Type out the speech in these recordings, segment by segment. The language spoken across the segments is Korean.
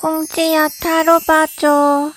꽁지야 타로 봐줘.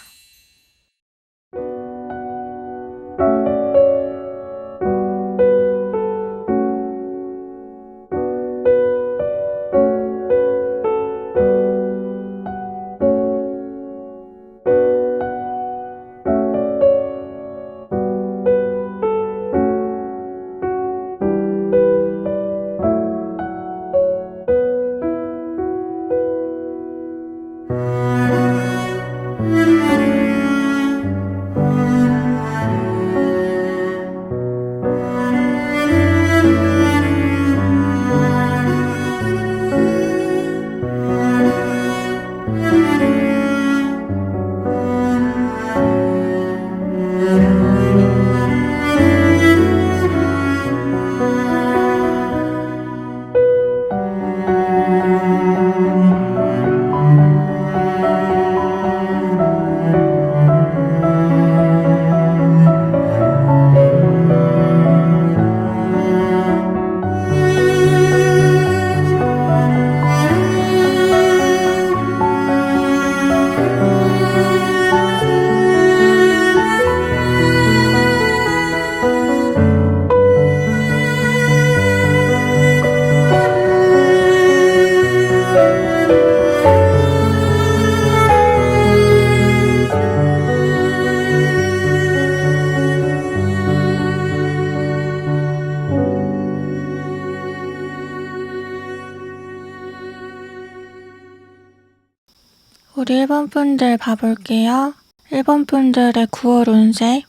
우리 1번 분들 봐볼게요. 1번 분들의 9월 운세.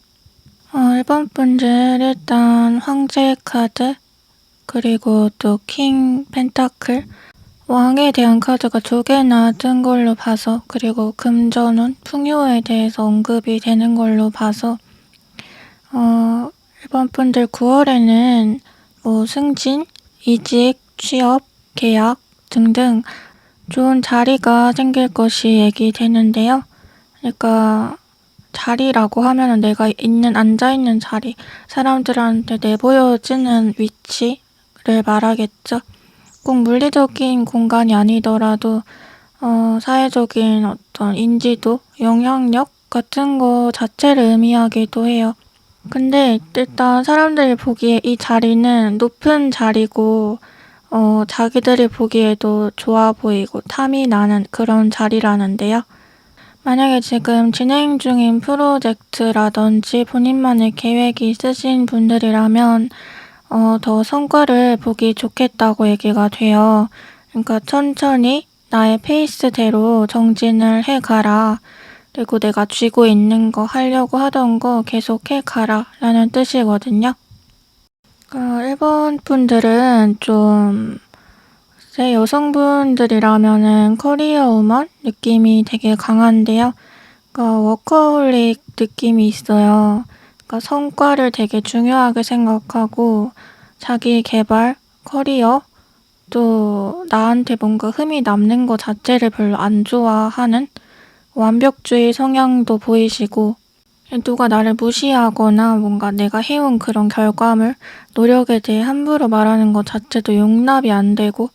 1번 분들 일단 황제 카드, 그리고 또 킹 펜타클, 왕에 대한 카드가 2개나 뜬 걸로 봐서, 그리고 금전운, 풍요에 대해서 언급이 되는 걸로 봐서 1번 분들 9월에는 뭐 승진, 이직, 취업, 계약 등등 좋은 자리가 생길 것이 얘기되는데요. 그러니까 자리라고 하면은 내가 앉아있는 자리, 사람들한테 내보여지는 위치를 말하겠죠. 꼭 물리적인 공간이 아니더라도 사회적인 어떤 인지도, 영향력 같은 거 자체를 의미하기도 해요. 근데 일단 사람들이 보기에 이 자리는 높은 자리고 자기들이 보기에도 좋아 보이고 탐이 나는 그런 자리라는데요. 만약에 지금 진행 중인 프로젝트라든지 본인만의 계획이 있으신 분들이라면 더 성과를 보기 좋겠다고 얘기가 돼요. 그러니까 천천히 나의 페이스대로 정진을 해가라. 그리고 내가 쥐고 있는 거, 하려고 하던 거 계속 해가라 라는 뜻이거든요. 1번 분들은 좀 여성분들이라면은 커리어 우먼 느낌이 되게 강한데요. 워커홀릭 느낌이 있어요. 성과를 되게 중요하게 생각하고 자기 개발, 커리어, 또 나한테 뭔가 흠이 남는 것 자체를 별로 안 좋아하는 완벽주의 성향도 보이시고, 누가 나를 무시하거나 뭔가 내가 해온 그런 결과물, 노력에 대해 함부로 말하는 것 자체도 용납이 안 되고,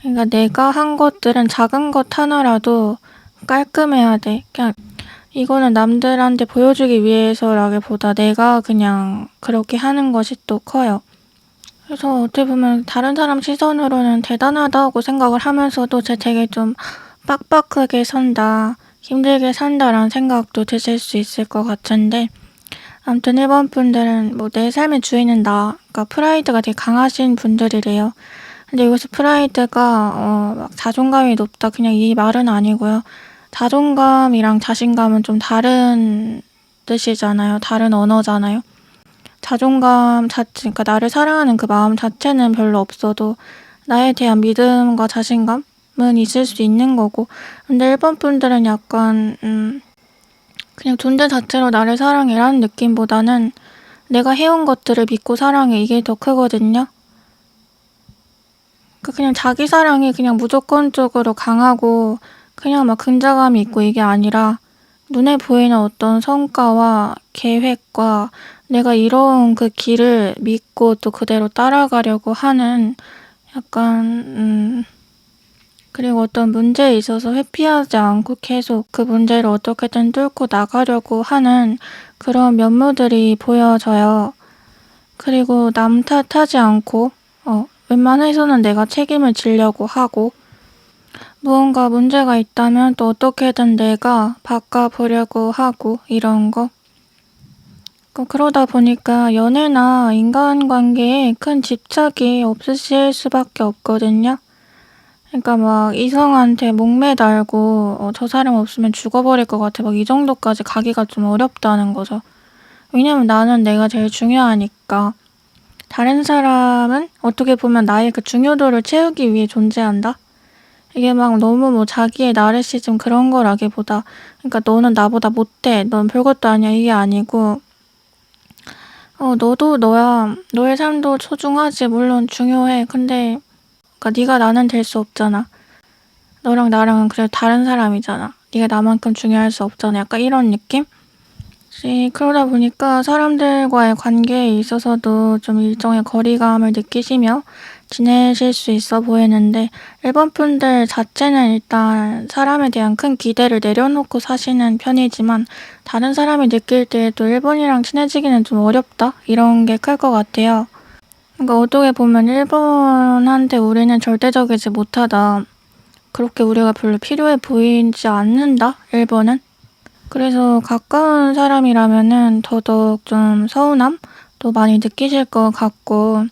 그러니까 내가 한 것들은 작은 것 하나라도 깔끔해야 돼. 그냥 이거는 남들한테 보여주기 위해서라기보다 내가 그냥 그렇게 하는 것이 또 커요. 그래서 어떻게 보면 다른 사람 시선으로는 대단하다고 생각을 하면서도 되게 좀 빡빡하게 산다, 힘들게 산다라는 생각도 드실 수 있을 것 같은데, 아무튼 1번 분들은 뭐 내 삶의 주인은 나, 그러니까 프라이드가 되게 강하신 분들이래요. 근데 여기서 프라이드가 막 자존감이 높다, 그냥 이 말은 아니고요. 자존감이랑 자신감은 좀 다른 뜻이잖아요. 다른 언어잖아요. 자존감 자체, 그러니까 나를 사랑하는 그 마음 자체는 별로 없어도 나에 대한 믿음과 자신감은 있을 수 있는 거고, 근데 1번 분들은 약간 그냥 존재 자체로 나를 사랑해라는 느낌보다는 내가 해온 것들을 믿고 사랑해, 이게 더 크거든요. 그냥 자기 사랑이 그냥 무조건적으로 강하고 그냥 막 근자감이 있고 이게 아니라 눈에 보이는 어떤 성과와 계획과 내가 이뤄온 그 길을 믿고 또 그대로 따라가려고 하는 약간 그리고 어떤 문제에 있어서 회피하지 않고 계속 그 문제를 어떻게든 뚫고 나가려고 하는 그런 면모들이 보여져요. 그리고 남 탓하지 않고 웬만해서는 내가 책임을 지려고 하고 무언가 문제가 있다면 또 어떻게든 내가 바꿔보려고 하고 이런 거. 그러다 보니까 연애나 인간관계에 큰 집착이 없으실 수밖에 없거든요. 그러니까 막 이성한테 목매달고 저 사람 없으면 죽어버릴 것 같아 막 이 정도까지 가기가 좀 어렵다는 거죠. 왜냐면 나는 내가 제일 중요하니까. 다른 사람은 어떻게 보면 나의 그 중요도를 채우기 위해 존재한다? 이게 막 너무 뭐 자기의 나르시즘 그런 거라기보다 그러니까 너는 나보다 못해. 넌 별것도 아니야. 이게 아니고 너도 너야. 너의 삶도 소중하지. 물론 중요해. 근데 그러니까 네가 나는 될 수 없잖아. 너랑 나랑은 그래도 다른 사람이잖아. 네가 나만큼 중요할 수 없잖아. 약간 이런 느낌? 그러다 보니까 사람들과의 관계에 있어서도 좀 일종의 거리감을 느끼시며 지내실 수 있어 보이는데 일본 분들 자체는 일단 사람에 대한 큰 기대를 내려놓고 사시는 편이지만 다른 사람이 느낄 때에도 일본이랑 친해지기는 좀 어렵다? 이런 게 클 것 같아요. 그러니까 어떻게 보면 일본한테 우리는 절대적이지 못하다. 그렇게 우리가 별로 필요해 보이지 않는다? 일본은? 그래서 가까운 사람이라면은 더더욱 좀 서운함도 많이 느끼실 것 같고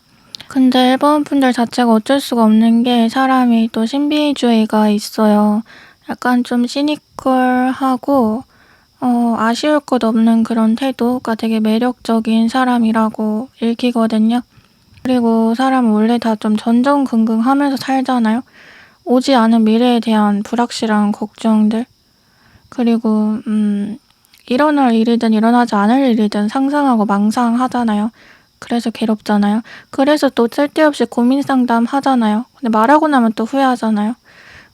근데 일본 분들 자체가 어쩔 수가 없는 게 사람이 또 신비주의가 있어요. 약간 좀 시니컬하고 아쉬울 것 없는 그런 태도가 되게 매력적인 사람이라고 읽히거든요. 그리고 사람은 원래 다 좀 전전긍긍하면서 살잖아요. 오지 않은 미래에 대한 불확실한 걱정들. 그리고 일어날 일이든 일어나지 않을 일이든 상상하고 망상하잖아요. 그래서 괴롭잖아요. 그래서 또 쓸데없이 고민 상담 하잖아요. 근데 말하고 나면 또 후회하잖아요.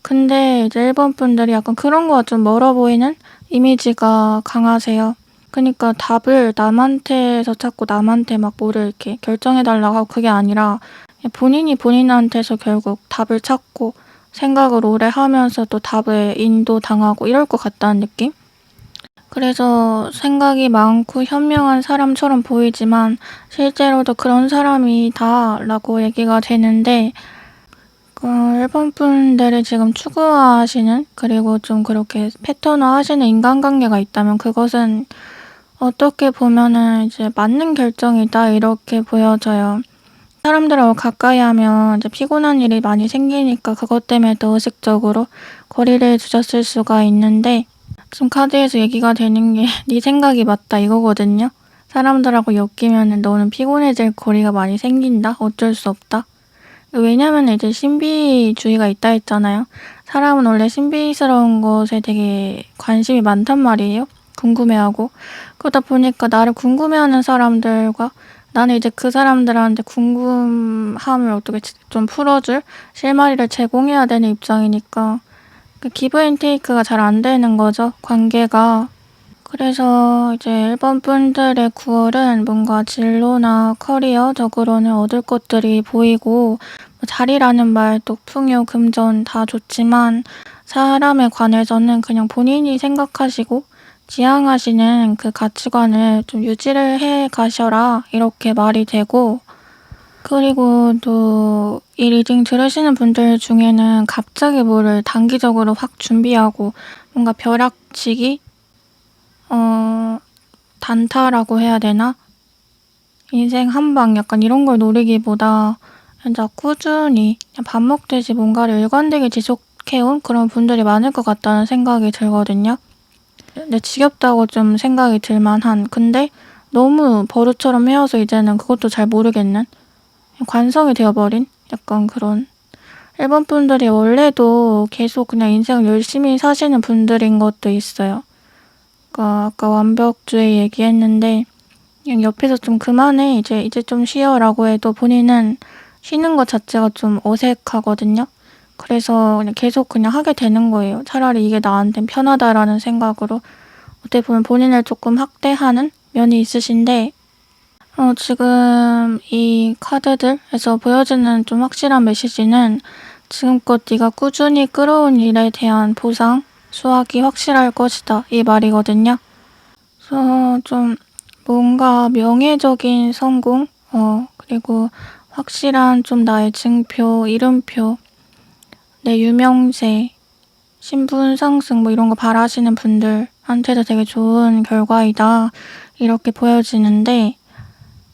근데 이제 일본 분들이 약간 그런 거가 좀 멀어 보이는 이미지가 강하세요. 그러니까 답을 남한테서 찾고 남한테 막 뭐를 이렇게 결정해달라고 하고 그게 아니라 본인이 본인한테서 결국 답을 찾고 생각을 오래 하면서 또 답을 인도당하고 이럴 것 같다는 느낌? 그래서 생각이 많고 현명한 사람처럼 보이지만 실제로도 그런 사람이다 라고 얘기가 되는데 일본 분들이 지금 추구하시는 그리고 좀 그렇게 패턴화하시는 인간관계가 있다면 그것은 어떻게 보면은 이제 맞는 결정이다 이렇게 보여져요. 사람들하고 가까이 하면 이제 피곤한 일이 많이 생기니까 그것 때문에 더 의식적으로 거리를 두셨을 수가 있는데 지금 카드에서 얘기가 되는 게 네 생각이 맞다 이거거든요. 사람들하고 엮이면 너는 피곤해질 거리가 많이 생긴다. 어쩔 수 없다. 왜냐면 이제 신비주의가 있다 했잖아요. 사람은 원래 신비스러운 것에 되게 관심이 많단 말이에요. 궁금해하고. 그러다 보니까 나를 궁금해하는 사람들과 나는 이제 그 사람들한테 궁금함을 어떻게 좀 풀어줄 실마리를 제공해야 되는 입장이니까 그 기브 앤 테이크가 잘 안 되는 거죠, 관계가. 그래서 이제 일본 분들의 9월은 뭔가 진로나 커리어적으로는 얻을 것들이 보이고 자리라는 말도 풍요, 금전 다 좋지만 사람에 관해서는 그냥 본인이 생각하시고 지향하시는 그 가치관을 좀 유지를 해 가셔라 이렇게 말이 되고 그리고 또 이 리딩 들으시는 분들 중에는 갑자기 뭐를 단기적으로 확 준비하고 뭔가 벼락치기? 단타라고 해야 되나? 인생 한방 약간 이런 걸 노리기보다 진짜 꾸준히 그냥 밥 먹듯이 뭔가를 일관되게 지속해온 그런 분들이 많을 것 같다는 생각이 들거든요. 근데 지겹다고 좀 생각이 들만한 근데 너무 버릇처럼 해와서 이제는 그것도 잘 모르겠는 관성이 되어버린 약간 그런 일본 분들이 원래도 계속 그냥 인생을 열심히 사시는 분들인 것도 있어요. 그러니까 아까 완벽주의 얘기했는데 그냥 옆에서 좀 그만해 이제 좀 쉬어라고 해도 본인은 쉬는 것 자체가 좀 어색하거든요. 그래서 그냥 계속 그냥 하게 되는 거예요. 차라리 이게 나한텐 편하다라는 생각으로 어떻게 보면 본인을 조금 학대하는 면이 있으신데 지금 이 카드들에서 보여지는 좀 확실한 메시지는 지금껏 네가 꾸준히 끌어온 일에 대한 보상, 수확이 확실할 것이다. 이 말이거든요. 그래서 좀 뭔가 명예적인 성공, 그리고 확실한 좀 나의 증표, 이름표, 내 유명세, 신분 상승 뭐 이런 거 바라시는 분들한테도 되게 좋은 결과이다. 이렇게 보여지는데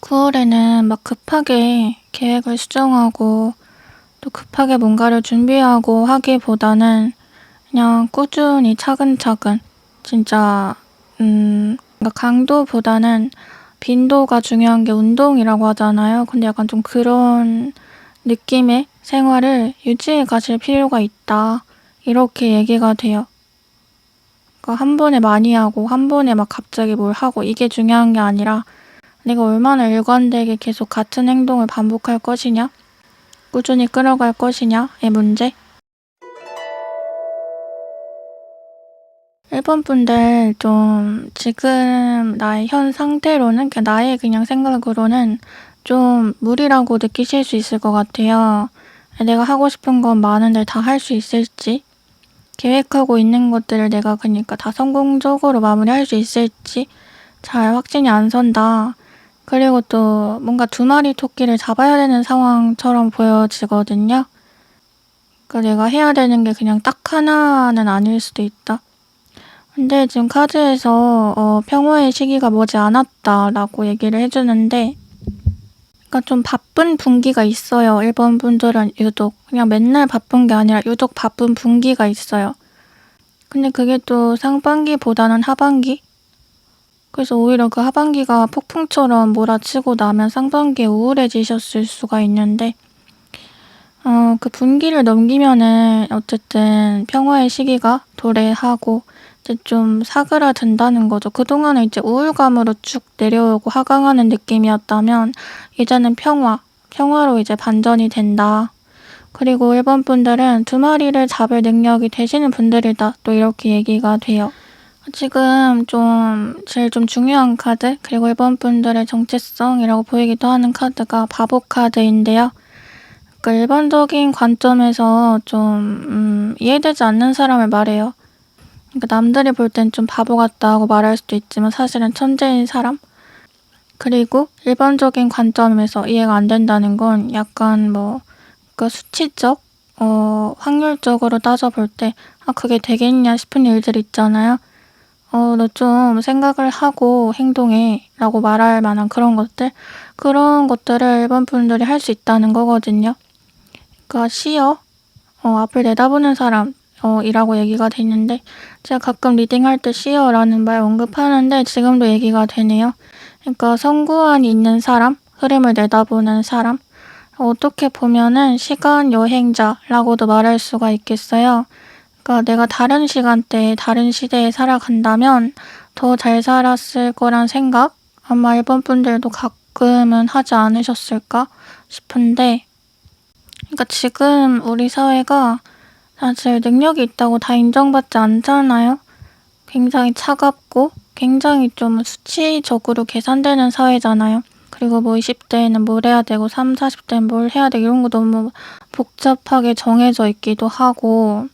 9월에는 막 급하게 계획을 수정하고 또 급하게 뭔가를 준비하고 하기보다는 그냥 꾸준히 차근차근 진짜 그러니까 강도보다는 빈도가 중요한 게 운동이라고 하잖아요. 근데 약간 좀 그런 느낌의 생활을 유지해 가실 필요가 있다. 이렇게 얘기가 돼요. 그러니까 한 번에 많이 하고 한 번에 막 갑자기 뭘 하고 이게 중요한 게 아니라 내가 얼마나 일관되게 계속 같은 행동을 반복할 것이냐, 꾸준히 끌어갈 것이냐의 문제. 1번 분들 좀 지금 나의 현 상태로는 나의 그냥 생각으로는 좀 무리라고 느끼실 수 있을 것 같아요. 내가 하고 싶은 건 많은데 다 할 수 있을지, 계획하고 있는 것들을 내가 그러니까 다 성공적으로 마무리할 수 있을지 잘 확신이 안 선다. 그리고 또 뭔가 두 마리 토끼를 잡아야 되는 상황처럼 보여지거든요. 그러니까 내가 해야 되는 게 그냥 딱 하나는 아닐 수도 있다. 근데 지금 카드에서 평화의 시기가 머지 않았다라고 얘기를 해주는데 그러니까 좀 바쁜 분기가 있어요. 1번 분들은 유독. 그냥 맨날 바쁜 게 아니라 유독 바쁜 분기가 있어요. 근데 그게 또 상반기보다는 하반기? 그래서 오히려 그 하반기가 폭풍처럼 몰아치고 나면 상반기에 우울해지셨을 수가 있는데 그 분기를 넘기면은 어쨌든 평화의 시기가 도래하고 이제 좀 사그라든다는 거죠. 그동안은 이제 우울감으로 쭉 내려오고 하강하는 느낌이었다면 이제는 평화로 이제 반전이 된다. 그리고 1번 분들은 두 마리를 잡을 능력이 되시는 분들이다. 또 이렇게 얘기가 돼요. 지금 제일 중요한 카드, 그리고 1번 분들의 정체성이라고 보이기도 하는 카드가 바보 카드인데요. 그러니까 일반적인 관점에서 좀 이해되지 않는 사람을 말해요. 그러니까 남들이 볼 땐 좀 바보 같다고 말할 수도 있지만 사실은 천재인 사람? 그리고 일반적인 관점에서 이해가 안 된다는 건 약간 그러니까 수치적, 확률적으로 따져볼 때 그게 되겠냐 싶은 일들 있잖아요. 너 좀 생각을 하고 행동해 라고 말할 만한 그런 것들을 일반 분들이 할 수 있다는 거거든요. 그러니까 시어, 앞을 내다보는 사람, 이라고 얘기가 되는데 제가 가끔 리딩할 때 시어라는 말 언급하는데 지금도 얘기가 되네요. 그러니까 성구안이 있는 사람, 흐름을 내다보는 사람, 어떻게 보면은 시간 여행자라고도 말할 수가 있겠어요. 그러니까 내가 다른 시간대에 다른 시대에 살아간다면 더 잘 살았을 거란 생각 아마 일본 분들도 가끔은 하지 않으셨을까 싶은데 그러니까 지금 우리 사회가 사실 능력이 있다고 다 인정받지 않잖아요. 굉장히 차갑고 굉장히 좀 수치적으로 계산되는 사회잖아요. 그리고 20대에는 뭘 해야 되고 30, 40대는 뭘 해야 되고 이런 거 너무 복잡하게 정해져 있기도 하고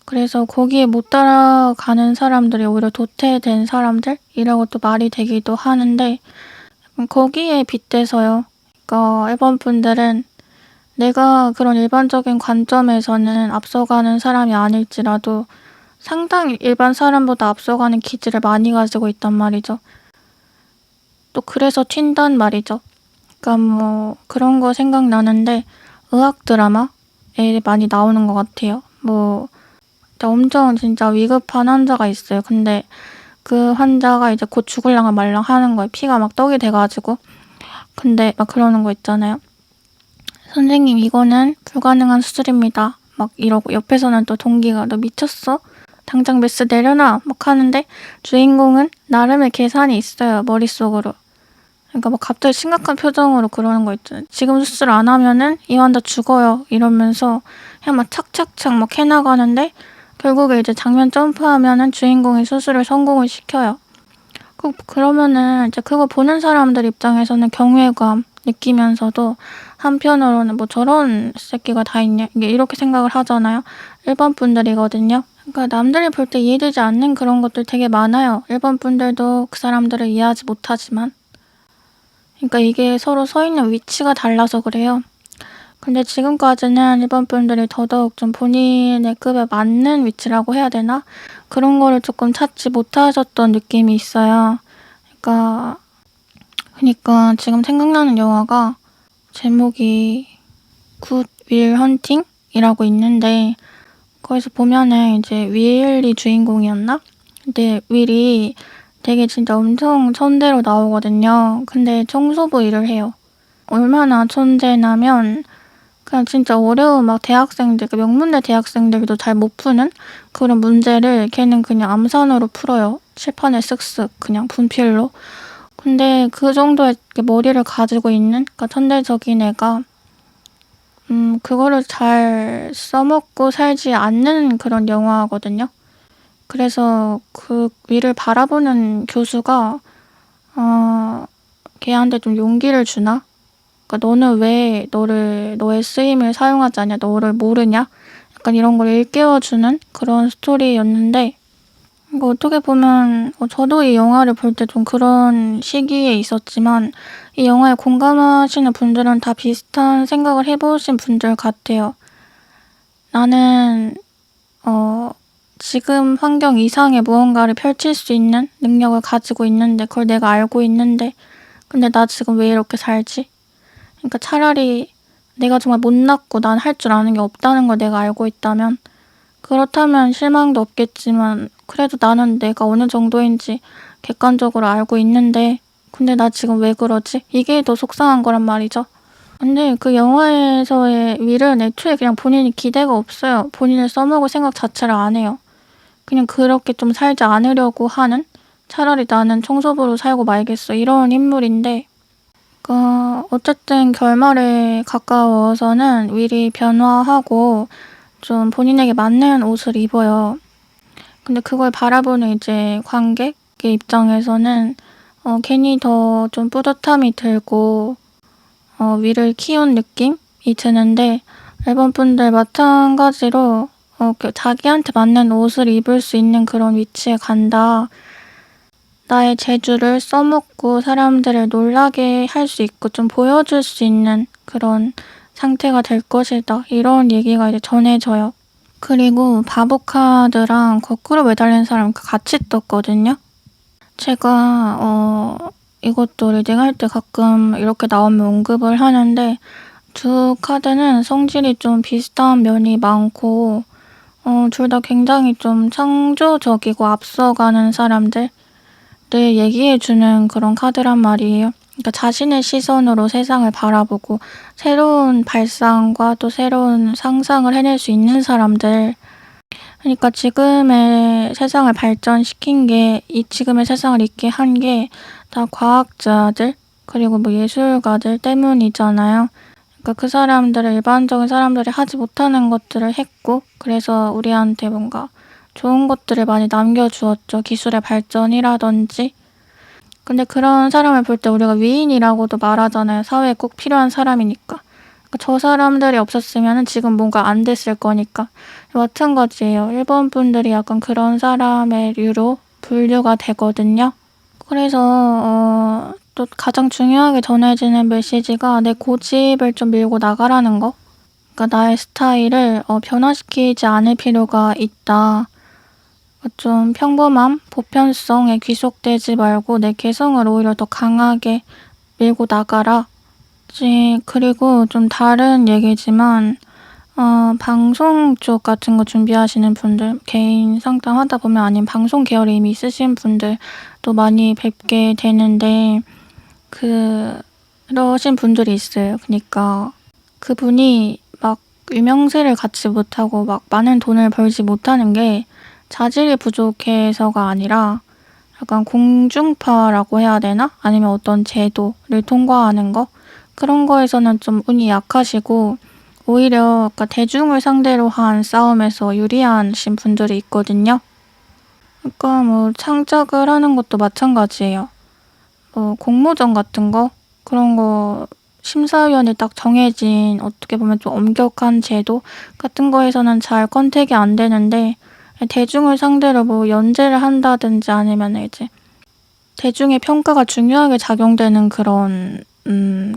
그래서 거기에 못 따라가는 사람들이 오히려 도태된 사람들이라고 또 말이 되기도 하는데 거기에 빗대서요. 그러니까 일본 분들은 내가 그런 일반적인 관점에서는 앞서가는 사람이 아닐지라도 상당히 일반 사람보다 앞서가는 기질을 많이 가지고 있단 말이죠. 또 그래서 튄단 말이죠. 그러니까 그런 거 생각나는데 의학 드라마에 많이 나오는 것 같아요. 엄청 진짜 위급한 환자가 있어요. 근데 그 환자가 이제 곧 죽을랑 말랑 하는 거예요. 피가 막 떡이 돼가지고. 근데 막 그러는 거 있잖아요. 선생님 이거는 불가능한 수술입니다. 막 이러고 옆에서는 또 동기가 너 미쳤어? 당장 메스 내려놔 막 하는데 주인공은 나름의 계산이 있어요. 머릿속으로. 그러니까 막 갑자기 심각한 표정으로 그러는 거 있잖아요. 지금 수술 안 하면은 이 환자 죽어요. 이러면서 그냥 막 착착착 막 해나가는데 결국에 이제 장면 점프하면은 주인공이 수술을 성공을 시켜요. 그러면은 이제 그거 보는 사람들 입장에서는 경외감 느끼면서도 한편으로는 '뭐 저런 새끼가 다 있냐.' 이게 이렇게 생각을 하잖아요. 일본 분들이거든요. 그러니까 남들이 볼 때 이해되지 않는 그런 것들 되게 많아요. 일본 분들도 그 사람들을 이해하지 못하지만. 그러니까 이게 서로 서 있는 위치가 달라서 그래요. 근데 지금까지는 일본 분들이 더더욱 좀 본인의 급에 맞는 위치라고 해야 되나? 그런 거를 조금 찾지 못하셨던 느낌이 있어요. 그러니까 지금 생각나는 영화가 제목이 굿 윌 헌팅이라고 있는데, 거기서 보면은 이제 윌이 주인공이었나? 근데 윌이 되게 진짜 엄청 천재로 나오거든요. 근데 청소부 일을 해요. 얼마나 천재냐면 그냥 진짜 어려운 막 대학생들, 그 명문대 대학생들도 잘 못 푸는 그런 문제를 걔는 그냥 암산으로 풀어요. 칠판에 쓱쓱 그냥 분필로. 근데 그 정도의 머리를 가지고 있는, 그러니까 천재적인 애가 그거를 잘 써먹고 살지 않는 그런 영화거든요. 그래서 그 위를 바라보는 교수가 걔한테 좀 용기를 주나? 그러니까 "너는 왜 너의 쓰임을 사용하지 않냐? 너를 모르냐?" 약간 이런 걸 일깨워주는 그런 스토리였는데, 이거 어떻게 보면 저도 이 영화를 볼 때 좀 그런 시기에 있었지만 이 영화에 공감하시는 분들은 다 비슷한 생각을 해 보신 분들 같아요. 나는 지금 환경 이상의 무언가를 펼칠 수 있는 능력을 가지고 있는데, 그걸 내가 알고 있는데 근데 나 지금 왜 이렇게 살지? 그러니까 차라리 내가 정말 못났고 난 할 줄 아는 게 없다는 걸 내가 알고 있다면, 그렇다면 실망도 없겠지만 그래도 나는 내가 어느 정도인지 객관적으로 알고 있는데 근데 나 지금 왜 그러지? 이게 더 속상한 거란 말이죠. 근데 그 영화에서의 윌은 애초에 그냥 본인이 기대가 없어요. 본인을 써먹을 생각 자체를 안 해요. 그냥 그렇게 좀 살지 않으려고 하는, 차라리 나는 청소부로 살고 말겠어 이런 인물인데, 어쨌든 결말에 가까워서는 윌이 변화하고 좀 본인에게 맞는 옷을 입어요. 근데 그걸 바라보는 이제 관객의 입장에서는 괜히 더 좀 뿌듯함이 들고 윌을 키운 느낌이 드는데, 일본 분들 마찬가지로 자기한테 맞는 옷을 입을 수 있는 그런 위치에 간다. 나의 재주를 써먹고 사람들을 놀라게 할 수 있고 좀 보여줄 수 있는 그런 상태가 될 것이다. 이런 얘기가 이제 전해져요. 그리고 바보카드랑 거꾸로 매달린 사람 같이 떴거든요. 제가 이것도 리딩할 때 가끔 이렇게 나오면 언급을 하는데, 두 카드는 성질이 좀 비슷한 면이 많고 둘 다 굉장히 좀 창조적이고 앞서가는 사람들을 얘기해주는 그런 카드란 말이에요. 그러니까 자신의 시선으로 세상을 바라보고 새로운 발상과 또 새로운 상상을 해낼 수 있는 사람들. 그러니까 지금의 세상을 발전시킨 게, 이 지금의 세상을 있게 한 게 다 과학자들 그리고 뭐 예술가들 때문이잖아요. 그러니까 그 사람들은 일반적인 사람들이 하지 못하는 것들을 했고, 그래서 우리한테 뭔가 좋은 것들을 많이 남겨주었죠. 기술의 발전이라든지. 근데 그런 사람을 볼 때 우리가 위인이라고도 말하잖아요. 사회에 꼭 필요한 사람이니까. 그러니까 저 사람들이 없었으면 지금 뭔가 안 됐을 거니까. 마찬가지예요. 일본 분들이 약간 그런 사람의 류로 분류가 되거든요. 그래서 또 가장 중요하게 전해지는 메시지가 내 고집을 좀 밀고 나가라는 거. 그러니까 나의 스타일을 변화시키지 않을 필요가 있다. 좀 평범함, 보편성에 귀속되지 말고 내 개성을 오히려 더 강하게 밀고 나가라. 그리고 좀 다른 얘기지만 방송 쪽 같은 거 준비하시는 분들, 개인 상담하다 보면 아니면 방송 계열에 이미 있으신 분들도 많이 뵙게 되는데, 그러신 분들이 있어요. 그러니까 그분이 막 유명세를 갖지 못하고 막 많은 돈을 벌지 못하는 게 자질이 부족해서가 아니라 약간 공중파라고 해야 되나? 아니면 어떤 제도를 통과하는 거? 그런 거에서는 좀 운이 약하시고 오히려 약간 대중을 상대로 한 싸움에서 유리하신 분들이 있거든요. 그러니까 뭐 창작을 하는 것도 마찬가지예요. 공모전 같은 거? 그런 거 심사위원이 딱 정해진 어떻게 보면 좀 엄격한 제도 같은 거에서는 잘 컨택이 안 되는데 대중을 상대로 뭐 연재를 한다든지 아니면 이제 대중의 평가가 중요하게 작용되는 그런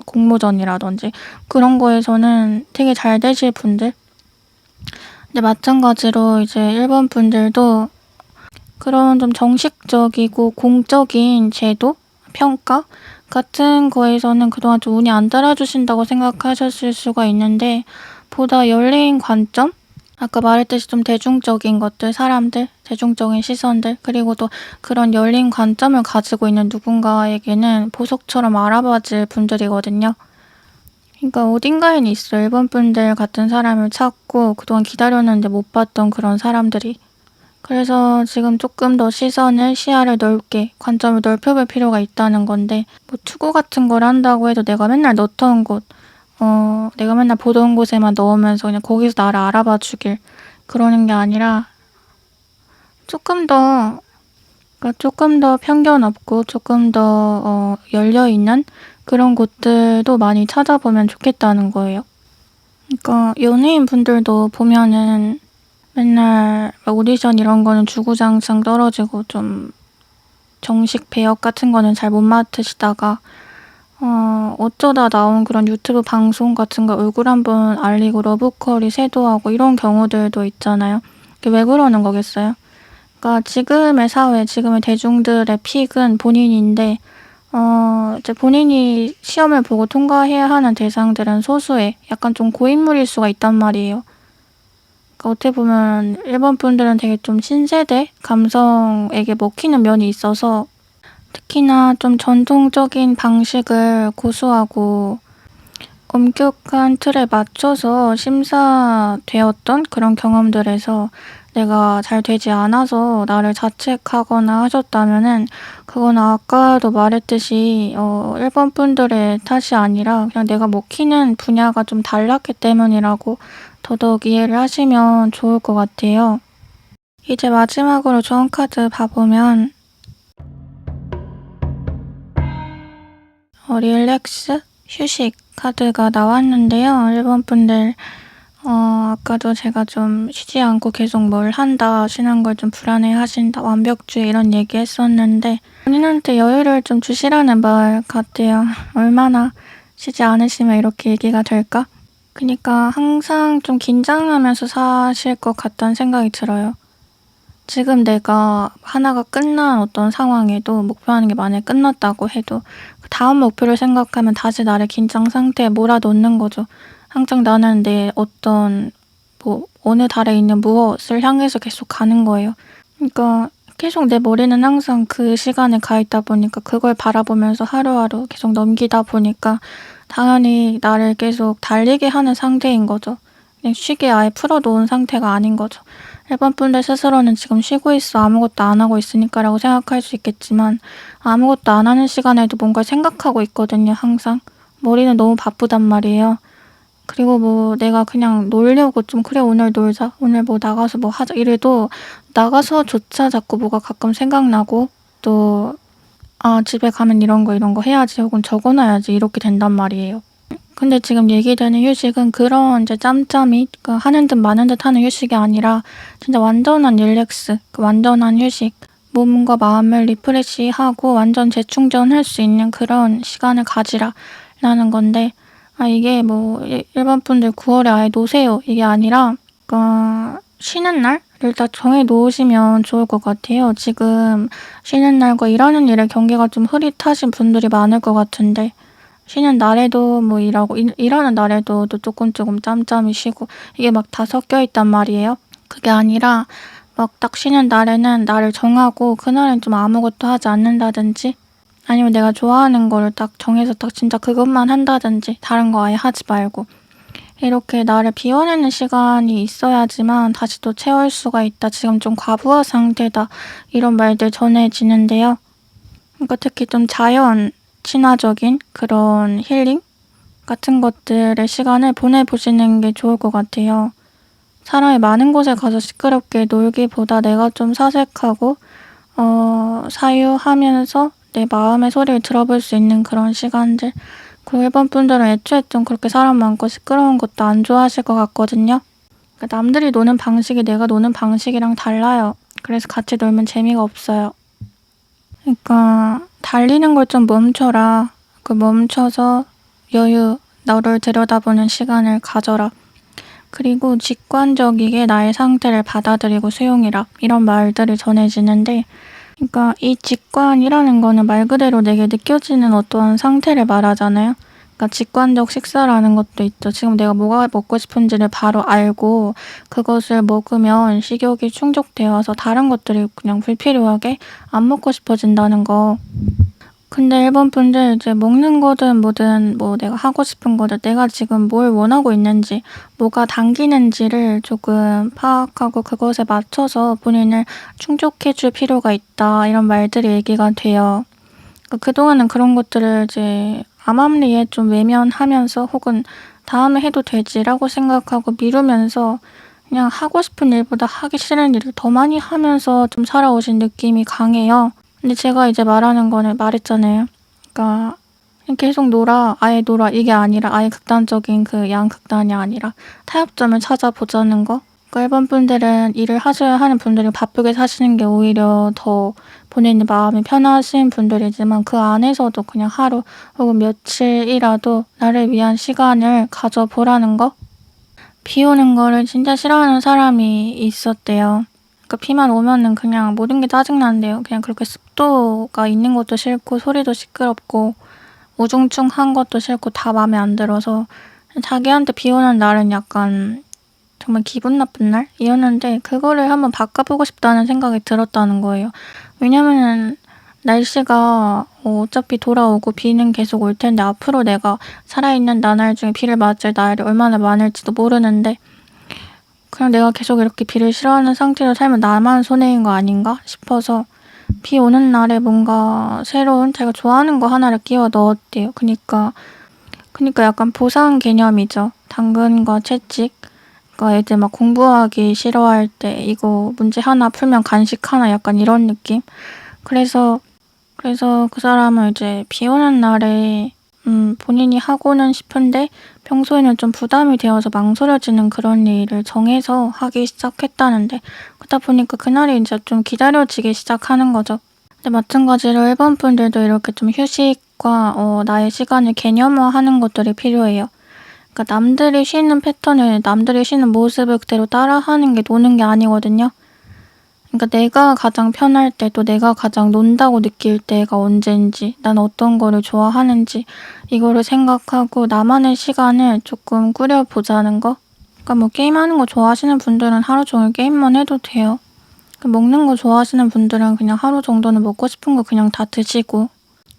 공모전이라든지 그런 거에서는 되게 잘 되실 분들. 근데 마찬가지로 이제 일본 분들도 그런 좀 정식적이고 공적인 제도, 평가 같은 거에서는 그동안 좀 운이 안 따라주신다고 생각하셨을 수가 있는데 보다 열린 관점? 아까 말했듯이 좀 대중적인 것들, 사람들, 대중적인 시선들, 그리고 또 그런 열린 관점을 가지고 있는 누군가에게는 보석처럼 알아봐질 분들이거든요. 그러니까 어딘가에는 있어. 일본 분들 같은 사람을 찾고 그동안 기다렸는데 못 봤던 그런 사람들이. 그래서 지금 조금 더 시야를 넓게, 관점을 넓혀볼 필요가 있다는 건데, 뭐 투구 같은 걸 한다고 해도 내가 맨날 넣던 곳, 내가 맨날 보던 곳에만 넣으면서 그냥 거기서 나를 알아봐 주길 그러는 게 아니라 조금 더, 그러니까 조금 더 편견 없고 조금 더 열려있는 그런 곳들도 많이 찾아보면 좋겠다는 거예요. 그러니까 연예인 분들도 보면은 맨날 오디션 이런 거는 주구장창 떨어지고 좀 정식 배역 같은 거는 잘 못 맡으시다가 어쩌다 나온 그런 유튜브 방송 같은 거 얼굴 한번 알리고 러브콜이 쇄도하고 이런 경우들도 있잖아요. 그게 왜 그러는 거겠어요? 그러니까 지금의 사회, 지금의 대중들의 픽은 본인인데 이제 본인이 시험을 보고 통과해야 하는 대상들은 소수의 약간 좀 고인물일 수가 있단 말이에요. 그러니까 어떻게 보면 일본 분들은 되게 좀 신세대 감성에게 먹히는 면이 있어서 특히나 좀 전통적인 방식을 고수하고 엄격한 틀에 맞춰서 심사되었던 그런 경험들에서 내가 잘 되지 않아서 나를 자책하거나 하셨다면은 그건 아까도 말했듯이 일본 분들의 탓이 아니라 그냥 내가 먹히는 분야가 좀 달랐기 때문이라고 더더욱 이해를 하시면 좋을 것 같아요. 이제 마지막으로 좋은 카드 봐보면 릴렉스, 휴식 카드가 나왔는데요. 일본 분들 아까도 제가 좀 쉬지 않고 계속 뭘 한다 하시는 걸 좀 불안해 하신다, 완벽주의 이런 얘기 했었는데 본인한테 여유를 좀 주시라는 말 같아요. 얼마나 쉬지 않으시면 이렇게 얘기가 될까? 그러니까 항상 좀 긴장하면서 사실 것 같다는 생각이 들어요. 지금 내가 하나가 끝난 어떤 상황에도 목표하는 게 만약에 끝났다고 해도 그 다음 목표를 생각하면 다시 나를 긴장 상태에 몰아넣는 거죠. 항상 나는 내 어떤 어느 달에 있는 무엇을 향해서 계속 가는 거예요. 그러니까 계속 내 머리는 항상 그 시간에 가 있다 보니까 그걸 바라보면서 하루하루 계속 넘기다 보니까 당연히 나를 계속 달리게 하는 상태인 거죠. 그냥 쉬게 아예 풀어놓은 상태가 아닌 거죠. 일본 분들 스스로는 지금 쉬고 있어, 아무것도 안 하고 있으니까 라고 생각할 수 있겠지만 아무것도 안 하는 시간에도 뭔가를 생각하고 있거든요, 항상. 머리는 너무 바쁘단 말이에요. 그리고 뭐 내가 그냥 놀려고 좀 그래 오늘 놀자, 오늘 뭐 나가서 뭐 하자 이래도 나가서조차 자꾸 뭐가 가끔 생각나고 또 집에 가면 이런 거 해야지 혹은 적어놔야지 이렇게 된단 말이에요. 근데 지금 얘기되는 휴식은 그런 이제 짬짬이 하는 듯 마는 듯 하는 휴식이 아니라 진짜 완전한 릴렉스, 완전한 휴식, 몸과 마음을 리프레시하고 완전 재충전할 수 있는 그런 시간을 가지라라는 건데 이게 뭐 일반 분들 9월에 아예 노세요 이게 아니라 쉬는 날을 딱 정해 놓으시면 좋을 것 같아요. 지금 쉬는 날과 일하는 일의 경계가 좀 흐릿하신 분들이 많을 것 같은데 쉬는 날에도 뭐 일하고 일하는 날에도 또 조금 짬짬이 쉬고 이게 막 다 섞여 있단 말이에요. 그게 아니라 막 딱 쉬는 날에는 나를 정하고 그날은 좀 아무것도 하지 않는다든지 아니면 내가 좋아하는 거를 딱 정해서 딱 진짜 그것만 한다든지 다른 거 아예 하지 말고 이렇게 나를 비워내는 시간이 있어야지만 다시 또 채울 수가 있다. 지금 좀 과부하 상태다. 이런 말들 전해지는데요. 그러니까 특히 좀 자연 친화적인 그런 힐링 같은 것들의 시간을 보내보시는 게 좋을 것 같아요. 사람이 많은 곳에 가서 시끄럽게 놀기보다 내가 좀 사색하고 사유하면서 내 마음의 소리를 들어볼 수 있는 그런 시간들 그리고 일본 분들은 애초에 좀 그렇게 사람 많고 시끄러운 것도 안 좋아하실 것 같거든요. 그러니까 남들이 노는 방식이 내가 노는 방식이랑 달라요. 그래서 같이 놀면 재미가 없어요. 그러니까 달리는 걸 좀 멈춰라. 멈춰서 여유, 너를 들여다보는 시간을 가져라. 그리고 직관적이게 나의 상태를 받아들이고 수용해라. 이런 말들이 전해지는데, 그러니까 이 직관이라는 거는 말 그대로 내게 느껴지는 어떠한 상태를 말하잖아요. 그러니까 직관적 식사라는 것도 있죠. 지금 내가 뭐가 먹고 싶은지를 바로 알고 그것을 먹으면 식욕이 충족되어서 다른 것들이 그냥 불필요하게 안 먹고 싶어진다는 거. 근데 일본 분들 이제 먹는 거든 뭐든 뭐 내가 하고 싶은 거든 내가 지금 뭘 원하고 있는지 뭐가 당기는지를 조금 파악하고 그것에 맞춰서 본인을 충족해 줄 필요가 있다. 이런 말들이 얘기가 돼요. 그동안은 그런 것들을 이제 암암리에 좀 외면하면서 혹은 다음에 해도 되지라고 생각하고 미루면서 그냥 하고 싶은 일보다 하기 싫은 일을 더 많이 하면서 좀 살아오신 느낌이 강해요. 근데 제가 이제 말하는 거는 말했잖아요. 그러니까 계속 놀아, 아예 놀아 이게 아니라 아예 극단적인 그 양극단이 아니라 타협점을 찾아보자는 거. 그러니까 일본 분들은 일을 하셔야 하는 분들이 바쁘게 사시는 게 오히려 더 본인의 마음이 편하신 분들이지만 그 안에서도 그냥 하루 혹은 며칠이라도 나를 위한 시간을 가져보라는 거. 비 오는 거를 진짜 싫어하는 사람이 있었대요. 그러니까 비만 오면은 그냥 모든 게 짜증난대요. 그냥 그렇게 습도가 있는 것도 싫고 소리도 시끄럽고 우중충한 것도 싫고 다 마음에 안 들어서 자기한테 비 오는 날은 약간 정말 기분 나쁜 날이었는데 그거를 한번 바꿔보고 싶다는 생각이 들었다는 거예요. 왜냐면은 날씨가 어차피 돌아오고 비는 계속 올 텐데 앞으로 내가 살아있는 나날 중에 비를 맞을 날이 얼마나 많을지도 모르는데 그냥 내가 계속 이렇게 비를 싫어하는 상태로 살면 나만 손해인 거 아닌가 싶어서 비 오는 날에 뭔가 새로운 제가 좋아하는 거 하나를 끼워 넣었대요. 그니까 약간 보상 개념이죠. 당근과 채찍. 그러니까 애들 막 공부하기 싫어할 때 이거 문제 하나 풀면 간식 하나 약간 이런 느낌? 그래서 그 사람은 이제 비 오는 날에 본인이 하고는 싶은데 평소에는 좀 부담이 되어서 망설여지는 그런 일을 정해서 하기 시작했다는데 그러다 보니까 그날이 이제 좀 기다려지기 시작하는 거죠. 근데 마찬가지로 일본 분들도 이렇게 좀 휴식과 나의 시간을 개념화하는 것들이 필요해요. 그러니까 남들이 쉬는 패턴을 남들이 쉬는 모습을 그대로 따라하는 게 노는 게 아니거든요. 그러니까 내가 가장 편할 때 또 내가 가장 논다고 느낄 때가 언제인지 난 어떤 거를 좋아하는지 이거를 생각하고 나만의 시간을 조금 꾸려보자는 거. 그러니까 뭐 게임하는 거 좋아하시는 분들은 하루 종일 게임만 해도 돼요. 먹는 거 좋아하시는 분들은 그냥 하루 정도는 먹고 싶은 거 그냥 다 드시고.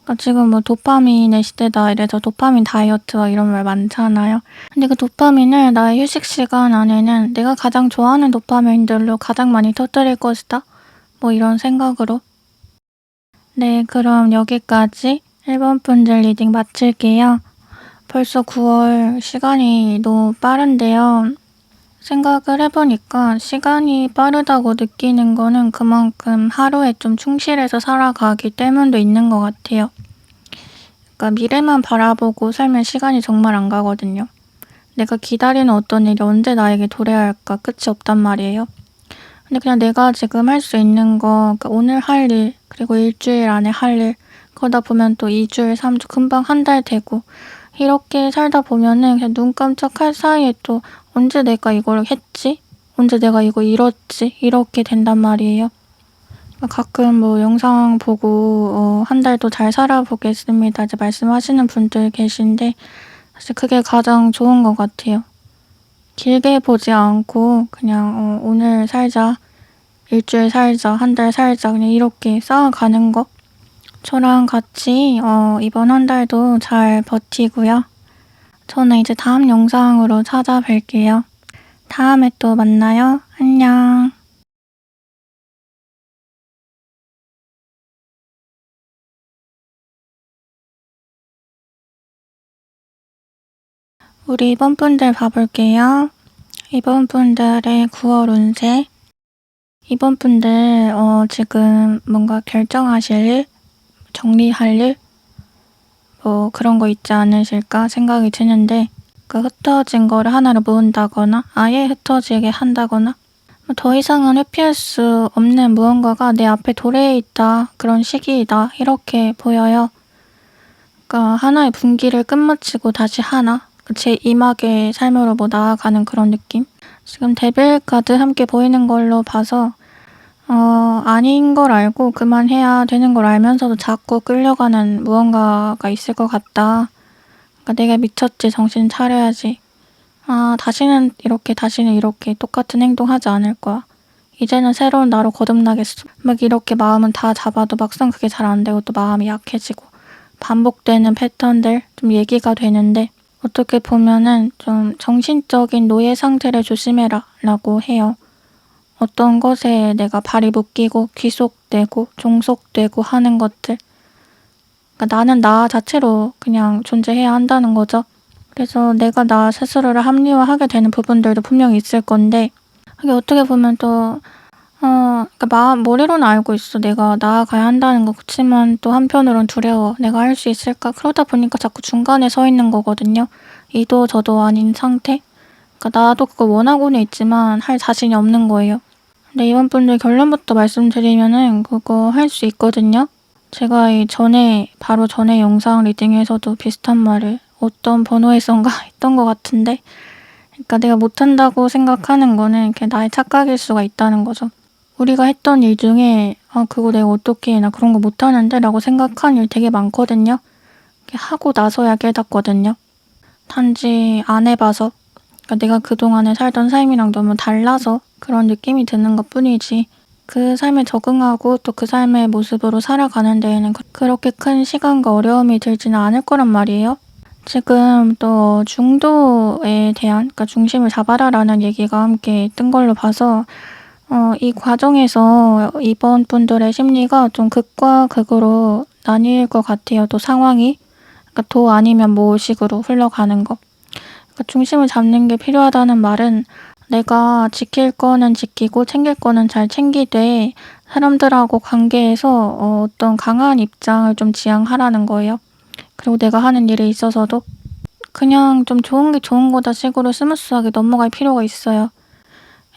그러니까 지금 뭐 도파민의 시대다 이래서 도파민 다이어트와 이런 말 많잖아요. 근데 그 도파민을 나의 휴식 시간 안에는 내가 가장 좋아하는 도파민들로 가장 많이 터뜨릴 것이다. 뭐 이런 생각으로. 네, 그럼 여기까지 일본 분들 리딩 마칠게요. 벌써 9월 시간이 너무 빠른데요. 생각을 해보니까 시간이 빠르다고 느끼는 거는 그만큼 하루에 좀 충실해서 살아가기 때문도 있는 것 같아요. 그러니까 미래만 바라보고 살면 시간이 정말 안 가거든요. 내가 기다리는 어떤 일이 언제 나에게 도래할까 끝이 없단 말이에요. 근데 그냥 내가 지금 할 수 있는 거, 그러니까 오늘 할 일, 그리고 일주일 안에 할 일, 그러다 보면 또 2주일, 3주, 금방 한 달 되고 이렇게 살다 보면은 그냥 눈 깜짝할 사이에 또 언제 내가 이걸 했지? 언제 내가 이거 이뤘지? 이렇게 된단 말이에요. 가끔 뭐 영상 보고 한 달도 잘 살아보겠습니다 이제 말씀하시는 분들 계신데 사실 그게 가장 좋은 것 같아요. 길게 보지 않고 그냥 오늘 살자, 일주일 살자, 한 달 살자 그냥 이렇게 쌓아가는 거. 저랑 같이 이번 한 달도 잘 버티고요. 저는 이제 다음 영상으로 찾아뵐게요. 다음에 또 만나요. 안녕. 우리 이번 분들 봐볼게요. 이번 분들의 9월 운세. 이번 분들 지금 뭔가 결정하실 일, 정리할 일, 뭐 그런 거 있지 않으실까 생각이 드는데, 그 흩어진 거를 하나로 모은다거나 아예 흩어지게 한다거나 더 이상은 회피할 수 없는 무언가가 내 앞에 도래해 있다, 그런 시기이다, 이렇게 보여요. 그러니까 하나의 분기를 끝마치고 다시 하나, 제 2막의 삶으로 뭐 나아가는 그런 느낌? 지금 데빌 카드 함께 보이는 걸로 봐서 아닌 걸 알고 그만해야 되는 걸 알면서도 자꾸 끌려가는 무언가가 있을 것 같다. 그러니까 내가 미쳤지, 정신 차려야지. 다시는 이렇게 똑같은 행동하지 않을 거야. 이제는 새로운 나로 거듭나겠어. 막 이렇게 마음은 다 잡아도 막상 그게 잘 안 되고 또 마음이 약해지고 반복되는 패턴들 좀 얘기가 되는데, 어떻게 보면은 좀 정신적인 노예 상태를 조심해라 라고 해요. 어떤 것에 내가 발이 묶이고 귀속되고 종속되고 하는 것들, 그러니까 나는 나 자체로 그냥 존재해야 한다는 거죠. 그래서 내가 나 스스로를 합리화하게 되는 부분들도 분명히 있을 건데, 그게 어떻게 보면 또 그러니까 머리로는 알고 있어. 내가 나아가야 한다는 거. 그치만 또 한편으론 두려워. 내가 할 수 있을까? 그러다 보니까 자꾸 중간에 서 있는 거거든요. 이도 저도 아닌 상태? 그러니까 나도 그걸 원하고는 있지만 할 자신이 없는 거예요. 근데 이번 분들 결론부터 말씀드리면은 그거 할 수 있거든요. 제가 바로 전에 영상 리딩에서도 비슷한 말을 어떤 번호에선가 했던 것 같은데, 그러니까 내가 못한다고 생각하는 거는 그냥 나의 착각일 수가 있다는 거죠. 우리가 했던 일 중에 그거 내가 어떻게 해, 나 그런 거 못하는데 라고 생각한 일 되게 많거든요. 하고 나서야 깨닫거든요. 단지 안 해봐서, 그러니까 내가 그동안에 살던 삶이랑 너무 달라서 그런 느낌이 드는 것 뿐이지, 그 삶에 적응하고 또 그 삶의 모습으로 살아가는 데에는 그렇게 큰 시간과 어려움이 들지는 않을 거란 말이에요. 지금 또 중도에 대한, 그러니까 중심을 잡아라라는 얘기가 함께 뜬 걸로 봐서 이 과정에서 이번 분들의 심리가 좀 극과 극으로 나뉠 것 같아요. 또 상황이. 그러니까 도 아니면 모식으로 흘러가는 거. 그러니까 중심을 잡는 게 필요하다는 말은 내가 지킬 거는 지키고 챙길 거는 잘 챙기되 사람들하고 관계에서 어떤 강한 입장을 좀 지향하라는 거예요. 그리고 내가 하는 일에 있어서도 그냥 좀 좋은 게 좋은 거다 식으로 스무스하게 넘어갈 필요가 있어요.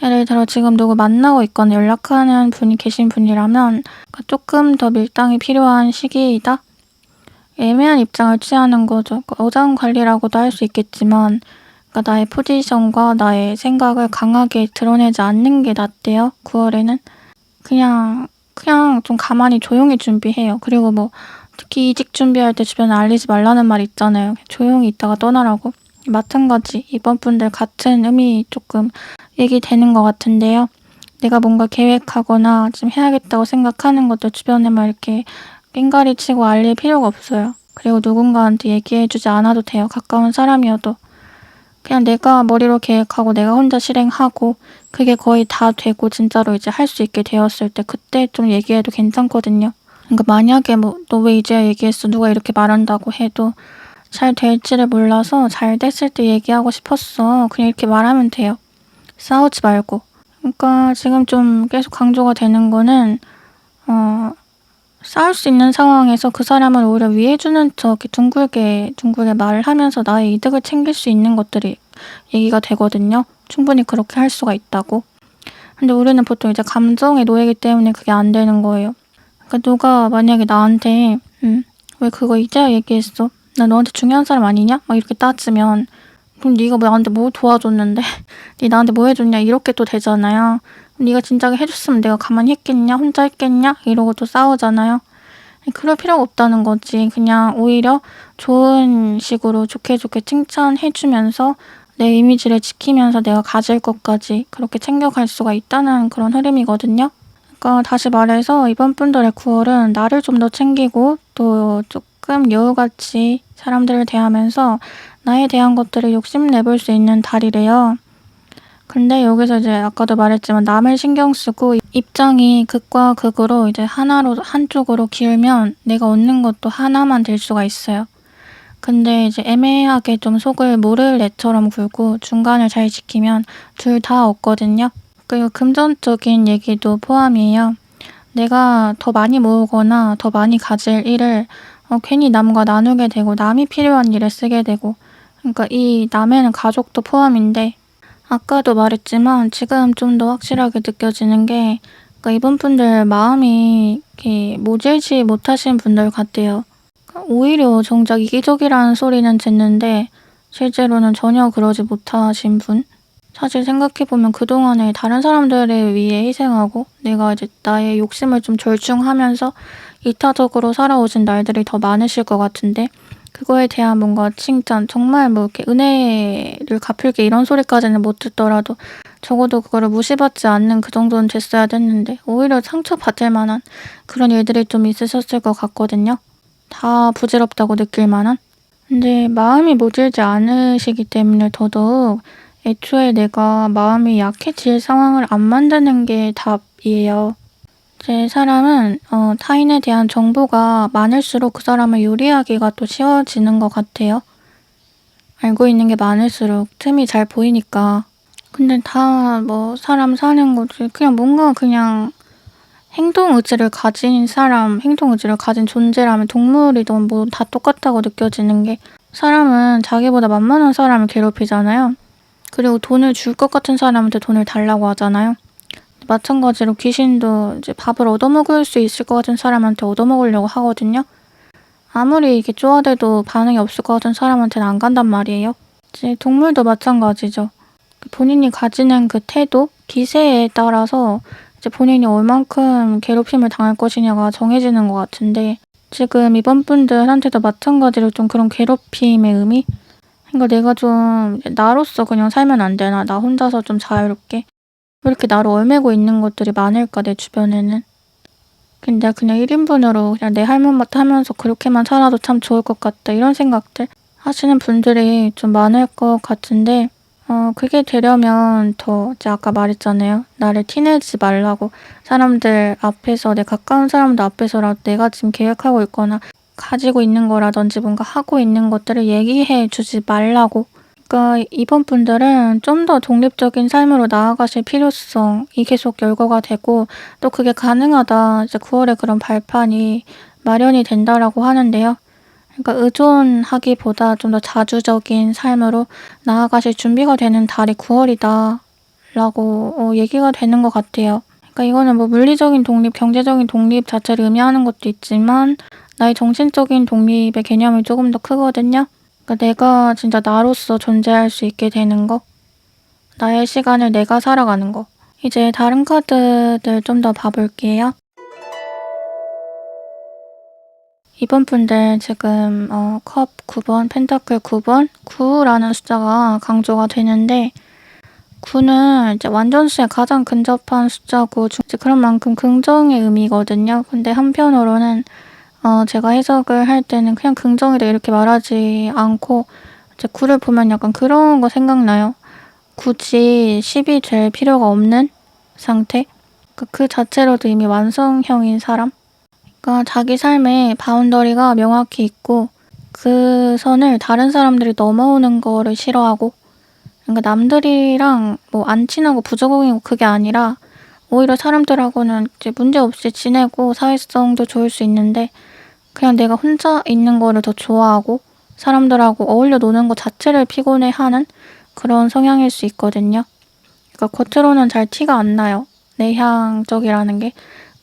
예를 들어 지금 누구 만나고 있거나 연락하는 분이 계신 분이라면 조금 더 밀당이 필요한 시기이다? 애매한 입장을 취하는 거죠. 어장 관리라고도 할 수 있겠지만, 그러니까 나의 포지션과 나의 생각을 강하게 드러내지 않는 게 낫대요. 9월에는. 그냥 좀 가만히 조용히 준비해요. 그리고 뭐 특히 이직 준비할 때 주변에 알리지 말라는 말 있잖아요. 조용히 있다가 떠나라고. 마찬가지 이번 분들 같은 의미 조금 얘기되는 것 같은데요. 내가 뭔가 계획하거나 지금 해야겠다고 생각하는 것들 주변에 막 이렇게 깽가리 치고 알릴 필요가 없어요. 그리고 누군가한테 얘기해주지 않아도 돼요. 가까운 사람이어도. 그냥 내가 머리로 계획하고 내가 혼자 실행하고 그게 거의 다 되고 진짜로 이제 할 수 있게 되었을 때 그때 좀 얘기해도 괜찮거든요. 그러니까 만약에 뭐 너 왜 이제야 얘기했어? 누가 이렇게 말한다고 해도 잘 될지를 몰라서 잘 됐을 때 얘기하고 싶었어. 그냥 이렇게 말하면 돼요. 싸우지 말고. 그러니까 지금 좀 계속 강조가 되는 거는 싸울 수 있는 상황에서 그 사람을 오히려 위해주는 척 둥글게 말을 하면서 나의 이득을 챙길 수 있는 것들이 얘기가 되거든요. 충분히 그렇게 할 수가 있다고. 근데 우리는 보통 이제 감정의 노예이기 때문에 그게 안 되는 거예요. 그러니까 누가 만약에 나한테 왜 그거 이제야 얘기했어? 나 너한테 중요한 사람 아니냐? 막 이렇게 따지면 그럼 네가 나한테 뭐 도와줬는데? 네 나한테 뭐 해줬냐? 이렇게 또 되잖아요. 네가 진작에 해줬으면 내가 가만히 했겠냐? 혼자 했겠냐? 이러고 또 싸우잖아요. 그럴 필요가 없다는 거지. 그냥 오히려 좋은 식으로 좋게 칭찬해주면서 내 이미지를 지키면서 내가 가질 것까지 그렇게 챙겨갈 수가 있다는 그런 흐름이거든요. 그러니까 다시 말해서 이번 분들의 9월은 나를 좀 더 챙기고 또 조금 여우같이 사람들을 대하면서 나에 대한 것들을 욕심내볼 수 있는 달이래요. 근데 여기서 이제 아까도 말했지만 남을 신경 쓰고 입장이 극과 극으로 이제 한쪽으로 기울면 내가 얻는 것도 하나만 될 수가 있어요. 근데 이제 애매하게 좀 속을 모를 애처럼 굴고 중간을 잘 지키면 둘 다 얻거든요. 그리고 금전적인 얘기도 포함이에요. 내가 더 많이 모으거나 더 많이 가질 일을 괜히 남과 나누게 되고 남이 필요한 일에 쓰게 되고, 그러니까 이 남에는 가족도 포함인데, 아까도 말했지만 지금 좀 더 확실하게 느껴지는 게, 그러니까 이분 분들 마음이 이렇게 모질지 못하신 분들 같아요. 그러니까 오히려 정작 이기적이라는 소리는 듣는데 실제로는 전혀 그러지 못하신 분. 사실 생각해보면 그동안에 다른 사람들을 위해 희생하고 내가 이제 나의 욕심을 좀 절충하면서 이타적으로 살아오신 날들이 더 많으실 것 같은데, 그거에 대한 뭔가 칭찬, 정말 뭐 이렇게 은혜를 갚을게 이런 소리까지는 못 듣더라도 적어도 그거를 무시받지 않는 그 정도는 됐어야 됐는데, 오히려 상처받을 만한 그런 일들이 좀 있으셨을 것 같거든요. 다 부질없다고 느낄 만한. 근데 마음이 모질지 않으시기 때문에 더더욱 애초에 내가 마음이 약해질 상황을 안 만드는 게 답이에요. 제 사람은 타인에 대한 정보가 많을수록 그 사람을 요리하기가 또 쉬워지는 것 같아요. 알고 있는 게 많을수록 틈이 잘 보이니까. 근데 다 뭐 사람 사는 거지. 그냥 뭔가 그냥 행동 의지를 가진 사람, 행동 의지를 가진 존재라면 동물이든 뭐 다 똑같다고 느껴지는 게, 사람은 자기보다 만만한 사람을 괴롭히잖아요. 그리고 돈을 줄 것 같은 사람한테 돈을 달라고 하잖아요. 마찬가지로 귀신도 이제 밥을 얻어먹을 수 있을 것 같은 사람한테 얻어먹으려고 하거든요. 아무리 이게 쪼아대도 반응이 없을 것 같은 사람한테는 안 간단 말이에요. 이제 동물도 마찬가지죠. 본인이 가지는 그 태도, 기세에 따라서 이제 본인이 얼만큼 괴롭힘을 당할 것이냐가 정해지는 것 같은데, 지금 이번 분들한테도 마찬가지로 좀 그런 괴롭힘의 의미? 그러니까 내가 좀 나로서 그냥 살면 안 되나? 나 혼자서 좀 자유롭게? 왜 이렇게 나를 얽매고 있는 것들이 많을까, 내 주변에는. 근데 내가 그냥 1인분으로 그냥 내 할 말만 하면서 그렇게만 살아도 참 좋을 것 같다, 이런 생각들 하시는 분들이 좀 많을 것 같은데, 그게 되려면 더 이제 아까 말했잖아요. 나를 티내지 말라고. 사람들 앞에서, 내 가까운 사람들 앞에서라도 내가 지금 계획하고 있거나 가지고 있는 거라든지 뭔가 하고 있는 것들을 얘기해 주지 말라고. 그러니까 이번 분들은 좀 더 독립적인 삶으로 나아가실 필요성이 계속 열거가 되고, 또 그게 가능하다, 이제 9월에 그런 발판이 마련이 된다라고 하는데요. 그러니까 의존하기보다 좀 더 자주적인 삶으로 나아가실 준비가 되는 달이 9월이다 라고 얘기가 되는 것 같아요. 그러니까 이거는 뭐 물리적인 독립, 경제적인 독립 자체를 의미하는 것도 있지만 나의 정신적인 독립의 개념이 조금 더 크거든요. 그러니까 내가 진짜 나로서 존재할 수 있게 되는 거, 나의 시간을 내가 살아가는 거. 이제 다른 카드들 좀 더 봐볼게요. 이번 분들 지금 컵 9번, 펜타클 9번, 9라는 숫자가 강조가 되는데, 9는 이제 완전수에 가장 근접한 숫자고 이제 그런 만큼 긍정의 의미거든요. 근데 한편으로는 제가 해석을 할 때는 그냥 긍정이다 이렇게 말하지 않고, 이제 9를 보면 약간 그런 거 생각나요. 굳이 10이 될 필요가 없는 상태? 그 자체로도 이미 완성형인 사람? 그러니까 자기 삶에 바운더리가 명확히 있고 그 선을 다른 사람들이 넘어오는 거를 싫어하고, 그러니까 남들이랑 뭐 안 친하고 부적응이고 그게 아니라 오히려 사람들하고는 이제 문제없이 지내고 사회성도 좋을 수 있는데, 그냥 내가 혼자 있는 거를 더 좋아하고 사람들하고 어울려 노는 것 자체를 피곤해하는 그런 성향일 수 있거든요. 그러니까 겉으로는 잘 티가 안 나요, 내향적이라는 게.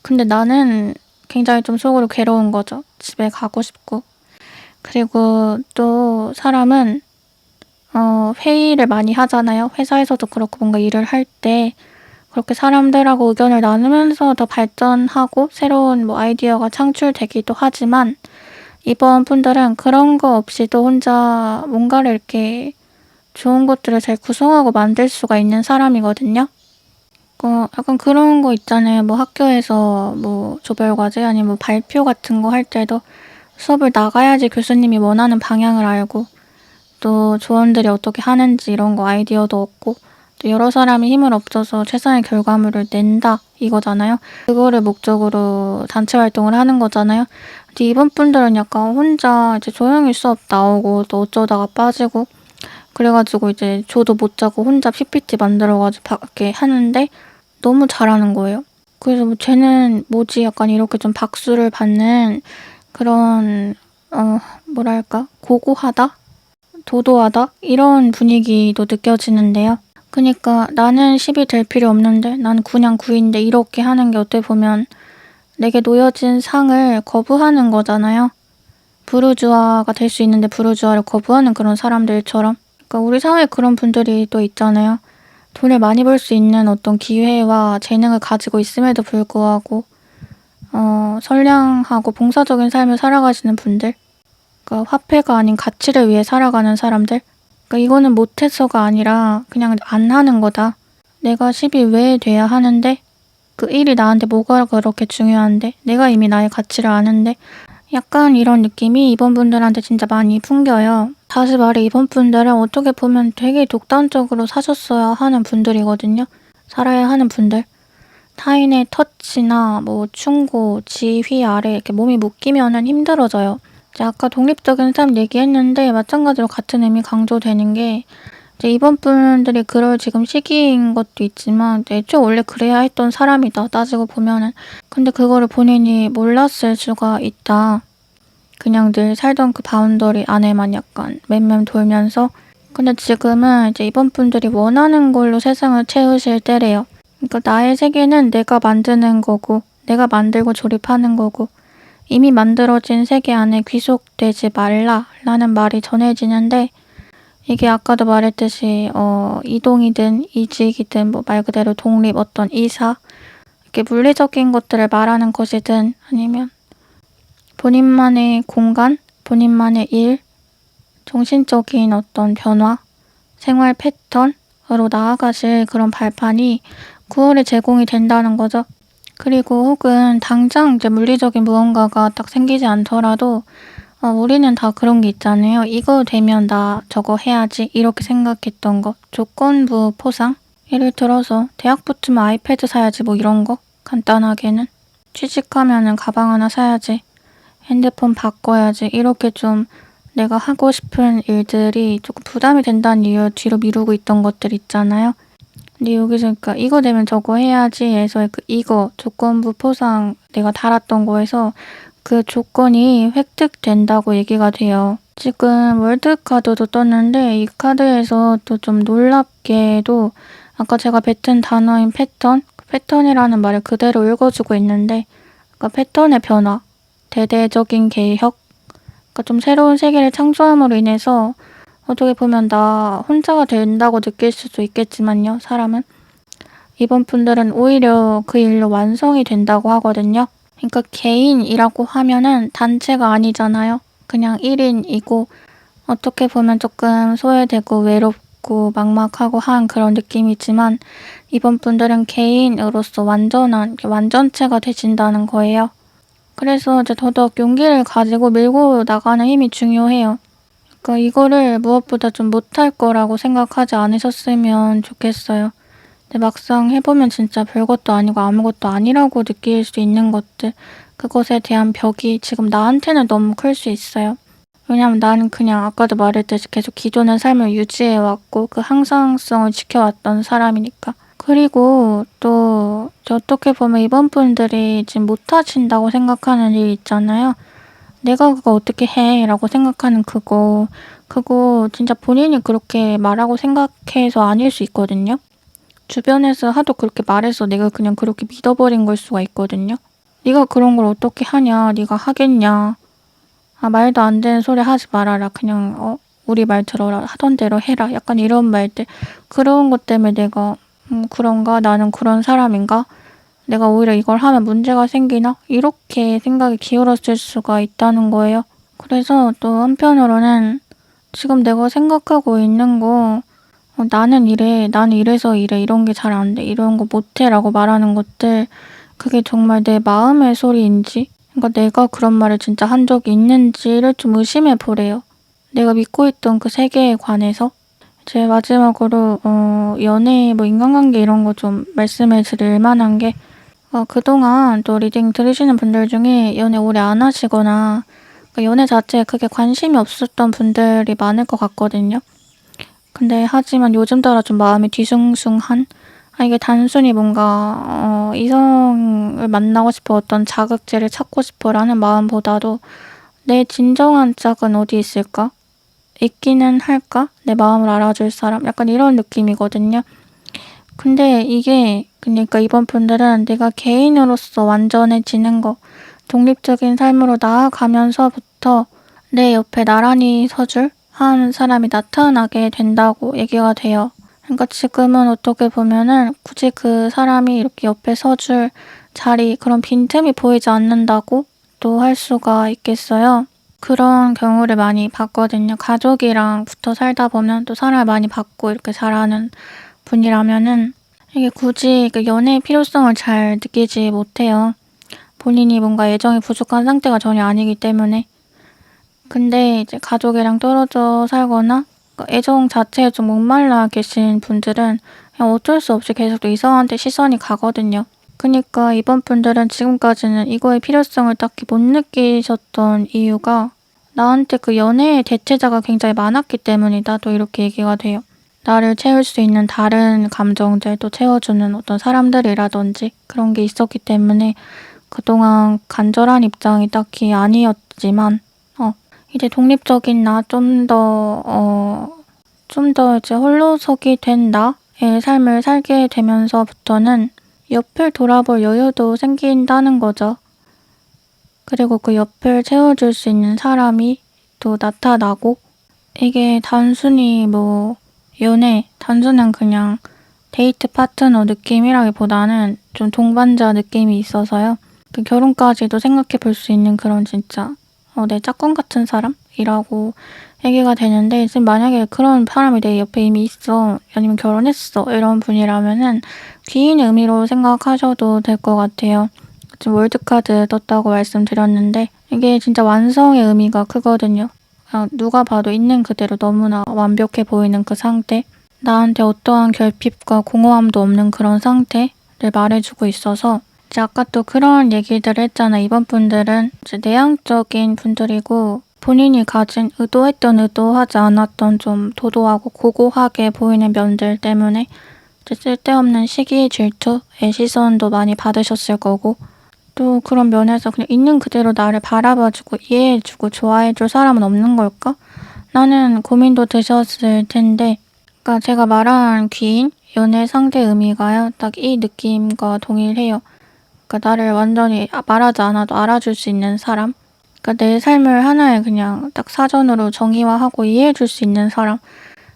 근데 나는 굉장히 좀 속으로 괴로운 거죠. 집에 가고 싶고. 그리고 또 사람은 회의를 많이 하잖아요. 회사에서도 그렇고 뭔가 일을 할 때 그렇게 사람들하고 의견을 나누면서 더 발전하고 새로운 뭐 아이디어가 창출되기도 하지만, 이번 분들은 그런 거 없이도 혼자 뭔가를 이렇게 좋은 것들을 잘 구성하고 만들 수가 있는 사람이거든요. 약간 그런 거 있잖아요. 뭐 학교에서 뭐 조별과제 아니면 뭐 발표 같은 거 할 때도 수업을 나가야지 교수님이 원하는 방향을 알고, 또 조원들이 어떻게 하는지 이런 거 아이디어도 얻고, 또 여러 사람이 힘을 합쳐서 최선의 결과물을 낸다 이거잖아요. 그거를 목적으로 단체 활동을 하는 거잖아요. 근데 이번 분들은 약간 혼자 이제 조용히 수업 나오고 또 어쩌다가 빠지고 그래가지고 이제 저도 못 자고 혼자 PPT 만들어가지고 밖에 하는데 너무 잘하는 거예요. 그래서 뭐 쟤는 뭐지 약간 이렇게 좀 박수를 받는 그런 뭐랄까, 고고하다? 도도하다? 이런 분위기도 느껴지는데요. 그니까 나는 10이 될 필요 없는데 난 그냥 9인데 이렇게 하는 게 어떻게 보면 내게 놓여진 상을 거부하는 거잖아요. 부르주아가 될 수 있는데 부르주아를 거부하는 그런 사람들처럼. 그러니까 우리 사회에 그런 분들이 또 있잖아요. 돈을 많이 벌 수 있는 어떤 기회와 재능을 가지고 있음에도 불구하고 선량하고 봉사적인 삶을 살아가시는 분들. 그러니까 화폐가 아닌 가치를 위해 살아가는 사람들. 그러니까 이거는 못해서가 아니라 그냥 안 하는 거다. 내가 10이 왜 돼야 하는데 그 일이 나한테 뭐가 그렇게 중요한데 내가 이미 나의 가치를 아는데 약간 이런 느낌이 이번 분들한테 진짜 많이 풍겨요. 다시 말해 이번 분들은 어떻게 보면 되게 독단적으로 사셨어야 하는 분들이거든요. 살아야 하는 분들. 타인의 터치나 뭐 충고, 지휘 아래 이렇게 몸이 묶이면은 힘들어져요. 이제 아까 독립적인 삶 얘기했는데 마찬가지로 같은 의미 강조되는 게 이제 이번 분들이 그럴 지금 시기인 것도 있지만 애초에 원래 그래야 했던 사람이다 따지고 보면은. 근데 그거를 본인이 몰랐을 수가 있다. 그냥 늘 살던 그 바운더리 안에만 약간 맴맴 돌면서. 근데 지금은 이제 이번 분들이 원하는 걸로 세상을 채우실 때래요. 그러니까 나의 세계는 내가 만드는 거고 내가 만들고 조립하는 거고 이미 만들어진 세계 안에 귀속되지 말라라는 말이 전해지는데 이게 아까도 말했듯이 이동이든 이직이든 뭐 말 그대로 독립 어떤 이사 이렇게 물리적인 것들을 말하는 것이든 아니면 본인만의 공간, 본인만의 일, 정신적인 어떤 변화, 생활 패턴으로 나아가실 그런 발판이 9월에 제공이 된다는 거죠. 그리고 혹은 당장 이제 물리적인 무언가가 딱 생기지 않더라도 우리는 다 그런 게 있잖아요. 이거 되면 나 저거 해야지 이렇게 생각했던 거. 조건부 포상? 예를 들어서 대학 붙으면 아이패드 사야지 뭐 이런 거. 간단하게는. 취직하면은 가방 하나 사야지. 핸드폰 바꿔야지. 이렇게 좀 내가 하고 싶은 일들이 조금 부담이 된다는 이유로 뒤로 미루고 있던 것들 있잖아요. 근데 여기서 그러니까 이거 되면 저거 해야지 해서 그 이거 조건부 포상 내가 달았던 거에서 그 조건이 획득된다고 얘기가 돼요. 지금 월드카드도 떴는데 이 카드에서 또 좀 놀랍게도 아까 제가 뱉은 단어인 패턴, 그 패턴이라는 말을 그대로 읽어주고 있는데 그러니까 패턴의 변화, 대대적인 개혁, 그러니까 좀 새로운 세계를 창조함으로 인해서 어떻게 보면 나 혼자가 된다고 느낄 수도 있겠지만요, 사람은. 이번 분들은 오히려 그 일로 완성이 된다고 하거든요. 그러니까 개인이라고 하면은 단체가 아니잖아요. 그냥 1인이고 어떻게 보면 조금 소외되고 외롭고 막막하고 한 그런 느낌이지만 이번 분들은 개인으로서 완전한 완전체가 되신다는 거예요. 그래서 이제 더더욱 용기를 가지고 밀고 나가는 힘이 중요해요. 그러니까 이거를 무엇보다 좀 못할 거라고 생각하지 않으셨으면 좋겠어요. 근데 막상 해보면 진짜 별것도 아니고 아무것도 아니라고 느낄 수 있는 것들, 그것에 대한 벽이 지금 나한테는 너무 클 수 있어요. 왜냐면 나는 그냥 아까도 말했듯이 계속 기존의 삶을 유지해왔고 그 항상성을 지켜왔던 사람이니까. 그리고 또 어떻게 보면 이번 분들이 지금 못하신다고 생각하는 일 있잖아요. 내가 그거 어떻게 해? 라고 생각하는 그거 진짜 본인이 그렇게 말하고 생각해서 아닐 수 있거든요. 주변에서 하도 그렇게 말해서 내가 그냥 그렇게 믿어버린 걸 수가 있거든요. 네가 그런 걸 어떻게 하냐? 네가 하겠냐? 아, 말도 안 되는 소리 하지 말아라. 그냥 우리 말 들어라. 하던 대로 해라. 약간 이런 말들. 그런 것 때문에 내가 그런가? 나는 그런 사람인가? 내가 오히려 이걸 하면 문제가 생기나? 이렇게 생각이 기울어질 수가 있다는 거예요. 그래서 또 한편으로는 지금 내가 생각하고 있는 거 나는 이래, 나는 이래서 이래, 이런 게 잘 안 돼, 이런 거 못해 라고 말하는 것들 그게 정말 내 마음의 소리인지 그러니까 내가 그런 말을 진짜 한 적이 있는지를 좀 의심해 보래요. 내가 믿고 있던 그 세계에 관해서. 제 마지막으로 연애 뭐 인간관계 이런 거 좀 말씀해 드릴 만한 게 그동안 또 리딩 들으시는 분들 중에 연애 오래 안 하시거나 연애 자체에 크게 관심이 없었던 분들이 많을 것 같거든요. 근데 하지만 요즘 따라 좀 마음이 뒤숭숭한 이게 단순히 뭔가 이성을 만나고 싶어 어떤 자극제를 찾고 싶어라는 마음보다도 내 진정한 짝은 어디 있을까? 있기는 할까? 내 마음을 알아줄 사람? 약간 이런 느낌이거든요. 근데 이게 그러니까 이번 분들은 내가 개인으로서 완전해지는 거, 독립적인 삶으로 나아가면서부터 내 옆에 나란히 서줄 한 사람이 나타나게 된다고 얘기가 돼요. 그러니까 지금은 어떻게 보면은 굳이 그 사람이 이렇게 옆에 서줄 자리, 그런 빈틈이 보이지 않는다고 또 할 수가 있겠어요. 그런 경우를 많이 봤거든요. 가족이랑 붙어 살다 보면 또 사랑을 많이 받고 이렇게 자라는 분이라면은 이게 굳이 그 연애의 필요성을 잘 느끼지 못해요. 본인이 뭔가 애정이 부족한 상태가 전혀 아니기 때문에. 근데 이제 가족이랑 떨어져 살거나 애정 자체에 좀 목말라 계신 분들은 그냥 어쩔 수 없이 계속 또 이성한테 시선이 가거든요. 그니까 이번 분들은 지금까지는 이거의 필요성을 딱히 못 느끼셨던 이유가 나한테 그 연애의 대체자가 굉장히 많았기 때문이다. 또 이렇게 얘기가 돼요. 나를 채울 수 있는 다른 감정들, 또 채워주는 어떤 사람들이라든지 그런 게 있었기 때문에 그동안 간절한 입장이 딱히 아니었지만 이제 독립적인 나, 좀 더 이제 홀로서기 된 나의 삶을 살게 되면서부터는 옆을 돌아볼 여유도 생긴다는 거죠. 그리고 그 옆을 채워줄 수 있는 사람이 또 나타나고, 이게 단순히 뭐 단순한 그냥 데이트 파트너 느낌이라기보다는 좀 동반자 느낌이 있어서요. 그 결혼까지도 생각해 볼 수 있는 그런 진짜 내 짝꿍 같은 사람이라고 얘기가 되는데, 지금 만약에 그런 사람이 내 옆에 이미 있어, 아니면 결혼했어, 이런 분이라면은 귀인의 의미로 생각하셔도 될 것 같아요. 지금 월드카드 떴다고 말씀드렸는데 이게 진짜 완성의 의미가 크거든요. 누가 봐도 있는 그대로 너무나 완벽해 보이는 그 상태, 나한테 어떠한 결핍과 공허함도 없는 그런 상태를 말해주고 있어서, 이제 아까 또 그런 얘기들을 했잖아. 이번 분들은 이제 내향적인 분들이고 본인이 가진 의도하지 않았던 좀 도도하고 고고하게 보이는 면들 때문에 이제 쓸데없는 시기 질투의 시선도 많이 받으셨을 거고, 또 그런 면에서 그냥 있는 그대로 나를 바라봐주고 이해해주고 좋아해줄 사람은 없는 걸까? 라는 고민도 드셨을 텐데, 그러니까 제가 말한 귀인, 연애 상대 의미가요, 딱 이 느낌과 동일해요. 그러니까 나를 완전히 말하지 않아도 알아줄 수 있는 사람, 그러니까 내 삶을 하나에 그냥 딱 사전으로 정의화하고 이해해줄 수 있는 사람.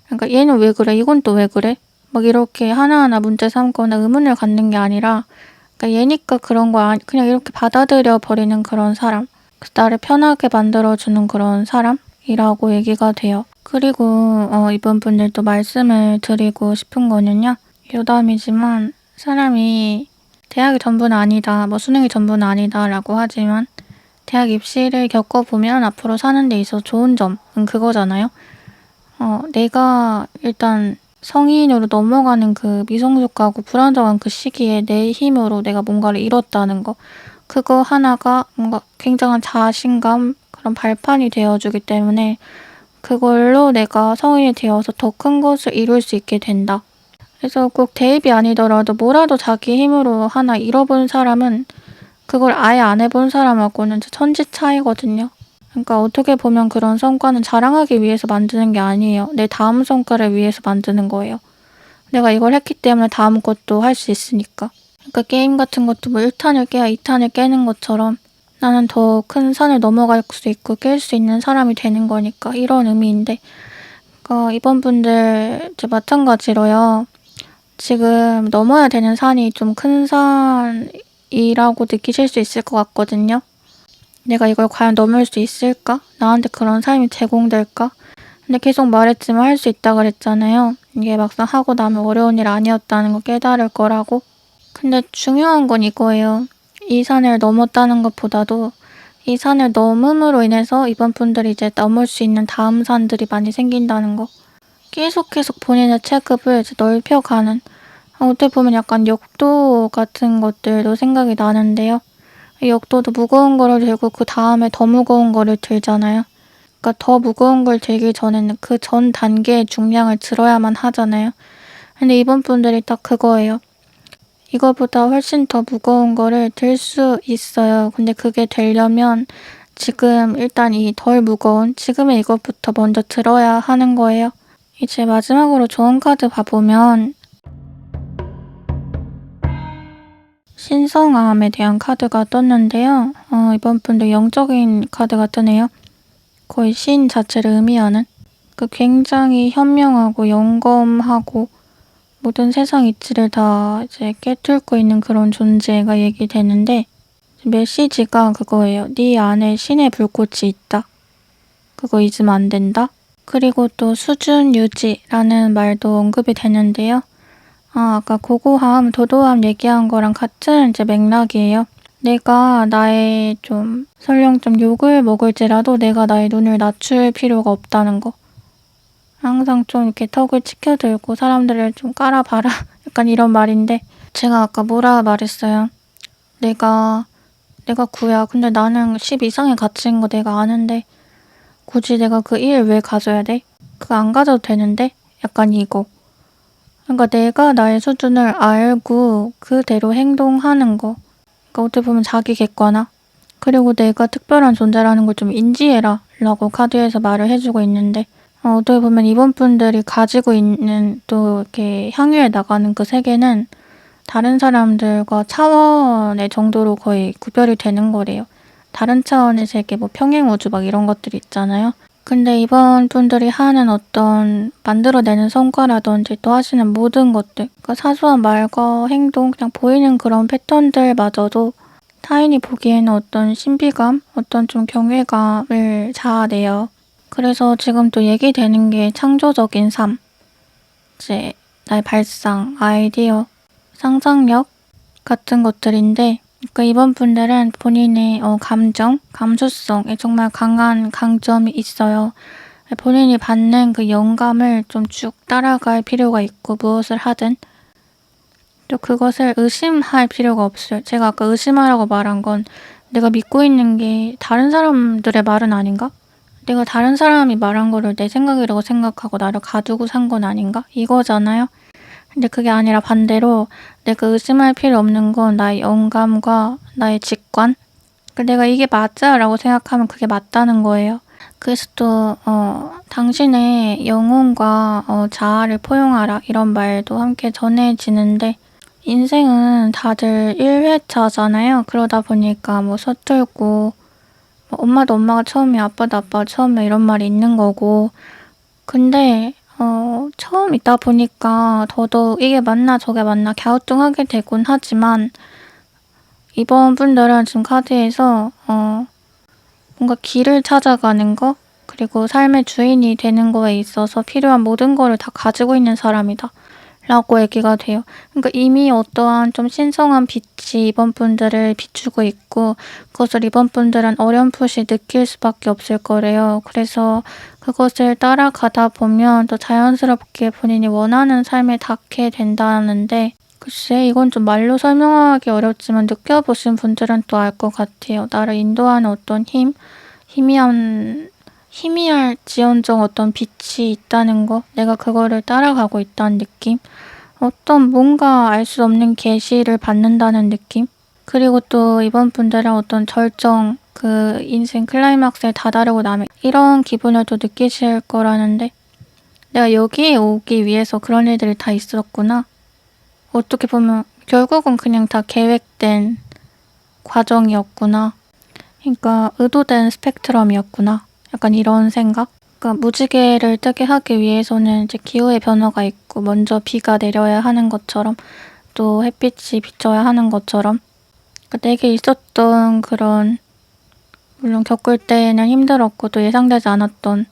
그러니까 얘는 왜 그래? 이건 또 왜 그래? 막 이렇게 하나하나 문제 삼거나 의문을 갖는 게 아니라, 그러니까 얘니까 그런 거 그냥 이렇게 받아들여 버리는 그런 사람. 나를 편하게 만들어주는 그런 사람이라고 얘기가 돼요. 그리고 이번 분들도 말씀을 드리고 싶은 거는요. 여담이지만 사람이 대학이 전부는 아니다, 뭐 수능이 전부는 아니다 라고 하지만 대학 입시를 겪어보면 앞으로 사는 데 있어서 좋은 점은 그거잖아요. 내가 일단 성인으로 넘어가는 그 미성숙하고 불안정한 그 시기에 내 힘으로 내가 뭔가를 이뤘다는 거, 그거 하나가 뭔가 굉장한 자신감, 그런 발판이 되어주기 때문에 그걸로 내가 성인이 되어서 더 큰 것을 이룰 수 있게 된다. 그래서 꼭 대입이 아니더라도 뭐라도 자기 힘으로 하나 이뤄본 사람은 그걸 아예 안 해본 사람하고는 천지 차이거든요. 그러니까 어떻게 보면 그런 성과는 자랑하기 위해서 만드는 게 아니에요. 내 다음 성과를 위해서 만드는 거예요. 내가 이걸 했기 때문에 다음 것도 할 수 있으니까. 그러니까 게임 같은 것도 뭐 1탄을 깨야 2탄을 깨는 것처럼 나는 더 큰 산을 넘어갈 수 있고 깰 수 있는 사람이 되는 거니까, 이런 의미인데, 그러니까 이번 분들 이제 마찬가지로요. 지금 넘어야 되는 산이 좀 큰 산이라고 느끼실 수 있을 것 같거든요. 내가 이걸 과연 넘을 수 있을까? 나한테 그런 삶이 제공될까? 근데 계속 말했지만 할 수 있다 그랬잖아요. 이게 막상 하고 나면 어려운 일 아니었다는 거 깨달을 거라고. 근데 중요한 건 이거예요. 이 산을 넘었다는 것보다도 이 산을 넘음으로 인해서 이번 분들이 이제 넘을 수 있는 다음 산들이 많이 생긴다는 거. 계속 본인의 체급을 이제 넓혀가는, 어떻게 보면 약간 역도 같은 것들도 생각이 나는데요. 역도도 무거운 거를 들고 그 다음에 더 무거운 거를 들잖아요. 그러니까 더 무거운 걸 들기 전에는 그 전 단계의 중량을 들어야만 하잖아요. 근데 이번 분들이 딱 그거예요. 이거보다 훨씬 더 무거운 거를 들 수 있어요. 근데 그게 되려면 지금 일단 이 덜 무거운 지금의 이것부터 먼저 들어야 하는 거예요. 이제 마지막으로 좋은 카드 봐보면 신성함에 대한 카드가 떴는데요. 이번 분도 영적인 카드가 뜨네요. 거의 신 자체를 의미하는 굉장히 현명하고 영검하고 모든 세상 이치를 다 이제 깨뚫고 있는 그런 존재가 얘기되는데 메시지가 그거예요. 네 안에 신의 불꽃이 있다. 그거 잊으면 안 된다. 그리고 또 수준 유지라는 말도 언급이 되는데요. 아까 고고함, 도도함 얘기한 거랑 같은 이제 맥락이에요. 내가 나의 설령 욕을 먹을지라도 내가 나의 눈을 낮출 필요가 없다는 거. 항상 이렇게 턱을 치켜들고 사람들을 깔아봐라. 약간 이런 말인데 제가 아까 뭐라 말했어요. 내가 9야. 근데 나는 10 이상의 가치인 거 내가 아는데 굳이 내가 그 1 왜 가져야 돼? 그거 안 가져도 되는데? 약간 이거. 그러니까 내가 나의 수준을 알고 그대로 행동하는 거. 그러니까 어떻게 보면 자기 객관화. 그리고 내가 특별한 존재라는 걸 좀 인지해라 라고 카드에서 말을 해주고 있는데 어떻게 보면 이번 분들이 가지고 있는 또 이렇게 향유해 나가는 그 세계는 다른 사람들과 차원의 정도로 거의 구별이 되는 거래요. 다른 차원의 세계, 평행우주 이런 것들이 있잖아요. 근데 이번 분들이 하는 어떤 만들어내는 성과라든지 또 하시는 모든 것들, 그러니까 사소한 말과 행동, 그냥 보이는 그런 패턴들마저도 타인이 보기에는 어떤 신비감, 어떤 경외감을 자아내요. 그래서 지금 또 얘기되는 게 창조적인 삶, 이제 나의 발상, 아이디어, 상상력 같은 것들인데 그러니까 이번 분들은 본인의 감정, 감수성에 정말 강한 강점이 있어요. 본인이 받는 그 영감을 쭉 따라갈 필요가 있고 무엇을 하든 또 그것을 의심할 필요가 없어요. 제가 아까 의심하라고 말한 건 내가 믿고 있는 게 다른 사람들의 말은 아닌가? 내가 다른 사람이 말한 거를 내 생각이라고 생각하고 나를 가두고 산 건 아닌가? 이거잖아요. 근데 그게 아니라 반대로 내가 의심할 필요 없는 건 나의 영감과 나의 직관? 내가 이게 맞아 라고 생각하면 그게 맞다는 거예요. 그래서 또 당신의 영혼과 자아를 포용하라 이런 말도 함께 전해지는데 인생은 다들 1회차잖아요. 그러다 보니까 서툴고 엄마도 엄마가 처음이야, 아빠도 아빠가 처음이야 이런 말이 있는 거고 근데 처음 있다 보니까 더더욱 이게 맞나 저게 맞나 갸우뚱하게 되곤 하지만 이번 분들은 지금 카드에서 뭔가 길을 찾아가는 거 그리고 삶의 주인이 되는 거에 있어서 필요한 모든 거를 다 가지고 있는 사람이다 라고 얘기가 돼요. 그러니까 이미 어떠한 신성한 빛이 이번 분들을 비추고 있고 그것을 이번 분들은 어렴풋이 느낄 수밖에 없을 거래요. 그래서 그것을 따라가다 보면 또 자연스럽게 본인이 원하는 삶에 닿게 된다는데 글쎄 이건 말로 설명하기 어렵지만 느껴보신 분들은 또 알 것 같아요. 나를 인도하는 어떤 희미할지언정 어떤 빛이 있다는 거, 내가 그거를 따라가고 있다는 느낌, 어떤 뭔가 알 수 없는 계시를 받는다는 느낌, 그리고 또 이번 분들은 어떤 절정, 그 인생 클라이막스에 다다르고 나면 이런 기분을 또 느끼실 거라는데 내가 여기에 오기 위해서 그런 일들이 다 있었구나. 어떻게 보면 결국은 그냥 다 계획된 과정이었구나. 그러니까 의도된 스펙트럼이었구나. 약간 이런 생각? 그러니까 무지개를 뜨게 하기 위해서는 이제 기후의 변화가 있고 먼저 비가 내려야 하는 것처럼 또 햇빛이 비쳐야 하는 것처럼 그러니까 내게 있었던 그런 물론 겪을 때는 힘들었고 또 예상되지 않았던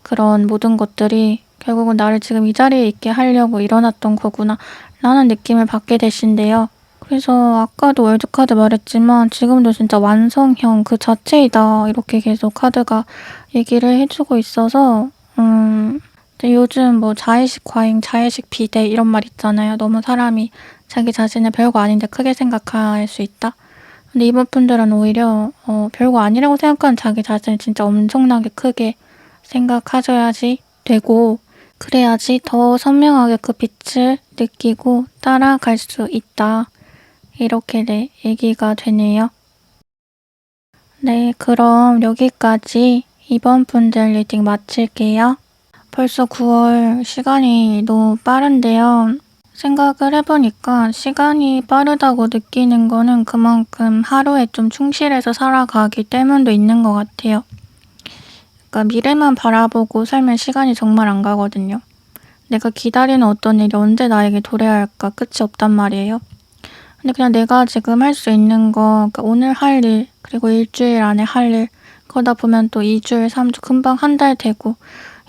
그런 모든 것들이 결국은 나를 지금 이 자리에 있게 하려고 일어났던 거구나 라는 느낌을 받게 되신대요. 그래서 아까도 월드카드 말했지만 지금도 진짜 완성형 그 자체이다 이렇게 계속 카드가 얘기를 해주고 있어서 근데 요즘 자의식 과잉, 자의식 비대 이런 말 있잖아요. 너무 사람이 자기 자신을 별거 아닌데 크게 생각할 수 있다. 근데 이번 분들은 오히려 별거 아니라고 생각하는 자기 자신을 진짜 엄청나게 크게 생각하셔야지 되고 그래야지 더 선명하게 그 빛을 느끼고 따라갈 수 있다. 이렇게 얘기가 되네요. 네, 그럼 여기까지 이번 분들 리딩 마칠게요. 벌써 9월 시간이 너무 빠른데요. 생각을 해보니까 시간이 빠르다고 느끼는 거는 그만큼 하루에 좀 충실해서 살아가기 때문도 있는 것 같아요. 그러니까 미래만 바라보고 살면 시간이 정말 안 가거든요. 내가 기다리는 어떤 일이 언제 나에게 도래할까 끝이 없단 말이에요. 근데 그냥 내가 지금 할 수 있는 거, 그러니까 오늘 할 일, 그리고 일주일 안에 할 일, 그러다 보면 또 2주일, 3주, 금방 한 달 되고,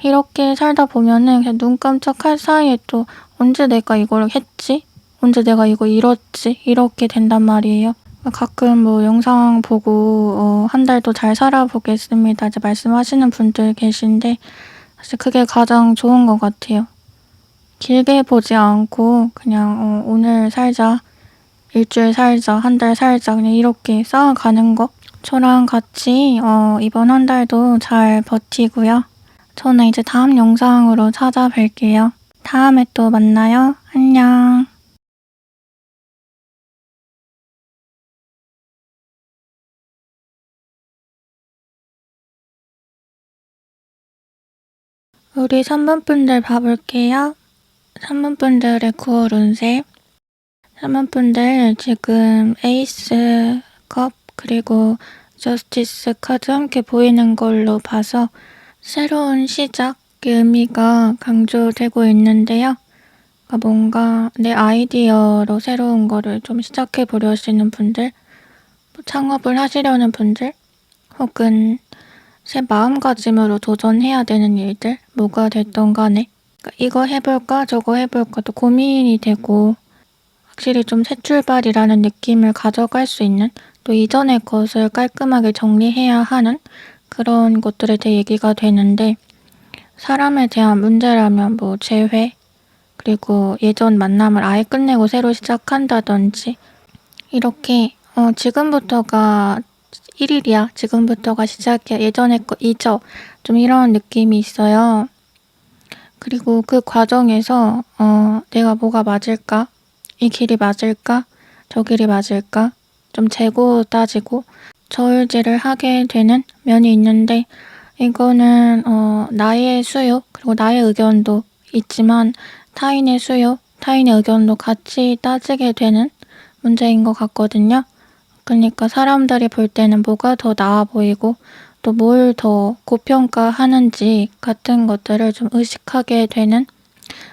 이렇게 살다 보면은 그냥 눈 깜짝할 사이에 또 언제 내가 이걸 했지? 언제 내가 이거 이뤘지? 이렇게 된단 말이에요. 가끔 뭐 영상 보고 한 달 더 잘 살아보겠습니다 이제 말씀하시는 분들 계신데 사실 그게 가장 좋은 것 같아요. 길게 보지 않고 그냥 오늘 살자, 일주일 살자, 한 달 살자 그냥 이렇게 쌓아가는 거. 저랑 같이 이번 한 달도 잘 버티고요. 저는 이제 다음 영상으로 찾아뵐게요. 다음에 또 만나요. 안녕. 우리 3번 분들 봐볼게요. 3번 분들의 9월 운세. 3번 분들 지금 에이스 컵 그리고 저스티스 카드 함께 보이는 걸로 봐서 새로운 시작의 의미가 강조되고 있는데요. 그러니까 뭔가 내 아이디어로 새로운 거를 좀 시작해 보려시는 분들, 창업을 하시려는 분들, 혹은 새 마음가짐으로 도전해야 되는 일들, 뭐가 됐던 간에 그러니까 이거 해볼까 저거 해볼까 또 고민이 되고 확실히 좀 새 출발이라는 느낌을 가져갈 수 있는 또 이전의 것을 깔끔하게 정리해야 하는 그런 것들에 대해 얘기가 되는데 사람에 대한 문제라면 뭐 재회 그리고 예전 만남을 아예 끝내고 새로 시작한다든지 이렇게 지금부터가 1일이야. 지금부터가 시작이야. 예전의 거 잊어. 좀 이런 느낌이 있어요. 그리고 그 과정에서 내가 뭐가 맞을까? 이 길이 맞을까? 저 길이 맞을까? 좀 재고 따지고 저울질을 하게 되는 면이 있는데 이거는 나의 수요 그리고 나의 의견도 있지만 타인의 수요, 타인의 의견도 같이 따지게 되는 문제인 것 같거든요. 그러니까 사람들이 볼 때는 뭐가 더 나아 보이고 또 뭘 더 고평가하는지 같은 것들을 좀 의식하게 되는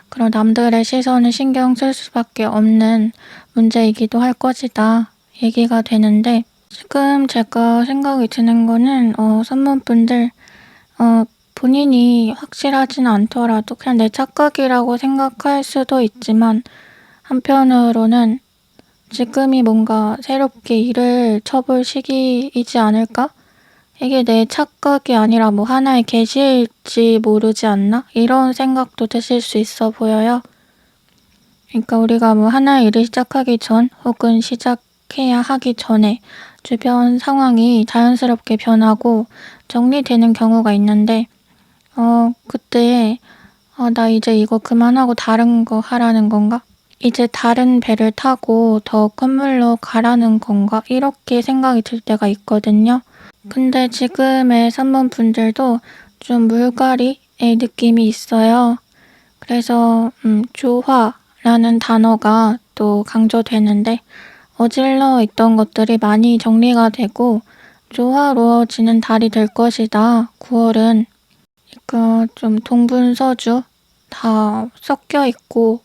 그런 남들의 시선을 신경 쓸 수밖에 없는 문제이기도 할 것이다 얘기가 되는데 지금 제가 생각이 드는 거는 선문분들 본인이 확실하지는 않더라도 그냥 내 착각이라고 생각할 수도 있지만 한편으로는 지금이 뭔가 새롭게 일을 쳐볼 시기이지 않을까? 이게 내 착각이 아니라 뭐 하나의 계시일지 모르지 않나? 이런 생각도 드실 수 있어 보여요. 그러니까 우리가 뭐 하나의 일을 시작하기 전 혹은 시작해야 하기 전에 주변 상황이 자연스럽게 변하고 정리되는 경우가 있는데 그때 나 이제 이거 그만하고 다른 거 하라는 건가? 이제 다른 배를 타고 더 큰 물로 가라는 건가? 이렇게 생각이 들 때가 있거든요. 근데 지금의 3번 분들도 좀 물갈이의 느낌이 있어요. 그래서 조화라는 단어가 또 강조되는데 어질러 있던 것들이 많이 정리가 되고 조화로워지는 달이 될 것이다. 9월은. 그러니까 좀 동분서주 다 섞여 있고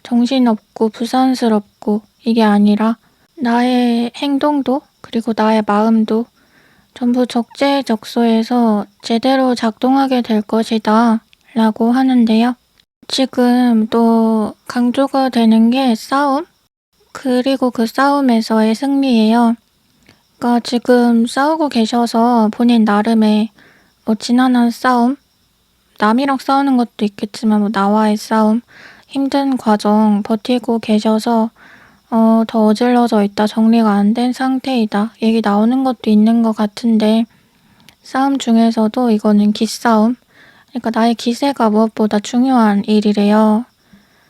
정신없고 부산스럽고 이게 아니라 나의 행동도 그리고 나의 마음도 전부 적재적소에서 제대로 작동하게 될 것이다 라고 하는데요. 지금 또 강조가 되는 게 싸움? 그리고 그 싸움에서의 승리예요. 그러니까 지금 싸우고 계셔서 본인 나름의 뭐 지난한 싸움? 남이랑 싸우는 것도 있겠지만 뭐 나와의 싸움? 힘든 과정 버티고 계셔서 더 어질러져 있다, 정리가 안 된 상태이다 얘기 나오는 것도 있는 것 같은데 싸움 중에서도 이거는 기싸움? 그러니까 나의 기세가 무엇보다 중요한 일이래요.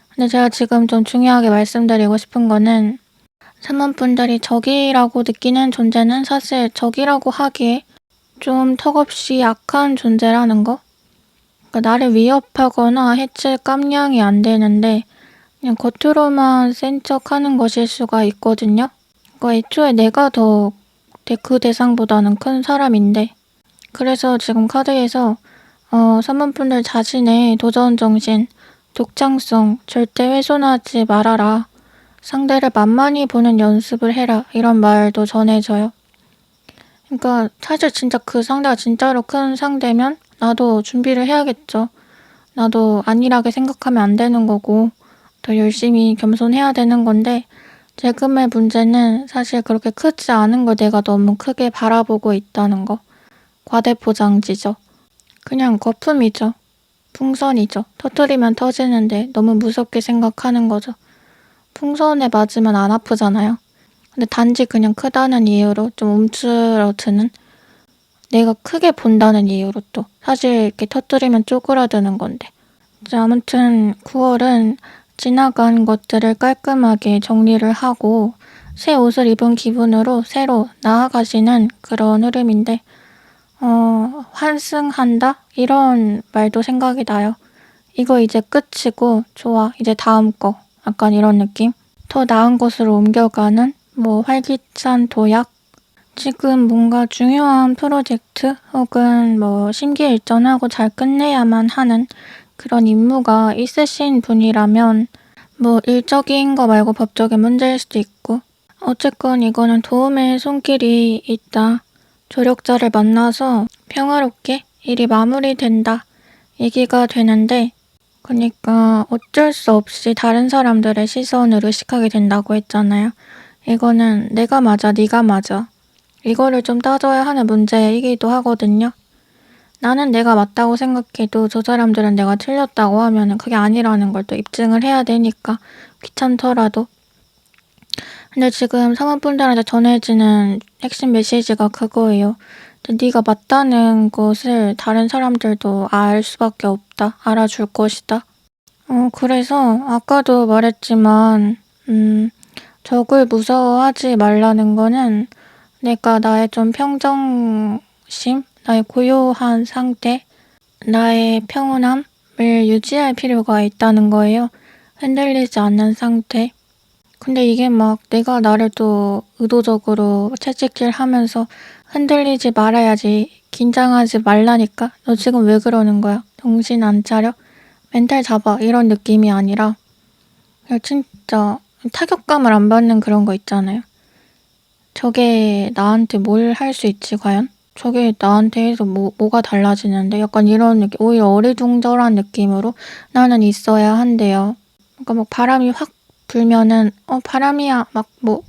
근데 제가 지금 좀 중요하게 말씀드리고 싶은 거는 사모분들이 적이라고 느끼는 존재는 사실 적이라고 하기에 좀 턱없이 약한 존재라는 거? 그러니까 나를 위협하거나 해칠 깜냥이 안 되는데 그냥 겉으로만 센 척하는 것일 수가 있거든요. 그러니까 애초에 내가 더 그 대상보다는 큰 사람인데 그래서 지금 카드에서 사모분들 자신의 도전정신, 독창성 절대 훼손하지 말아라. 상대를 만만히 보는 연습을 해라. 이런 말도 전해져요. 그러니까 사실 진짜 그 상대가 진짜로 큰 상대면 나도 준비를 해야겠죠. 나도 안일하게 생각하면 안 되는 거고 더 열심히 겸손해야 되는 건데 지금의 문제는 사실 그렇게 크지 않은 걸 내가 너무 크게 바라보고 있다는 거. 과대포장지죠. 그냥 거품이죠. 풍선이죠. 터뜨리면 터지는데 너무 무섭게 생각하는 거죠. 풍선에 맞으면 안 아프잖아요. 근데 단지 그냥 크다는 이유로 좀 움츠러드는, 내가 크게 본다는 이유로 또 사실 이렇게 터뜨리면 쪼그라드는 건데. 자, 아무튼 9월은 지나간 것들을 깔끔하게 정리를 하고 새 옷을 입은 기분으로 새로 나아가시는 그런 흐름인데 환승한다? 이런 말도 생각이 나요. 이거 이제 끝이고 좋아, 이제 다음 거. 약간 이런 느낌? 더 나은 곳으로 옮겨가는 활기찬 도약? 지금 뭔가 중요한 프로젝트 혹은 심기일전하고 잘 끝내야만 하는 그런 임무가 있으신 분이라면 일적인 거 말고 법적인 문제일 수도 있고 어쨌건 이거는 도움의 손길이 있다. 조력자를 만나서 평화롭게 일이 마무리된다. 얘기가 되는데 그러니까 어쩔 수 없이 다른 사람들의 시선을 의식하게 된다고 했잖아요. 이거는 내가 맞아, 네가 맞아. 이거를 좀 따져야 하는 문제이기도 하거든요. 나는 내가 맞다고 생각해도 저 사람들은 내가 틀렸다고 하면 그게 아니라는 걸 또 입증을 해야 되니까 귀찮더라도. 근데 지금 사모분들한테 전해지는 핵심 메시지가 그거예요. 네가 맞다는 것을 다른 사람들도 알 수밖에 없다. 알아줄 것이다. 그래서 아까도 말했지만 적을 무서워하지 말라는 거는 내가 나의 좀 평정심, 나의 고요한 상태, 나의 평온함을 유지할 필요가 있다는 거예요. 흔들리지 않는 상태. 근데 이게 내가 나를 또 의도적으로 채찍질하면서 흔들리지 말아야지, 긴장하지 말라니까? 너 지금 왜 그러는 거야? 정신 안 차려? 멘탈 잡아. 이런 느낌이 아니라 그냥 진짜 타격감을 안 받는 그런 거 있잖아요. 저게 나한테 뭘 할 수 있지 과연? 저게 나한테 해서 뭐가 달라지는데? 약간 이런 느낌, 오히려 어리둥절한 느낌으로 나는 있어야 한대요. 그러니까 바람이 확 불면은 바람이야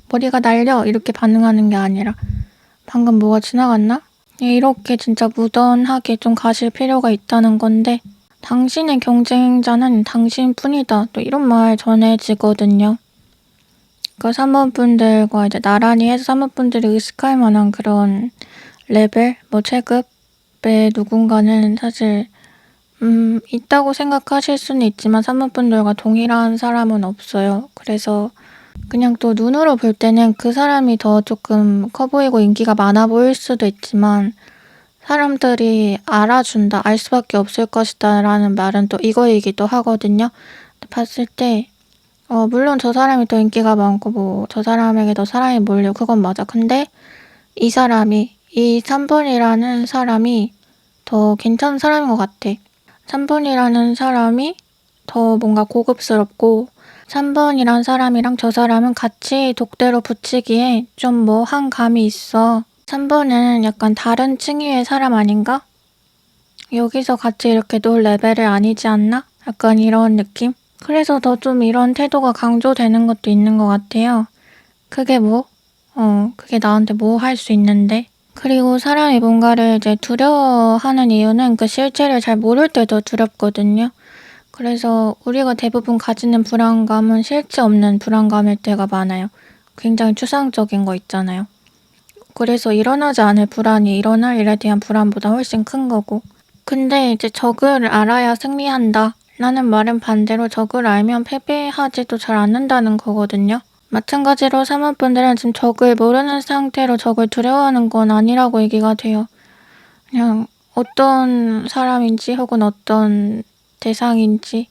머리가 날려 이렇게 반응하는 게 아니라 방금 뭐가 지나갔나? 이렇게 진짜 무던하게 좀 가실 필요가 있다는 건데 당신의 경쟁자는 당신뿐이다. 또 이런 말 전해지거든요. 그 사모분들과 이제 나란히 해서 사모분들이 의식할 만한 그런 레벨, 체급의 누군가는 사실 있다고 생각하실 수는 있지만 사모분들과 동일한 사람은 없어요. 그래서 그냥 또 눈으로 볼 때는 그 사람이 더 조금 커 보이고 인기가 많아 보일 수도 있지만 사람들이 알아준다, 알 수밖에 없을 것이다 라는 말은 또 이거이기도 하거든요. 봤을 때 물론 저 사람이 더 인기가 많고 저 사람에게 더 사랑이 몰려, 그건 맞아. 근데 이 3번이라는 사람이 더 괜찮은 사람인 것 같아. 3번이라는 사람이 더 뭔가 고급스럽고 3번이란 사람이랑 저 사람은 같이 독대로 붙이기에 좀 한 감이 있어. 3번은 약간 다른 층위의 사람 아닌가? 여기서 같이 이렇게 놀 레벨이 아니지 않나? 약간 이런 느낌? 그래서 더 좀 이런 태도가 강조되는 것도 있는 것 같아요. 그게 그게 나한테 할 수 있는데? 그리고 사람이 뭔가를 이제 두려워하는 이유는 그 실체를 잘 모를 때 더 두렵거든요. 그래서 우리가 대부분 가지는 불안감은 실체 없는 불안감일 때가 많아요. 굉장히 추상적인 거 있잖아요. 그래서 일어나지 않을 불안이 일어날 일에 대한 불안보다 훨씬 큰 거고. 근데 이제 적을 알아야 승리한다 라는 말은 반대로 적을 알면 패배하지도 잘 않는다는 거거든요. 마찬가지로 사모분들은 지금 적을 모르는 상태로 적을 두려워하는 건 아니라고 얘기가 돼요. 그냥 어떤 사람인지 혹은 어떤 대상인지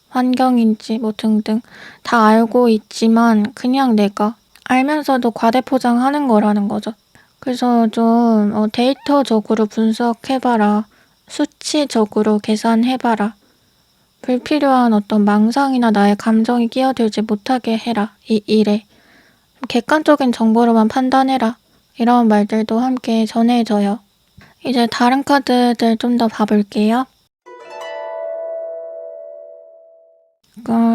환경인지 뭐 등등 다 알고 있지만 그냥 내가 알면서도 과대포장하는 거라는 거죠. 그래서 좀 데이터적으로 분석해봐라. 수치적으로 계산해봐라. 불필요한 어떤 망상이나 나의 감정이 끼어들지 못하게 해라. 이 일에. 객관적인 정보로만 판단해라. 이런 말들도 함께 전해져요. 이제 다른 카드들 좀 더 봐볼게요.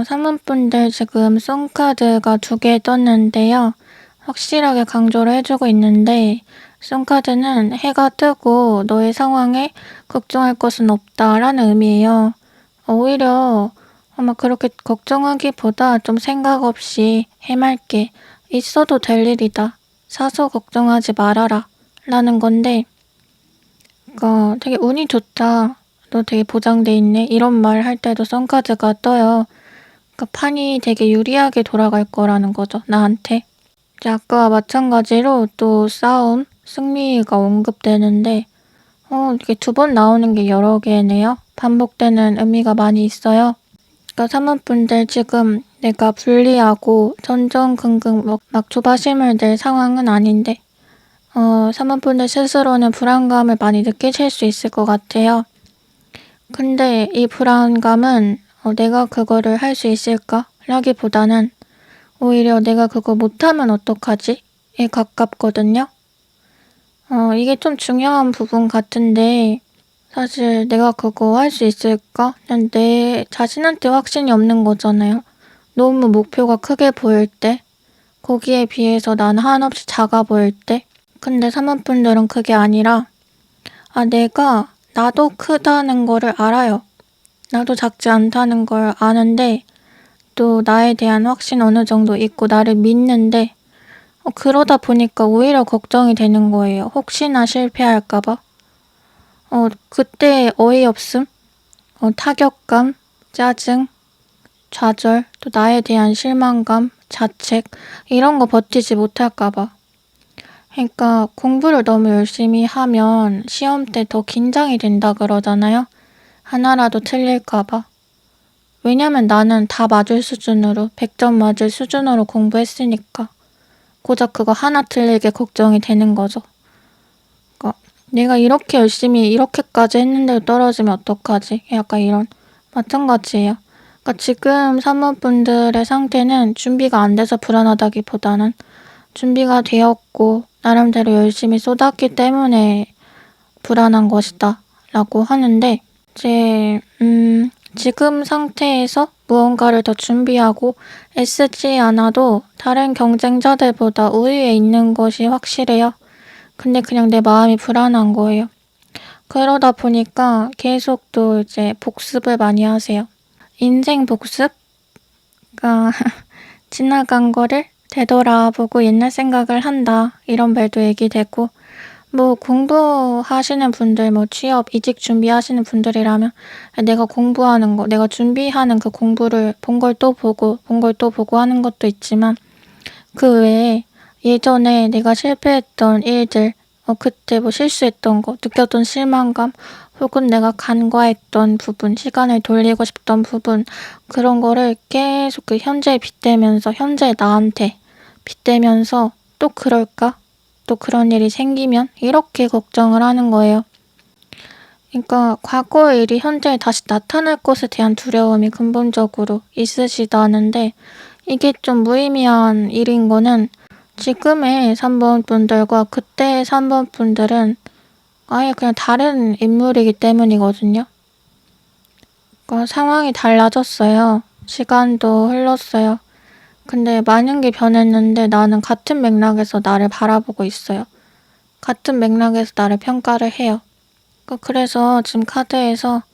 사모분들 지금 송카드가 2개 떴는데요. 확실하게 강조를 해주고 있는데 송카드는 해가 뜨고 너의 상황에 걱정할 것은 없다라는 의미예요. 오히려 아마 그렇게 걱정하기보다 좀 생각 없이 해맑게 있어도 될 일이다. 사서 걱정하지 말아라 라는 건데 되게 운이 좋다. 너 되게 보장돼 있네. 이런 말 할 때도 선카드가 떠요. 판이 되게 유리하게 돌아갈 거라는 거죠. 나한테. 이제 아까와 마찬가지로 또 싸움, 승리가 언급되는데 이렇게 2번 나오는 게 여러 개네요. 반복되는 의미가 많이 있어요. 사모분들 지금 내가 불리하고 전전긍긍 막 조바심을 낼 상황은 아닌데 사모분들 스스로는 불안감을 많이 느끼실 수 있을 것 같아요. 근데 이 불안감은 내가 그거를 할 수 있을까? 라기보다는 오히려 내가 그거 못하면 어떡하지? 에 가깝거든요. 이게 좀 중요한 부분 같은데 사실 내가 그거 할 수 있을까? 그냥 내 자신한테 확신이 없는 거잖아요. 너무 목표가 크게 보일 때, 거기에 비해서 나는 한없이 작아 보일 때. 근데 사모분들은 그게 아니라 나도 크다는 거를 알아요. 나도 작지 않다는 걸 아는데 또 나에 대한 확신 어느 정도 있고 나를 믿는데 그러다 보니까 오히려 걱정이 되는 거예요. 혹시나 실패할까 봐. 그때 어이없음, 타격감, 짜증, 좌절, 또 나에 대한 실망감, 자책 이런 거 버티지 못할까 봐. 그러니까 공부를 너무 열심히 하면 시험 때 더 긴장이 된다 그러잖아요. 하나라도 틀릴까 봐. 왜냐면 나는 다 맞을 수준으로 100점 맞을 수준으로 공부했으니까 고작 그거 하나 틀리게 걱정이 되는 거죠. 그러니까 내가 이렇게 열심히 이렇게까지 했는데도 떨어지면 어떡하지? 약간 이런 마찬가지예요. 그러니까 지금 사모분들의 상태는 준비가 안 돼서 불안하다기보다는 준비가 되었고 나름대로 열심히 쏟았기 때문에 불안한 것이다 라고 하는데 이제 지금 상태에서 무언가를 더 준비하고 애쓰지 않아도 다른 경쟁자들보다 우위에 있는 것이 확실해요. 근데 그냥 내 마음이 불안한 거예요. 그러다 보니까 계속 또 이제 복습을 많이 하세요. 인생 복습? 그러니까 지나간 거를 되돌아보고 옛날 생각을 한다. 이런 말도 얘기되고 뭐 공부하시는 분들, 뭐 취업, 이직 준비하시는 분들이라면 내가 공부하는 거, 내가 준비하는 그 공부를 본 걸 또 보고, 본 걸 또 보고 하는 것도 있지만 그 외에 예전에 내가 실패했던 일들, 그때 뭐 실수했던 거, 느꼈던 실망감, 혹은 내가 간과했던 부분, 시간을 돌리고 싶던 부분, 그런 거를 계속 그 현재에 빗대면서, 현재 나한테 빗대면서 또 그럴까? 또 그런 일이 생기면 이렇게 걱정을 하는 거예요. 그러니까 과거의 일이 현재에 다시 나타날 것에 대한 두려움이 근본적으로 있으시다는데 이게 좀 무의미한 일인 거는 지금의 3번 분들과 그때의 3번 분들은 아예 그냥 다른 인물이기 때문이거든요. 그러니까 상황이 달라졌어요. 시간도 흘렀어요. 근데 많은 게 변했는데 나는 같은 맥락에서 나를 바라보고 있어요. 같은 맥락에서 나를 평가를 해요. 그래서 지금 카드에서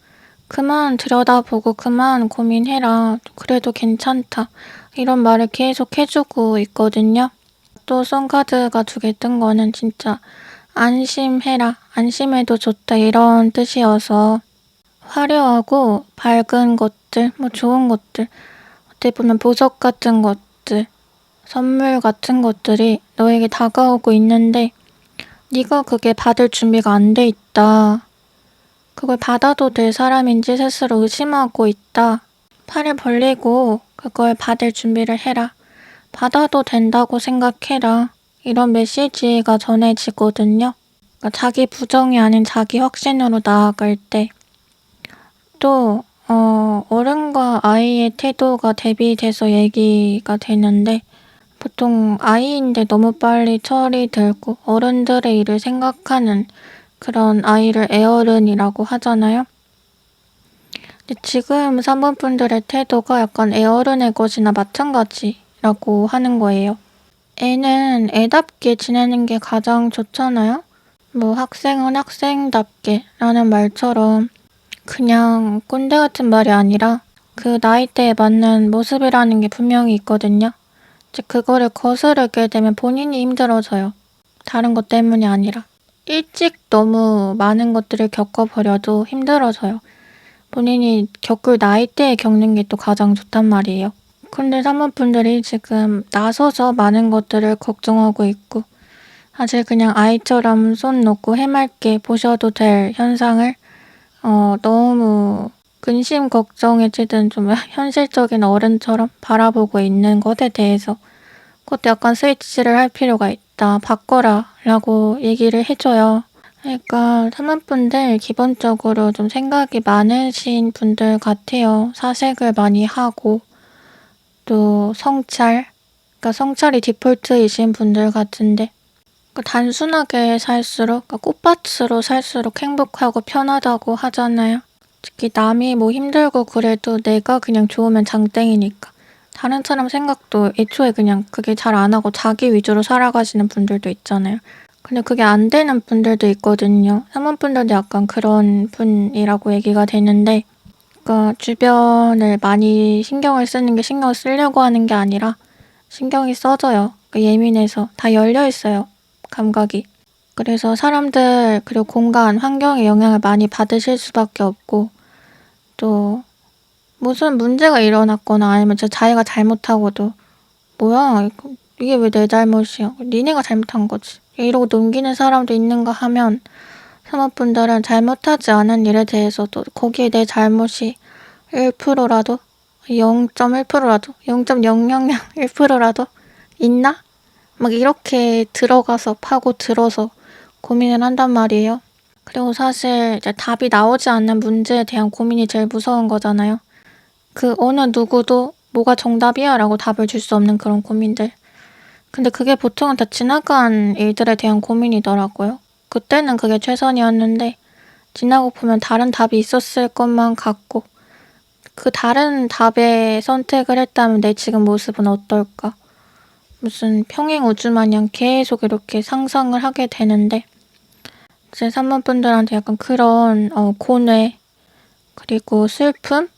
그만 들여다보고 그만 고민해라. 그래도 괜찮다. 이런 말을 계속 해주고 있거든요. 또 선카드가 2개 뜬 거는 진짜 안심해라. 안심해도 좋다. 이런 뜻이어서 화려하고 밝은 것들, 뭐 좋은 것들, 어떻게 보면 보석 같은 것들, 선물 같은 것들이 너에게 다가오고 있는데 네가 그게 받을 준비가 안 돼 있다. 그걸 받아도 될 사람인지 스스로 의심하고 있다. 팔을 벌리고 그걸 받을 준비를 해라. 받아도 된다고 생각해라. 이런 메시지가 전해지거든요. 그러니까 자기 부정이 아닌 자기 확신으로 나아갈 때. 또 어른과 아이의 태도가 대비돼서 얘기가 되는데 보통 아이인데 너무 빨리 철이 들고 어른들의 일을 생각하는 그런 아이를 애어른이라고 하잖아요. 근데 지금 3번 분들의 태도가 약간 애어른의 것이나 마찬가지라고 하는 거예요. 애는 애답게 지내는 게 가장 좋잖아요. 뭐 학생은 학생답게 라는 말처럼 그냥 꼰대 같은 말이 아니라 그 나이대에 맞는 모습이라는 게 분명히 있거든요. 즉 그거를 거스르게 되면 본인이 힘들어져요. 다른 것 때문이 아니라. 일찍 너무 많은 것들을 겪어버려도 힘들어져요. 본인이 겪을 나이대에 겪는 게 또 가장 좋단 말이에요. 근데 사모분들이 지금 나서서 많은 것들을 걱정하고 있고 사실 그냥 아이처럼 손 놓고 해맑게 보셔도 될 현상을 너무 근심 걱정에 찌든 좀 현실적인 어른처럼 바라보고 있는 것에 대해서 그것도 약간 스위치를 할 필요가 있다. 바꿔라 라고 얘기를 해줘요. 그러니까 사모분들 기본적으로 좀 생각이 많으신 분들 같아요. 사색을 많이 하고 또 성찰, 그러니까 성찰이 디폴트이신 분들 같은데 그러니까 단순하게 살수록 그러니까 꽃밭으로 살수록 행복하고 편하다고 하잖아요. 특히 남이 뭐 힘들고 그래도 내가 그냥 좋으면 장땡이니까 다른 사람 생각도 애초에 그냥 그게 잘 안 하고 자기 위주로 살아가시는 분들도 있잖아요. 근데 그게 안 되는 분들도 있거든요. 사모분들도 약간 그런 분이라고 얘기가 되는데 그러니까 주변을 많이 신경을 쓰는 게 신경을 쓰려고 하는 게 아니라 신경이 써져요. 그러니까 예민해서 다 열려있어요. 감각이. 그래서 사람들 그리고 공간, 환경의 영향을 많이 받으실 수밖에 없고 또 무슨 문제가 일어났거나 아니면 진짜 자기가 잘못하고도 뭐야 이게 왜 내 잘못이야. 니네가 잘못한 거지. 이러고 넘기는 사람도 있는가 하면 사모분들은 잘못하지 않은 일에 대해서도 거기에 내 잘못이 1%라도 0.1%라도 0.0001%라도 있나? 막 이렇게 들어가서 파고 들어서 고민을 한단 말이에요. 그리고 사실 이제 답이 나오지 않는 문제에 대한 고민이 제일 무서운 거잖아요. 그 어느 누구도 뭐가 정답이야 라고 답을 줄 수 없는 그런 고민들. 근데 그게 보통은 다 지나간 일들에 대한 고민이더라고요. 그때는 그게 최선이었는데 지나고 보면 다른 답이 있었을 것만 같고 그 다른 답에 선택을 했다면 내 지금 모습은 어떨까? 무슨 평행 우주 마냥 계속 이렇게 상상을 하게 되는데 제 3번 분들한테 약간 그런 고뇌 그리고 슬픔,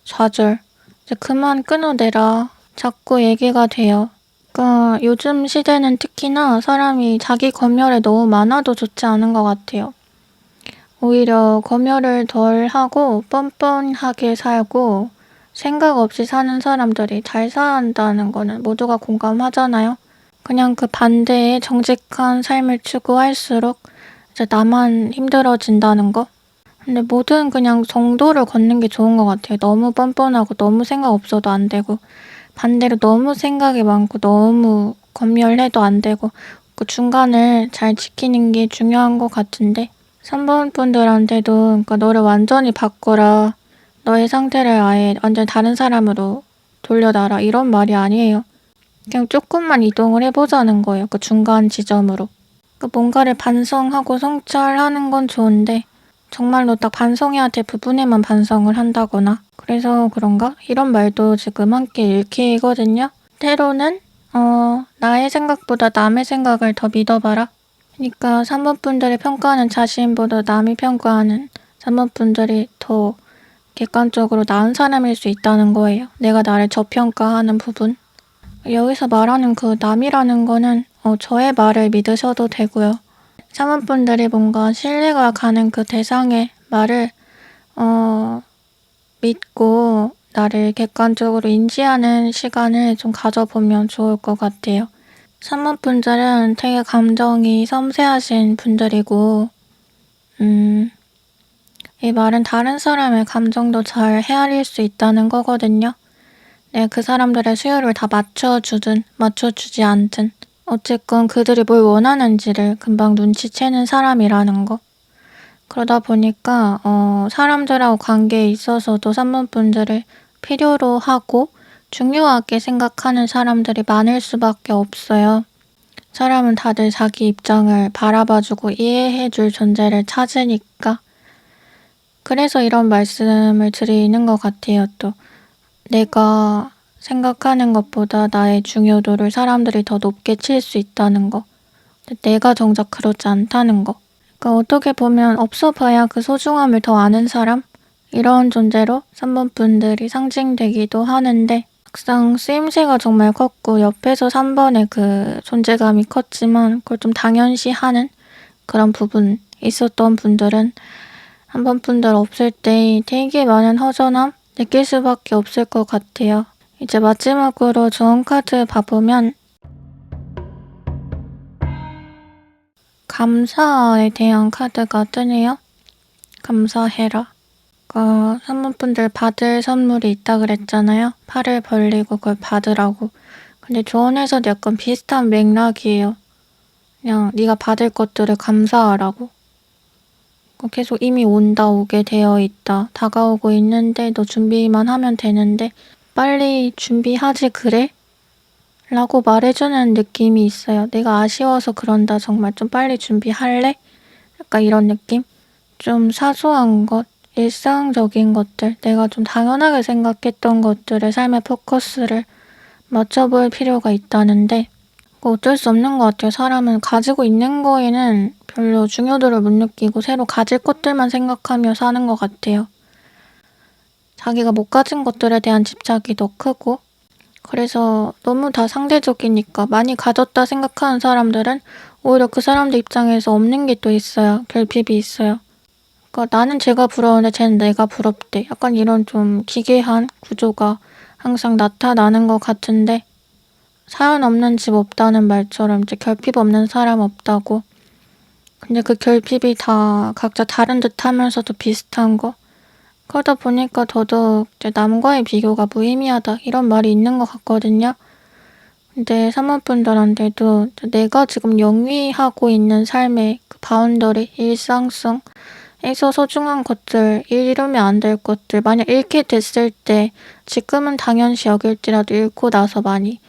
좌절 이제 그만 끊어내라 자꾸 얘기가 돼요. 그러니까 요즘 시대는 특히나 사람이 자기 검열에 너무 많아도 좋지 않은 것 같아요. 오히려 검열을 덜 하고 뻔뻔하게 살고 생각 없이 사는 사람들이 잘 산다는 거는 모두가 공감하잖아요. 그냥 그 반대의 정직한 삶을 추구할수록 이제 나만 힘들어진다는 거? 근데 뭐든 그냥 정도를 걷는 게 좋은 것 같아요. 너무 뻔뻔하고 너무 생각 없어도 안 되고 반대로 너무 생각이 많고 너무 검열해도 안 되고 그 중간을 잘 지키는 게 중요한 것 같은데 3번 분들한테도 그러니까 너를 완전히 바꿔라. 너의 상태를 아예 완전 다른 사람으로 돌려놔라. 이런 말이 아니에요. 그냥 조금만 이동을 해보자는 거예요. 그 중간 지점으로. 그 뭔가를 반성하고 성찰하는 건 좋은데 정말로 딱 반성해야 될 부분에만 반성을 한다거나 그래서 그런가? 이런 말도 지금 함께 읽히거든요. 때로는 나의 생각보다 남의 생각을 더 믿어봐라. 그러니까 3번 분들의 평가는 자신보다 남이 평가하는 3번 분들이 더 객관적으로 나은 사람일 수 있다는 거예요. 내가 나를 저평가하는 부분. 여기서 말하는 그 남이라는 거는 저의 말을 믿으셔도 되고요. 3번 분들이 뭔가 신뢰가 가는 그 대상의 말을 믿고 나를 객관적으로 인지하는 시간을 좀 가져보면 좋을 것 같아요. 3번 분들은 되게 감정이 섬세하신 분들이고, 이 말은 다른 사람의 감정도 잘 헤아릴 수 있다는 거거든요. 내가 그 사람들의 수요를 다 맞춰주든 맞춰주지 않든 어쨌건 그들이 뭘 원하는지를 금방 눈치채는 사람이라는 거. 그러다 보니까 사람들하고 관계에 있어서도 3번 분들을 필요로 하고 중요하게 생각하는 사람들이 많을 수밖에 없어요. 사람은 다들 자기 입장을 바라봐주고 이해해줄 존재를 찾으니까. 그래서 이런 말씀을 드리는 것 같아요. 또 내가 생각하는 것보다 나의 중요도를 사람들이 더 높게 칠 수 있다는 거. 내가 정작 그렇지 않다는 거. 그러니까 어떻게 보면 없어 봐야 그 소중함을 더 아는 사람? 이런 존재로 3번 분들이 상징되기도 하는데, 막상 쓰임새가 정말 컸고 옆에서 3번의 그 존재감이 컸지만 그걸 좀 당연시하는 그런 부분 있었던 분들은 3번 분들 없을 때 되게 많은 허전함 느낄 수밖에 없을 것 같아요. 이제 마지막으로 좋은 카드 봐보면 감사에 대한 카드가 뜨네요. 감사해라. 3번 분들 받을 선물이 있다 그랬잖아요. 팔을 벌리고 그걸 받으라고. 근데 조언에서도 약간 비슷한 맥락이에요. 그냥 네가 받을 것들을 감사하라고. 계속 이미 오게 되어 있다. 다가오고 있는데 너 준비만 하면 되는데 빨리 준비하지 그래? 라고 말해주는 느낌이 있어요. 내가 아쉬워서 그런다. 정말 좀 빨리 준비할래? 약간 이런 느낌? 좀 사소한 것, 일상적인 것들, 내가 좀 당연하게 생각했던 것들의 삶의 포커스를 맞춰볼 필요가 있다는데 어쩔 수 없는 것 같아요. 사람은 가지고 있는 거에는 별로 중요도를 못 느끼고 새로 가질 것들만 생각하며 사는 것 같아요. 자기가 못 가진 것들에 대한 집착이 더 크고 그래서 너무 다 상대적이니까 많이 가졌다 생각하는 사람들은 오히려 그 사람들 입장에서 없는 게 또 있어요. 결핍이 있어요. 그러니까 나는 쟤가 부러운데 쟤는 내가 부럽대. 약간 이런 좀 기괴한 구조가 항상 나타나는 것 같은데 사연 없는 집 없다는 말처럼 이제 결핍 없는 사람 없다고. 근데 그 결핍이 다 각자 다른 듯 하면서도 비슷한 거. 그러다 보니까 더더욱 이제 남과의 비교가 무의미하다 이런 말이 있는 것 같거든요. 근데 사모분들한테도 내가 지금 영위하고 있는 삶의 그 바운더리, 일상성에서 소중한 것들, 잃으면 안 될 것들, 만약 잃게 됐을 때 지금은 당연시 여길지라도 잃고 나서 많이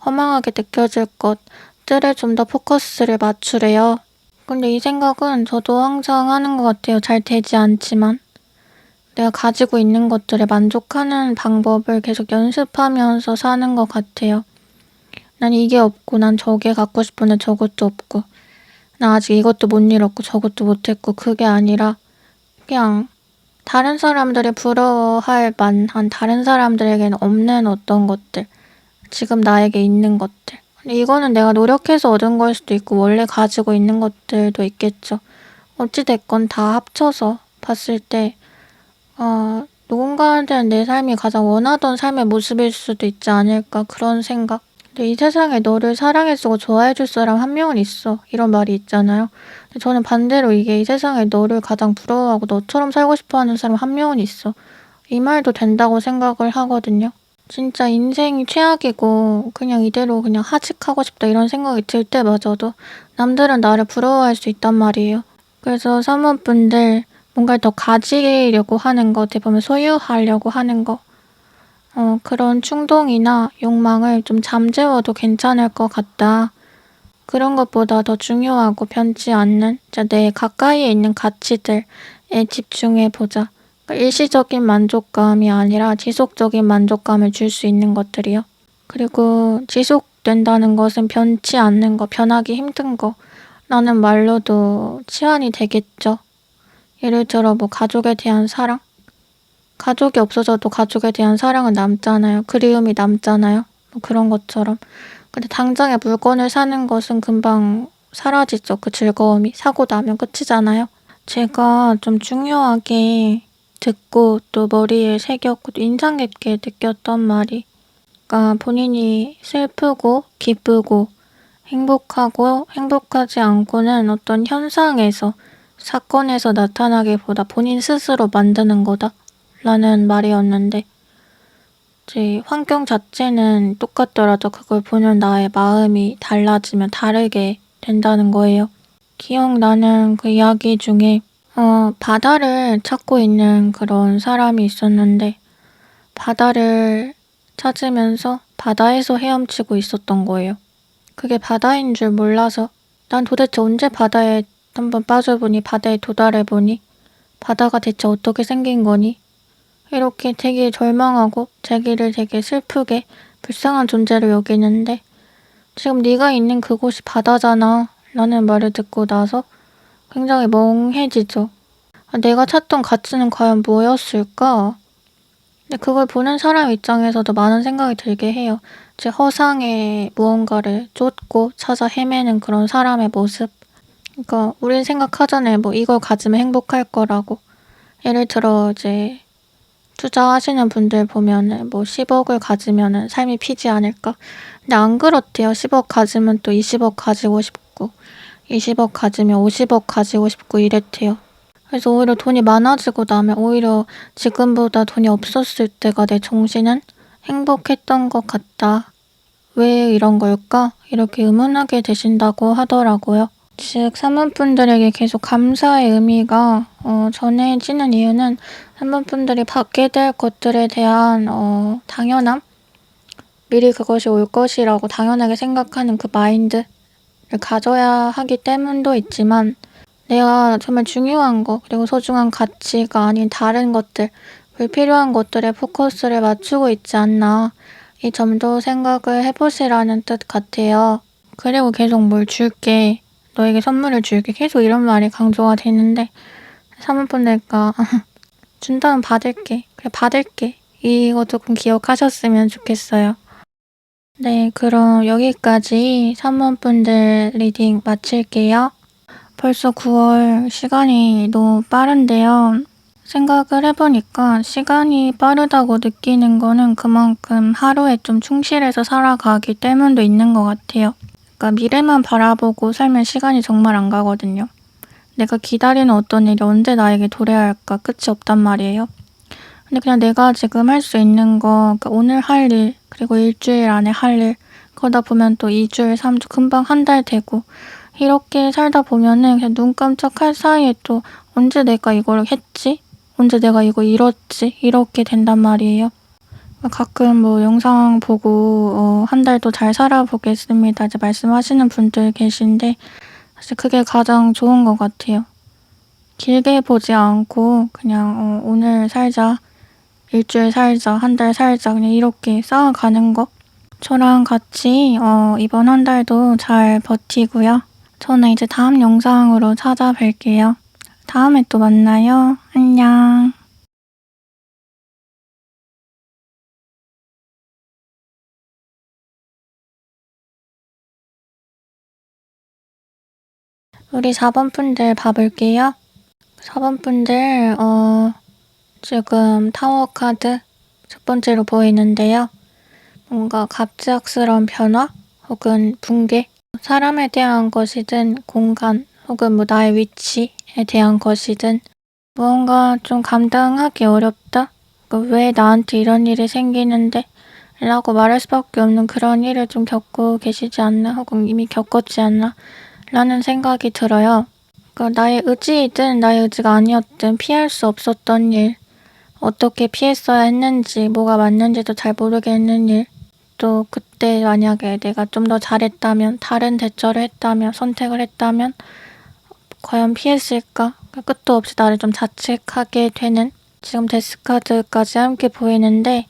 허망하게 느껴질 것들에 좀 더 포커스를 맞추래요. 근데 이 생각은 저도 항상 하는 것 같아요. 잘 되지 않지만. 내가 가지고 있는 것들에 만족하는 방법을 계속 연습하면서 사는 것 같아요. 난 이게 없고 난 저게 갖고 싶은데 저것도 없고 나 아직 이것도 못 이뤘고 저것도 못했고 그게 아니라 그냥 다른 사람들이 부러워할 만한 다른 사람들에게는 없는 어떤 것들 지금 나에게 있는 것들 근데 이거는 내가 노력해서 얻은 걸 수도 있고 원래 가지고 있는 것들도 있겠죠. 어찌됐건 다 합쳐서 봤을 때 누군가한테는 내 삶이 가장 원하던 삶의 모습일 수도 있지 않을까 그런 생각. 근데 이 세상에 너를 사랑해주고 좋아해줄 사람 한 명은 있어. 이런 말이 있잖아요. 근데 저는 반대로 이게 이 세상에 너를 가장 부러워하고 너처럼 살고 싶어하는 사람 한 명은 있어. 이 말도 된다고 생각을 하거든요. 진짜 인생이 최악이고 그냥 이대로 그냥 하직하고 싶다 이런 생각이 들 때마저도 남들은 나를 부러워할 수 있단 말이에요. 그래서 사모분들 뭔가를 더 가지려고 하는 거, 어떻게 보면 소유하려고 하는 거 그런 충동이나 욕망을 좀 잠재워도 괜찮을 것 같다. 그런 것보다 더 중요하고 변치 않는 내 가까이에 있는 가치들에 집중해보자. 그러니까 일시적인 만족감이 아니라 지속적인 만족감을 줄 수 있는 것들이요. 그리고 지속된다는 것은 변치 않는 거, 변하기 힘든 거 라는 말로도 치환이 되겠죠. 예를 들어 가족에 대한 사랑? 가족이 없어져도 가족에 대한 사랑은 남잖아요. 그리움이 남잖아요. 그런 것처럼. 근데 당장에 물건을 사는 것은 금방 사라지죠. 그 즐거움이. 사고 나면 끝이잖아요. 제가 좀 중요하게 듣고 또 머리에 새겼고 또 인상 깊게 느꼈던 말이, 그러니까 본인이 슬프고 기쁘고 행복하고 행복하지 않고는 어떤 현상에서, 사건에서 나타나기보다 본인 스스로 만드는 거다 라는 말이었는데, 이제 환경 자체는 똑같더라도 그걸 보는 나의 마음이 달라지면 다르게 된다는 거예요. 기억나는 그 이야기 중에 바다를 찾고 있는 그런 사람이 있었는데, 바다를 찾으면서 바다에서 헤엄치고 있었던 거예요. 그게 바다인 줄 몰라서, 난 도대체 언제 바다에 한번 빠져보니, 바다에 도달해보니, 바다가 대체 어떻게 생긴 거니? 이렇게 되게 절망하고 자기를 되게 슬프게 불쌍한 존재로 여기는데, 지금 네가 있는 그곳이 바다잖아 라는 말을 듣고 나서 굉장히 멍해지죠. 내가 찾던 가치는 과연 뭐였을까? 근데 그걸 보는 사람 입장에서도 많은 생각이 들게 해요. 제 허상의 무언가를 쫓고 찾아 헤매는 그런 사람의 모습. 그러니까 우린 생각하잖아요. 뭐 이걸 가지면 행복할 거라고. 예를 들어 이제 투자하시는 분들 보면은 뭐 10억을 가지면은 삶이 피지 않을까? 근데 안 그렇대요. 10억 가지면 또 20억 가지고 싶고, 20억 가지면 50억 가지고 싶고 이랬대요. 그래서 오히려 돈이 많아지고 나면 오히려 지금보다 돈이 없었을 때가 내 정신은 행복했던 것 같다. 왜 이런 걸까? 이렇게 의문하게 되신다고 하더라고요. 즉 사모분들에게 계속 감사의 의미가 전해지는 이유는, 사모분들이 받게 될 것들에 대한 당연함? 미리 그것이 올 것이라고 당연하게 생각하는 그 마인드를 가져야 하기 때문도 있지만, 내가 정말 중요한 거, 그리고 소중한 가치가 아닌 다른 것들, 불필요한 것들에 포커스를 맞추고 있지 않나, 이 점도 생각을 해보시라는 뜻 같아요. 그리고 계속 뭘 줄게, 너에게 선물을 줄게, 계속 이런 말이 강조가 되는데, 사모분들과 준다면 받을게, 그래 받을게, 이거 조금 기억하셨으면 좋겠어요. 네, 그럼 여기까지 사모분들 리딩 마칠게요. 벌써 9월, 시간이 너무 빠른데요. 생각을 해보니까 시간이 빠르다고 느끼는 거는 그만큼 하루에 좀 충실해서 살아가기 때문도 있는 것 같아요. 그러니까 미래만 바라보고 살면 시간이 정말 안 가거든요. 내가 기다리는 어떤 일이 언제 나에게 도래할까 끝이 없단 말이에요. 근데 그냥 내가 지금 할 수 있는 거, 그러니까 오늘 할 일, 그리고 일주일 안에 할 일, 그러다 보면 또 2주일, 3주, 금방 한 달 되고, 이렇게 살다 보면은 그냥 눈 깜짝할 사이에 또 언제 내가 이걸 했지? 언제 내가 이거 이뤘지? 이렇게 된단 말이에요. 가끔 뭐 영상 보고 한 달도 잘 살아보겠습니다 이제 말씀하시는 분들 계신데, 사실 그게 가장 좋은 것 같아요. 길게 보지 않고 그냥 오늘 살자, 일주일 살자, 한 달 살자, 그냥 이렇게 쌓아가는 거. 저랑 같이 이번 한 달도 잘 버티고요. 저는 이제 다음 영상으로 찾아뵐게요. 다음에 또 만나요. 안녕. 우리 4번 분들 봐볼게요. 4번 분들 지금 타워 카드 첫 번째로 보이는데요. 뭔가 갑작스러운 변화 혹은 붕괴, 사람에 대한 것이든 공간 혹은 뭐 나의 위치에 대한 것이든 무언가 좀 감당하기 어렵다? 왜 나한테 이런 일이 생기는데? 라고 말할 수밖에 없는 그런 일을 좀 겪고 계시지 않나? 혹은 이미 겪었지 않나? 라는 생각이 들어요. 나의 의지이든 나의 의지가 아니었든 피할 수 없었던 일, 어떻게 피했어야 했는지, 뭐가 맞는지도 잘 모르겠는 일, 또 그때 만약에 내가 좀 더 잘했다면, 다른 대처를 했다면, 선택을 했다면 과연 피했을까? 끝도 없이 나를 좀 자책하게 되는, 지금 데스카드까지 함께 보이는데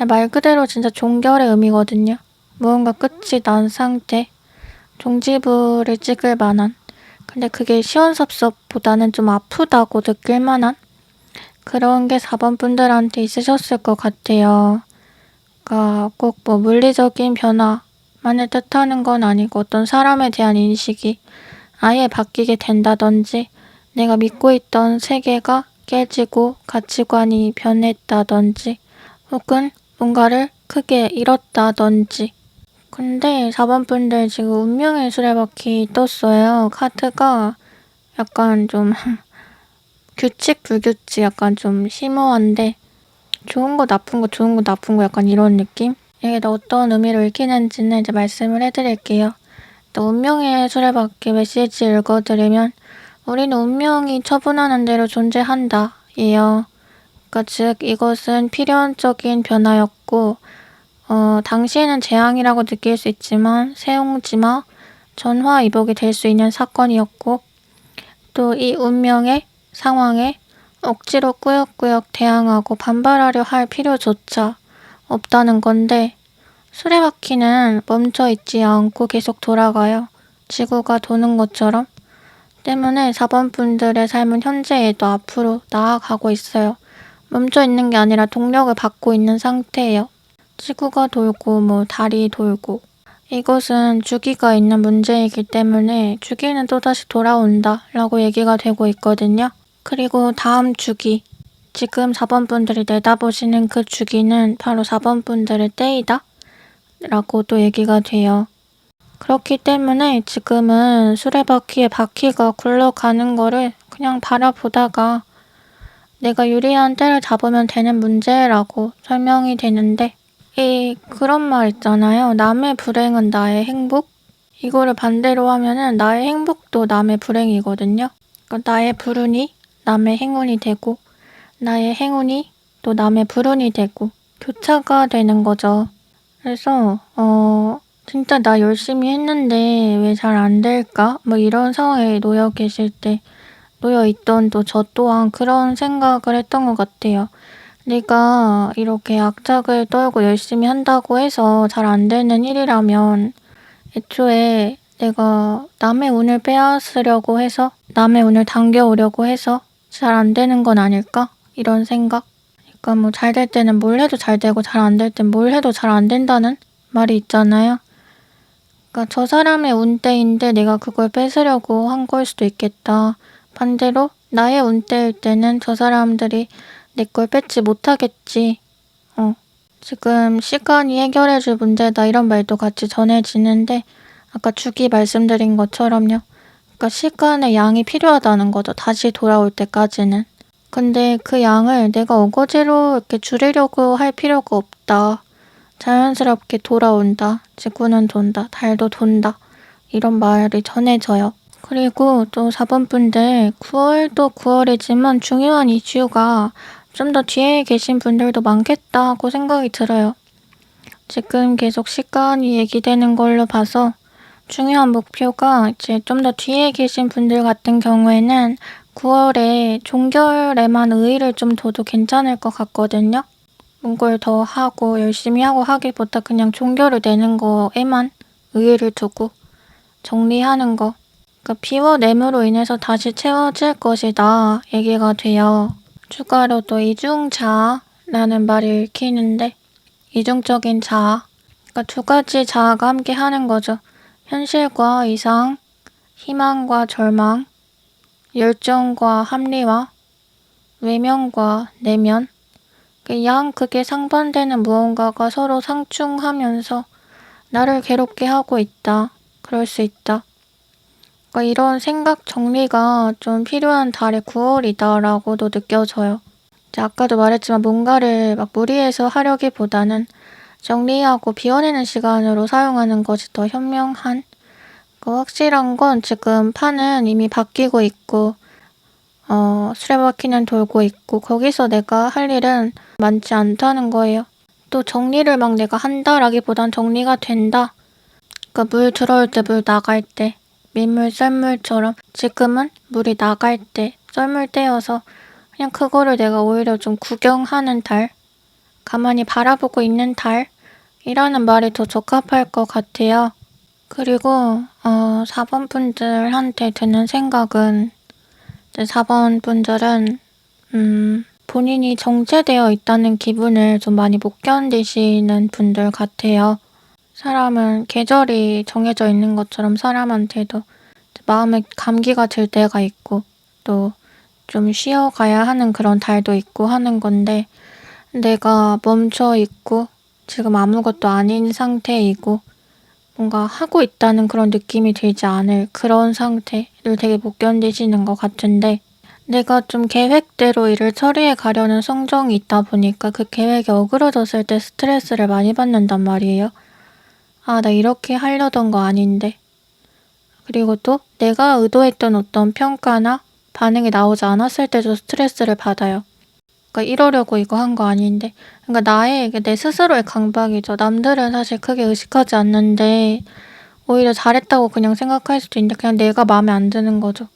말 그대로 진짜 종결의 의미거든요. 무언가 끝이 난 상태, 종지부를 찍을 만한, 근데 그게 시원섭섭보다는 좀 아프다고 느낄 만한 그런 게 4번 분들한테 있으셨을 것 같아요. 그러니까 꼭 뭐 물리적인 변화만을 뜻하는 건 아니고 어떤 사람에 대한 인식이 아예 바뀌게 된다든지, 내가 믿고 있던 세계가 깨지고 가치관이 변했다든지 혹은 뭔가를 크게 잃었다든지. 근데 4번 분들 지금 운명의 수레바퀴 떴어요. 카드가 약간 좀 규칙 불규칙 약간 좀 심오한데 좋은 거 나쁜 거 좋은 거 나쁜 거 약간 이런 느낌? 이게 어떤 의미로 읽히는지는 이제 말씀을 해드릴게요. 또 운명의 수레바퀴 메시지 읽어드리면 우리는 운명이 처분하는 대로 존재한다 예요. 그러니까 즉 이것은 필연적인 변화였고 당시에는 재앙이라고 느낄 수 있지만 세옹지마 전화위복이 될 수 있는 사건이었고 또 이 운명의 상황에 억지로 꾸역꾸역 대항하고 반발하려 할 필요조차 없다는 건데 수레바퀴는 멈춰있지 않고 계속 돌아가요. 지구가 도는 것처럼. 때문에 4번 분들의 삶은 현재에도 앞으로 나아가고 있어요. 멈춰있는 게 아니라 동력을 받고 있는 상태예요. 지구가 돌고 달이 돌고 이것은 주기가 있는 문제이기 때문에 주기는 또다시 돌아온다 라고 얘기가 되고 있거든요. 그리고 다음 주기, 지금 4번 분들이 내다보시는 그 주기는 바로 4번 분들의 때이다 라고 또 얘기가 돼요. 그렇기 때문에 지금은 수레바퀴의 바퀴가 굴러가는 거를 그냥 바라보다가 내가 유리한 때를 잡으면 되는 문제라고 설명이 되는데 그런 말 있잖아요. 남의 불행은 나의 행복? 이거를 반대로 하면은 나의 행복도 남의 불행이거든요. 그러니까 나의 불운이 남의 행운이 되고 나의 행운이 또 남의 불운이 되고 교차가 되는 거죠. 그래서 진짜 나 열심히 했는데 왜 잘 안 될까? 이런 상황에 놓여 계실 때 놓여 있던 또 저 또한 그런 생각을 했던 것 같아요. 내가 이렇게 악착을 떨고 열심히 한다고 해서 잘 안 되는 일이라면 애초에 내가 남의 운을 빼앗으려고 해서 남의 운을 당겨오려고 해서 잘 안 되는 건 아닐까? 이런 생각. 그러니까 잘 될 때는 뭘 해도 잘 되고 잘 안 될 땐 뭘 해도 잘 안 된다는 말이 있잖아요. 그러니까 저 사람의 운때인데 내가 그걸 뺏으려고 한 걸 수도 있겠다. 반대로 나의 운때일 때는 저 사람들이 내 걸 뺏지 못하겠지. 지금 시간이 해결해줄 문제다 이런 말도 같이 전해지는데 아까 주기 말씀드린 것처럼요. 그러니까 시간의 양이 필요하다는 거죠. 다시 돌아올 때까지는. 근데 그 양을 내가 어거지로 이렇게 줄이려고 할 필요가 없다. 자연스럽게 돌아온다. 지구는 돈다. 달도 돈다. 이런 말이 전해져요. 그리고 또 4번 분들 9월도 9월이지만 중요한 이슈가 좀 더 뒤에 계신 분들도 많겠다고 생각이 들어요. 지금 계속 시간이 얘기되는 걸로 봐서 중요한 목표가 이제 좀 더 뒤에 계신 분들 같은 경우에는 9월에 종결에만 의의를 좀 둬도 괜찮을 것 같거든요. 뭔가를 더 하고 열심히 하고 하기보다 그냥 종결을 내는 거에만 의의를 두고 정리하는 거. 그러니까 비워냄으로 인해서 다시 채워질 것이다 얘기가 돼요. 추가로 또 이중자아라는 말을 읽히는데 이중적인 자아. 그러니까 두 가지 자아가 함께 하는 거죠. 현실과 이상, 희망과 절망, 열정과 합리화, 외면과 내면. 양 극에 상반되는 무언가가 서로 상충하면서 나를 괴롭게 하고 있다. 그럴 수 있다. 그러니까 이런 생각 정리가 좀 필요한 달의 9월이다라고도 느껴져요. 아까도 말했지만 뭔가를 무리해서 하려기보다는 정리하고 비워내는 시간으로 사용하는 것이 더 현명한. 확실한 건 지금 판은 이미 바뀌고 있고 수레바퀴는 돌고 있고 거기서 내가 할 일은 많지 않다는 거예요. 또 정리를 내가 한다라기보단 정리가 된다. 그러니까 물 들어올 때 물 나갈 때 민물 썰물처럼 지금은 물이 나갈 때 썰물 때여서 그냥 그거를 내가 오히려 좀 구경하는 달, 가만히 바라보고 있는 달이라는 말이 더 적합할 것 같아요. 그리고 4번 분들한테 드는 생각은 이제 4번 분들은 본인이 정체되어 있다는 기분을 좀 많이 못 견디시는 분들 같아요. 사람은 계절이 정해져 있는 것처럼 사람한테도 마음에 감기가 들 때가 있고 또 좀 쉬어가야 하는 그런 달도 있고 하는 건데 내가 멈춰 있고 지금 아무것도 아닌 상태이고 뭔가 하고 있다는 그런 느낌이 들지 않을 그런 상태를 되게 못 견디시는 것 같은데 내가 좀 계획대로 일을 처리해 가려는 성정이 있다 보니까 그 계획이 어그러졌을 때 스트레스를 많이 받는단 말이에요. 아, 나 이렇게 하려던 거 아닌데. 그리고 또 내가 의도했던 어떤 평가나 반응이 나오지 않았을 때도 스트레스를 받아요. 그러니까 이러려고 이거 한 거 아닌데. 그러니까 내 스스로의 강박이죠. 남들은 사실 크게 의식하지 않는데 오히려 잘했다고 그냥 생각할 수도 있는데 그냥 내가 마음에 안 드는 거죠.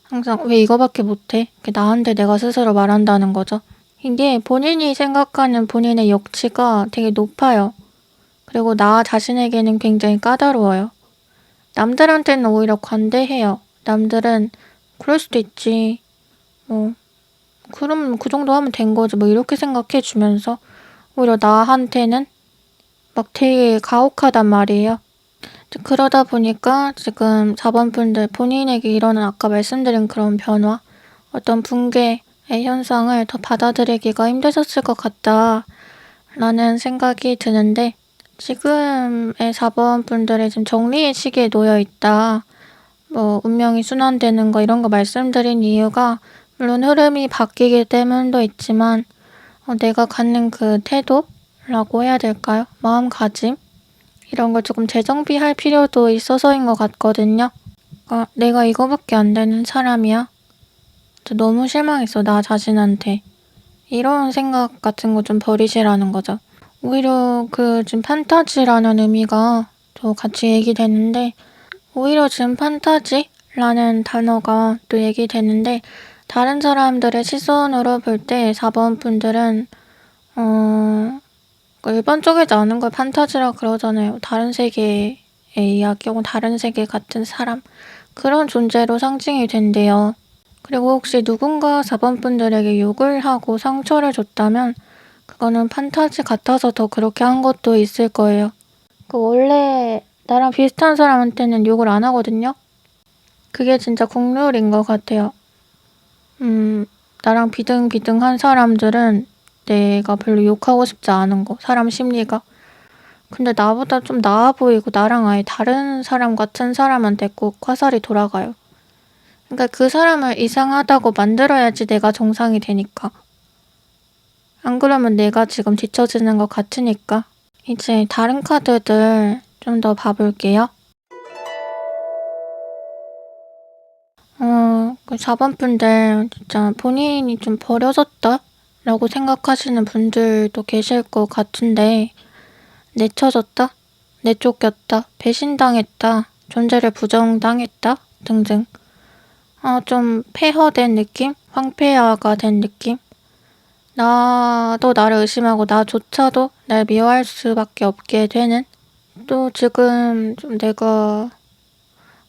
항상 왜 이거밖에 못해? 이렇게 나한테 내가 스스로 말한다는 거죠. 이게 본인이 생각하는 본인의 역치가 되게 높아요. 그리고 나 자신에게는 굉장히 까다로워요. 남들한테는 오히려 관대해요. 남들은 그럴 수도 있지. 그럼 그 정도 하면 된 거지. 이렇게 생각해 주면서 오히려 나한테는 막 되게 가혹하단 말이에요. 그러다 보니까 지금 자본분들 본인에게 일어난 아까 말씀드린 그런 변화, 어떤 붕괴의 현상을 더 받아들이기가 힘드셨을 것 같다라는 생각이 드는데 지금의 자본분들이 지금 정리의 시기에 놓여 있다. 운명이 순환되는 거 이런 거 말씀드린 이유가 물론 흐름이 바뀌기 때문도 있지만 내가 갖는 그 태도라고 해야 될까요? 마음가짐? 이런 걸 조금 재정비할 필요도 있어서인 것 같거든요. 내가 이거밖에 안 되는 사람이야? 너무 실망했어, 나 자신한테. 이런 생각 같은 거 좀 버리시라는 거죠. 오히려 지금 판타지라는 의미가 또 같이 얘기되는데 오히려 지금 판타지라는 단어가 또 얘기되는데 다른 사람들의 시선으로 볼 때 4번 분들은 일반적이지 않은 걸 판타지라 그러잖아요. 다른 세계의 이야기 혹은 다른 세계 같은 사람 그런 존재로 상징이 된대요. 그리고 혹시 누군가 4번 분들에게 욕을 하고 상처를 줬다면 그거는 판타지 같아서 더 그렇게 한 것도 있을 거예요. 원래 나랑 비슷한 사람한테는 욕을 안 하거든요. 그게 진짜 국룰인 것 같아요. 나랑 비등비등한 사람들은 내가 별로 욕하고 싶지 않은 거, 사람 심리가. 근데 나보다 좀 나아 보이고 나랑 아예 다른 사람 같은 사람한테 꼭 화살이 돌아가요. 그러니까 그 사람을 이상하다고 만들어야지 내가 정상이 되니까. 안 그러면 내가 지금 뒤처지는 것 같으니까. 이제 다른 카드들 좀 더 봐볼게요. 4번 분들 진짜 본인이 좀 버려졌다? 라고 생각하시는 분들도 계실 것 같은데 내쳐졌다? 내쫓겼다? 배신당했다? 존재를 부정당했다? 등등 좀 폐허된 느낌? 황폐화가 된 느낌? 나도 나를 의심하고 나조차도 날 미워할 수밖에 없게 되는 또 지금 좀 내가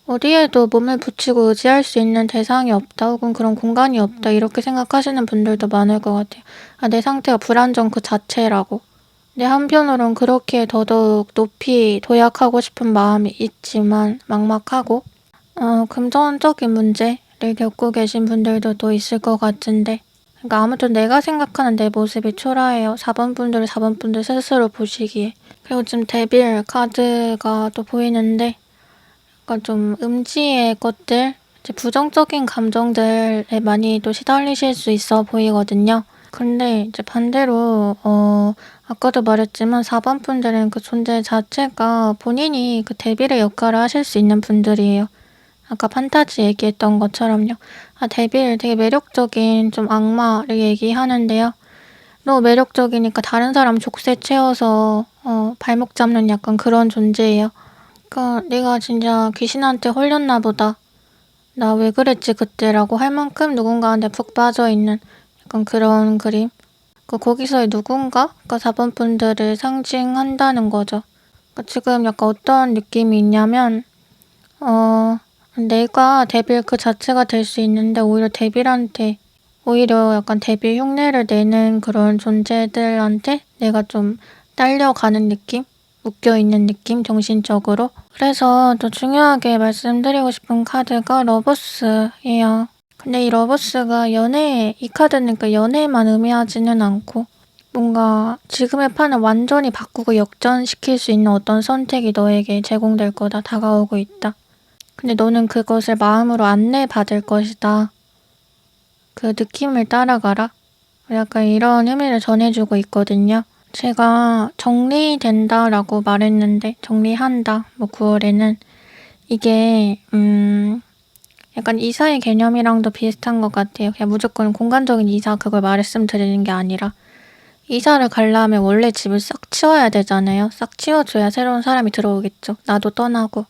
어디에도 몸을 붙이고 의지할 수 있는 대상이 없다 혹은 그런 공간이 없다 이렇게 생각하시는 분들도 많을 것 같아요. 내 상태가 불안정 그 자체라고. 근데 한편으론 그렇게 더더욱 높이 도약하고 싶은 마음이 있지만 막막하고 금전적인 문제를 겪고 계신 분들도 또 있을 것 같은데 그러니까 아무튼 내가 생각하는 내 모습이 초라해요. 4번 분들 스스로 보시기에. 그리고 지금 데빌 카드가 또 보이는데 약간 좀 음지의 것들, 이제 부정적인 감정들에 많이 또 시달리실 수 있어 보이거든요. 근데 이제 반대로 아까도 말했지만 4번 분들은 그 존재 자체가 본인이 그 데빌의 역할을 하실 수 있는 분들이에요. 아까 판타지 얘기했던 것처럼요. 데빌 되게 매력적인 좀 악마를 얘기하는데요. 너무 매력적이니까 다른 사람 족쇄 채워서 발목 잡는 약간 그런 존재예요. 그러니까 내가 진짜 귀신한테 홀렸나 보다. 나 왜 그랬지 그때라고 할 만큼 누군가한테 푹 빠져있는 약간 그런 그림. 거기서의 누군가? 그러니까 4번 분들을 상징한다는 거죠. 그러니까 지금 약간 어떤 느낌이 있냐면 내가 데빌 그 자체가 될 수 있는데 오히려 약간 데빌 흉내를 내는 그런 존재들한테 내가 좀 딸려가는 느낌? 묶여있는 느낌? 정신적으로. 그래서 또 중요하게 말씀드리고 싶은 카드가 러버스예요. 근데 이 러버스가 이 카드는 그러니까 연애만 의미하지는 않고 뭔가 지금의 판을 완전히 바꾸고 역전시킬 수 있는 어떤 선택이 너에게 제공될 거다. 다가오고 있다. 근데 너는 그것을 마음으로 안내받을 것이다. 그 느낌을 따라가라. 약간 이런 의미를 전해주고 있거든요. 제가 정리된다라고 말했는데 정리한다. 9월에는 이게 약간 이사의 개념이랑도 비슷한 것 같아요. 그냥 무조건 공간적인 이사 그걸 말씀드리는 게 아니라 이사를 가려면 원래 집을 싹 치워야 되잖아요. 싹 치워줘야 새로운 사람이 들어오겠죠. 나도 떠나고.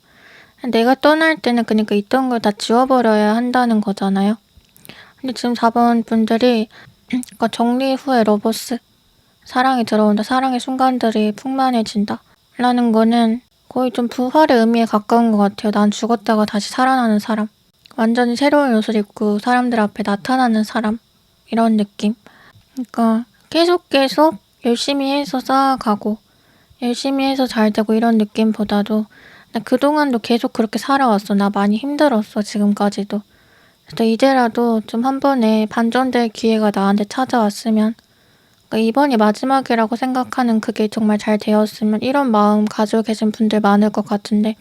내가 떠날 때는 그러니까 있던 걸 다 지워버려야 한다는 거잖아요. 근데 지금 4번 분들이 그러니까 정리 후에 러버스 사랑이 들어온다. 사랑의 순간들이 풍만해진다. 라는 거는 거의 좀 부활의 의미에 가까운 것 같아요. 난 죽었다가 다시 살아나는 사람. 완전히 새로운 옷을 입고 사람들 앞에 나타나는 사람. 이런 느낌. 그러니까 계속 열심히 해서 쌓아가고 열심히 해서 잘 되고 이런 느낌보다도 나 그동안도 계속 그렇게 살아왔어. 나 많이 힘들었어. 지금까지도. 그래서 이제라도 좀 한 번에 반전될 기회가 나한테 찾아왔으면 그러니까 이번이 마지막이라고 생각하는 그게 정말 잘 되었으면 이런 마음 가지고 계신 분들 많을 것 같은데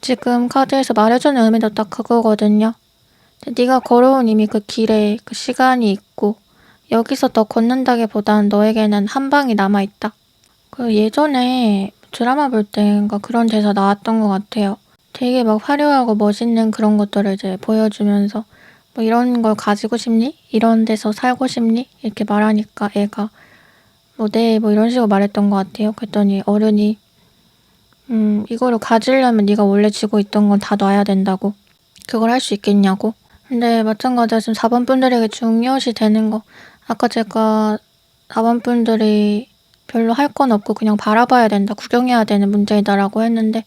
지금 카드에서 말해주는 의미도 딱 그거거든요. 네가 걸어온 이미 그 길에 그 시간이 있고 여기서 더 걷는다기보다는 너에게는 한 방이 남아있다. 그 예전에 드라마 볼 때인가 그런 대사 나왔던 것 같아요. 되게 막 화려하고 멋있는 그런 것들을 이제 보여주면서 뭐 이런 걸 가지고 싶니? 이런 데서 살고 싶니? 이렇게 말하니까 애가 네, 이런 식으로 말했던 것 같아요. 그랬더니 어른이 이거를 가지려면 네가 원래 쥐고 있던 건 다 놔야 된다고. 그걸 할 수 있겠냐고. 근데 마찬가지로 지금 4번 분들에게 중요시 되는 거. 아까 제가 4번 분들이 별로 할 건 없고 그냥 바라봐야 된다. 구경해야 되는 문제이다라고 했는데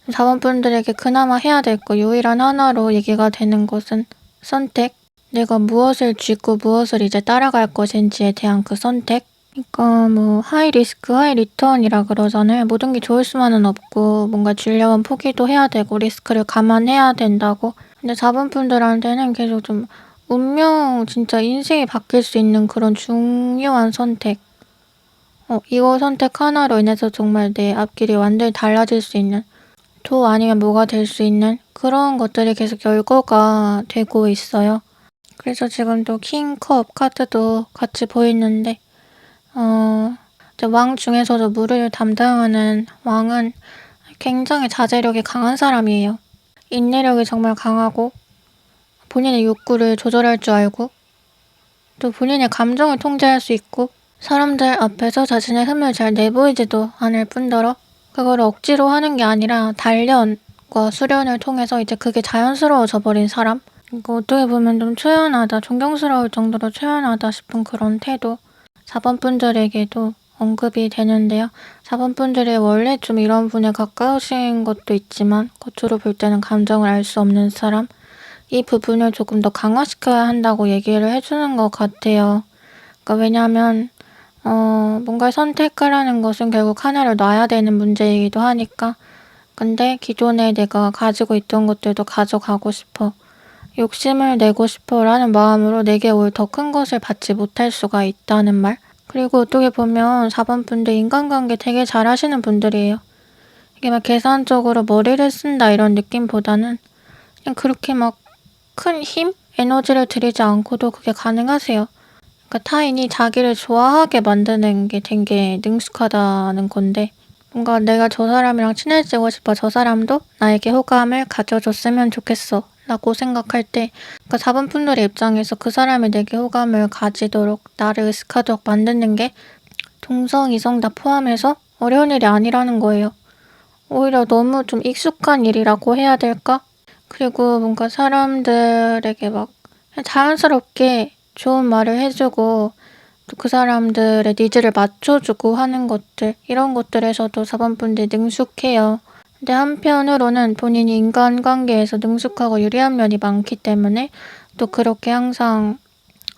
4번 분들에게 그나마 해야 될 거 유일한 하나로 얘기가 되는 것은 선택. 내가 무엇을 쥐고 무엇을 이제 따라갈 것인지에 대한 그 선택. 그러니까 하이 리스크 하이 리턴이라 그러잖아요. 모든 게 좋을 수만은 없고 뭔가 주려면 포기도 해야 되고 리스크를 감안해야 된다고. 근데 4번 분들한테는 계속 좀 운명 진짜 인생이 바뀔 수 있는 그런 중요한 선택. 이거 선택 하나로 인해서 정말 내 앞길이 완전히 달라질 수 있는 도 아니면 뭐가 될 수 있는 그런 것들이 계속 열거가 되고 있어요. 그래서 지금 또 킹컵 카드도 같이 보이는데 왕 중에서도 물을 담당하는 왕은 굉장히 자제력이 강한 사람이에요. 인내력이 정말 강하고 본인의 욕구를 조절할 줄 알고 또 본인의 감정을 통제할 수 있고 사람들 앞에서 자신의 흠을 잘 내보이지도 않을 뿐더러 그걸 억지로 하는 게 아니라 단련과 수련을 통해서 이제 그게 자연스러워져 버린 사람. 이거 어떻게 보면 좀 초연하다, 존경스러울 정도로 초연하다 싶은 그런 태도. 4번 분들에게도 언급이 되는데요. 4번 분들이 원래 좀 이런 분에 가까우신 것도 있지만 겉으로 볼 때는 감정을 알 수 없는 사람. 이 부분을 조금 더 강화시켜야 한다고 얘기를 해주는 것 같아요. 그러니까 왜냐하면 뭔가를 선택하라는 것은 결국 하나를 놔야 되는 문제이기도 하니까 근데 기존에 내가 가지고 있던 것들도 가져가고 싶어. 욕심을 내고 싶어 라는 마음으로 내게 올 더 큰 것을 받지 못할 수가 있다는 말. 그리고 어떻게 보면 4번 분들 인간관계 되게 잘하시는 분들이에요. 이게 막 계산적으로 머리를 쓴다 이런 느낌보다는 그냥 그렇게 막 큰 힘? 에너지를 들이지 않고도 그게 가능하세요. 그러니까 타인이 자기를 좋아하게 만드는 게 되게 능숙하다는 건데 뭔가 내가 저 사람이랑 친해지고 싶어 저 사람도 나에게 호감을 가져줬으면 좋겠어 라고 생각할 때 그러니까 4번 분들의 입장에서 그 사람이 내게 호감을 가지도록 나를 의식하도록 만드는 게 동성, 이성 다 포함해서 어려운 일이 아니라는 거예요. 오히려 너무 좀 익숙한 일이라고 해야 될까? 그리고 뭔가 사람들에게 막 자연스럽게 좋은 말을 해주고 또 그 사람들의 니즈를 맞춰주고 하는 것들 이런 것들에서도 4번 분들이 능숙해요. 근데 한편으로는 본인이 인간관계에서 능숙하고 유리한 면이 많기 때문에 또 그렇게 항상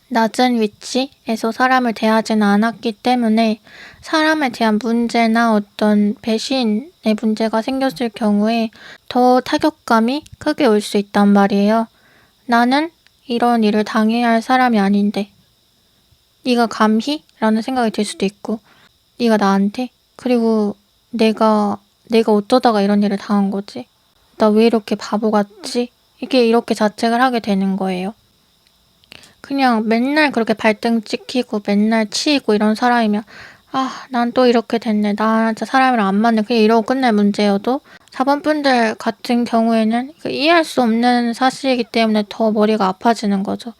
낮은 위치에서 사람을 대하지는 않았기 때문에 사람에 대한 문제나 어떤 배신의 문제가 생겼을 경우에 더 타격감이 크게 올 수 있단 말이에요. 나는 이런 일을 당해야 할 사람이 아닌데 네가 감히? 라는 생각이 들 수도 있고 네가 나한테? 그리고 내가 어쩌다가 이런 일을 당한 거지? 나 왜 이렇게 바보 같지? 이게 이렇게 자책을 하게 되는 거예요. 그냥 맨날 그렇게 발등 찍히고 맨날 치이고 이런 사람이면 난 또 이렇게 됐네. 나 진짜 사람이랑 안 맞네. 그냥 이러고 끝날 문제여도 4번 분들 같은 경우에는 이해할 수 없는 사실이기 때문에 더 머리가 아파지는 거죠.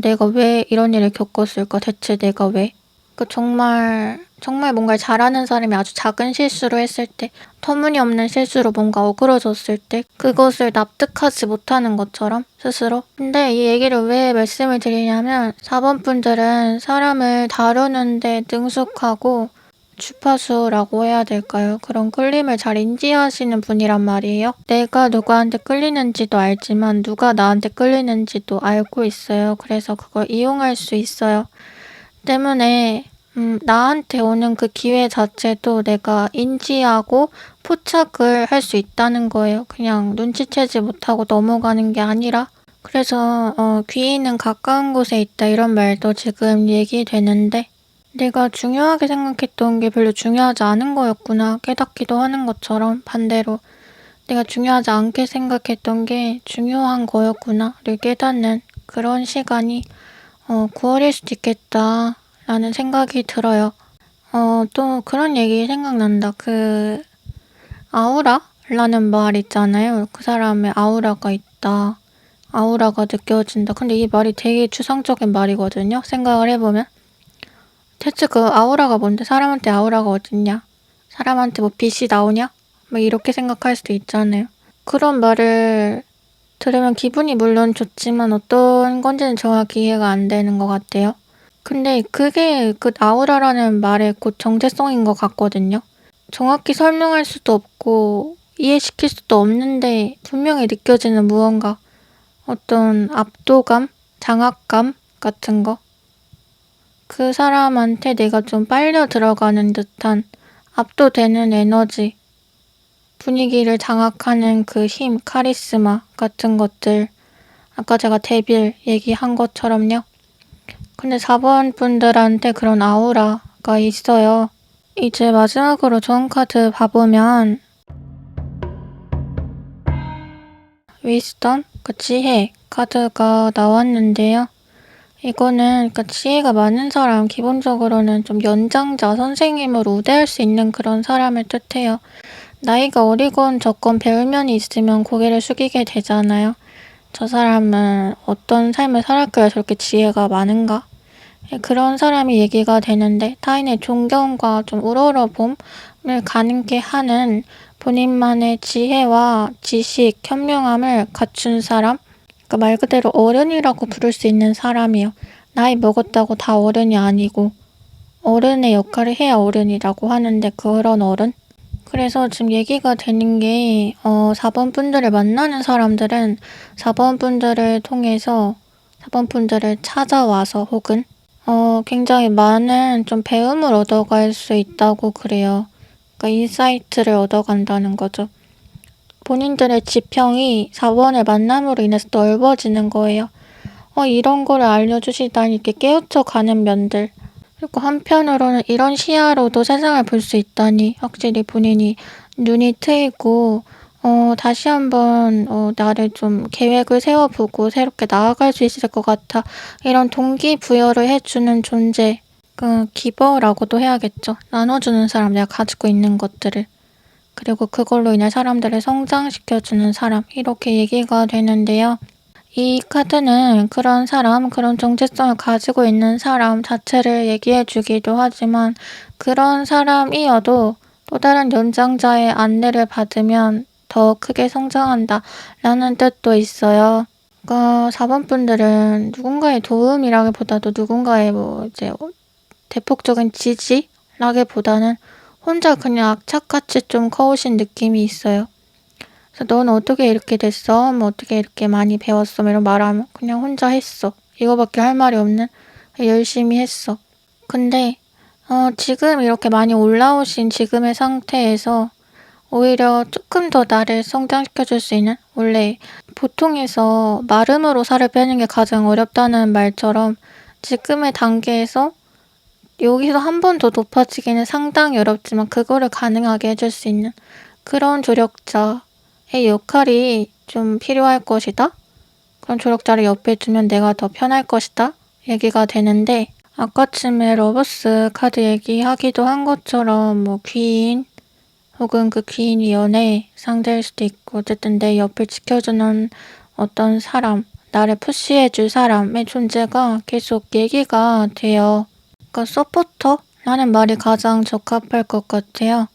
내가 왜 이런 일을 겪었을까? 대체 내가 왜? 정말 뭔가를 잘하는 사람이 아주 작은 실수를 했을 때, 터무니없는 실수로 뭔가 어그러졌을 때 그것을 납득하지 못하는 것처럼 스스로. 근데 이 얘기를 왜 말씀을 드리냐면 4번 분들은 사람을 다루는데 능숙하고 주파수라고 해야 될까요? 그런 끌림을 잘 인지하시는 분이란 말이에요. 내가 누구한테 끌리는지도 알지만 누가 나한테 끌리는지도 알고 있어요. 그래서 그걸 이용할 수 있어요. 때문에 나한테 오는 그 기회 자체도 내가 인지하고 포착을 할 수 있다는 거예요. 그냥 눈치채지 못하고 넘어가는 게 아니라. 그래서 귀인은 가까운 곳에 있다 이런 말도 지금 얘기되는데 내가 중요하게 생각했던 게 별로 중요하지 않은 거였구나 깨닫기도 하는 것처럼 반대로 내가 중요하지 않게 생각했던 게 중요한 거였구나를 깨닫는 그런 시간이 9월일 수도 있겠다 라는 생각이 들어요. 또 그런 얘기 생각난다. 아우라라는 말 있잖아요. 그 사람의 아우라가 있다. 아우라가 느껴진다. 근데 이 말이 되게 추상적인 말이거든요. 생각을 해보면. 대체 그 아우라가 뭔데? 사람한테 아우라가 어딨냐? 사람한테 뭐 빛이 나오냐? 막 이렇게 생각할 수도 있잖아요. 그런 말을 들으면 기분이 물론 좋지만 어떤 건지는 정확히 이해가 안 되는 것 같아요. 근데 그게 그 아우라라는 말의 곧 정체성인 것 같거든요. 정확히 설명할 수도 없고 이해시킬 수도 없는데 분명히 느껴지는 무언가. 어떤 압도감, 장악감 같은 거. 그 사람한테 내가 좀 빨려 들어가는 듯한 압도되는 에너지, 분위기를 장악하는 그 힘, 카리스마 같은 것들. 아까 제가 데빌 얘기한 것처럼요. 근데 4번 분들한테 그런 아우라가 있어요. 이제 마지막으로 좋은 카드 봐보면 위스덤, 지혜 카드가 나왔는데요. 이거는 지혜가 많은 사람, 기본적으로는 좀 연장자, 선생님으로 우대할 수 있는 그런 사람을 뜻해요. 나이가 어리건 적건 배울 면이 있으면 고개를 숙이게 되잖아요. 저 사람은 어떤 삶을 살았길래 저렇게 지혜가 많은가? 그런 사람이 얘기가 되는데 타인의 존경과 좀 우러러봄을 가능케 하는 본인만의 지혜와 지식, 현명함을 갖춘 사람? 그러니까 말 그대로 어른이라고 부를 수 있는 사람이요. 나이 먹었다고 다 어른이 아니고 어른의 역할을 해야 어른이라고 하는데 그런 어른? 그래서 지금 얘기가 되는 게 4번 분들을 만나는 사람들은 4번 분들을 통해서 4번 분들을 찾아와서 혹은 굉장히 많은 좀 배움을 얻어갈 수 있다고 그래요. 그러니까 인사이트를 얻어간다는 거죠. 본인들의 지평이 4번을 만남으로 인해서 넓어지는 거예요. 이런 거를 알려주시다니 이렇게 깨우쳐가는 면들. 그리고 한편으로는 이런 시야로도 세상을 볼 수 있다니 확실히 본인이 눈이 트이고 다시 한번 나를 좀 계획을 세워보고 새롭게 나아갈 수 있을 것 같아. 이런 동기부여를 해주는 존재. 기버라고도 해야겠죠. 나눠주는 사람, 내가 가지고 있는 것들을. 그리고 그걸로 인해 사람들을 성장시켜주는 사람. 이렇게 얘기가 되는데요. 이 카드는 그런 사람, 그런 정체성을 가지고 있는 사람 자체를 얘기해주기도 하지만 그런 사람이어도 또 다른 연장자의 안내를 받으면 더 크게 성장한다 라는 뜻도 있어요. 4번 분들은 누군가의 도움이라기보다도 누군가의 대폭적인 지지라기보다는 혼자 그냥 악착같이 좀 커오신 느낌이 있어요. 그래서 넌 어떻게 이렇게 됐어? 어떻게 이렇게 많이 배웠어? 이런 말하면 그냥 혼자 했어. 이거밖에 할 말이 없는 열심히 했어. 근데 지금 이렇게 많이 올라오신 지금의 상태에서 오히려 조금 더 나를 성장시켜줄 수 있는 원래 보통에서 마름으로 살을 빼는 게 가장 어렵다는 말처럼 지금의 단계에서 여기서 한 번 더 높아지기는 상당히 어렵지만 그거를 가능하게 해줄 수 있는 그런 조력자의 역할이 좀 필요할 것이다. 그런 조력자를 옆에 두면 내가 더 편할 것이다. 얘기가 되는데 아까쯤에 러버스 카드 얘기하기도 한 것처럼 뭐 귀인 혹은 그 귀인이 연애 상대일 수도 있고 어쨌든 내 옆을 지켜주는 어떤 사람, 나를 푸시해줄 사람의 존재가 계속 얘기가 돼요. 그러니까 서포터라는 말이 가장 적합할 것 같아요.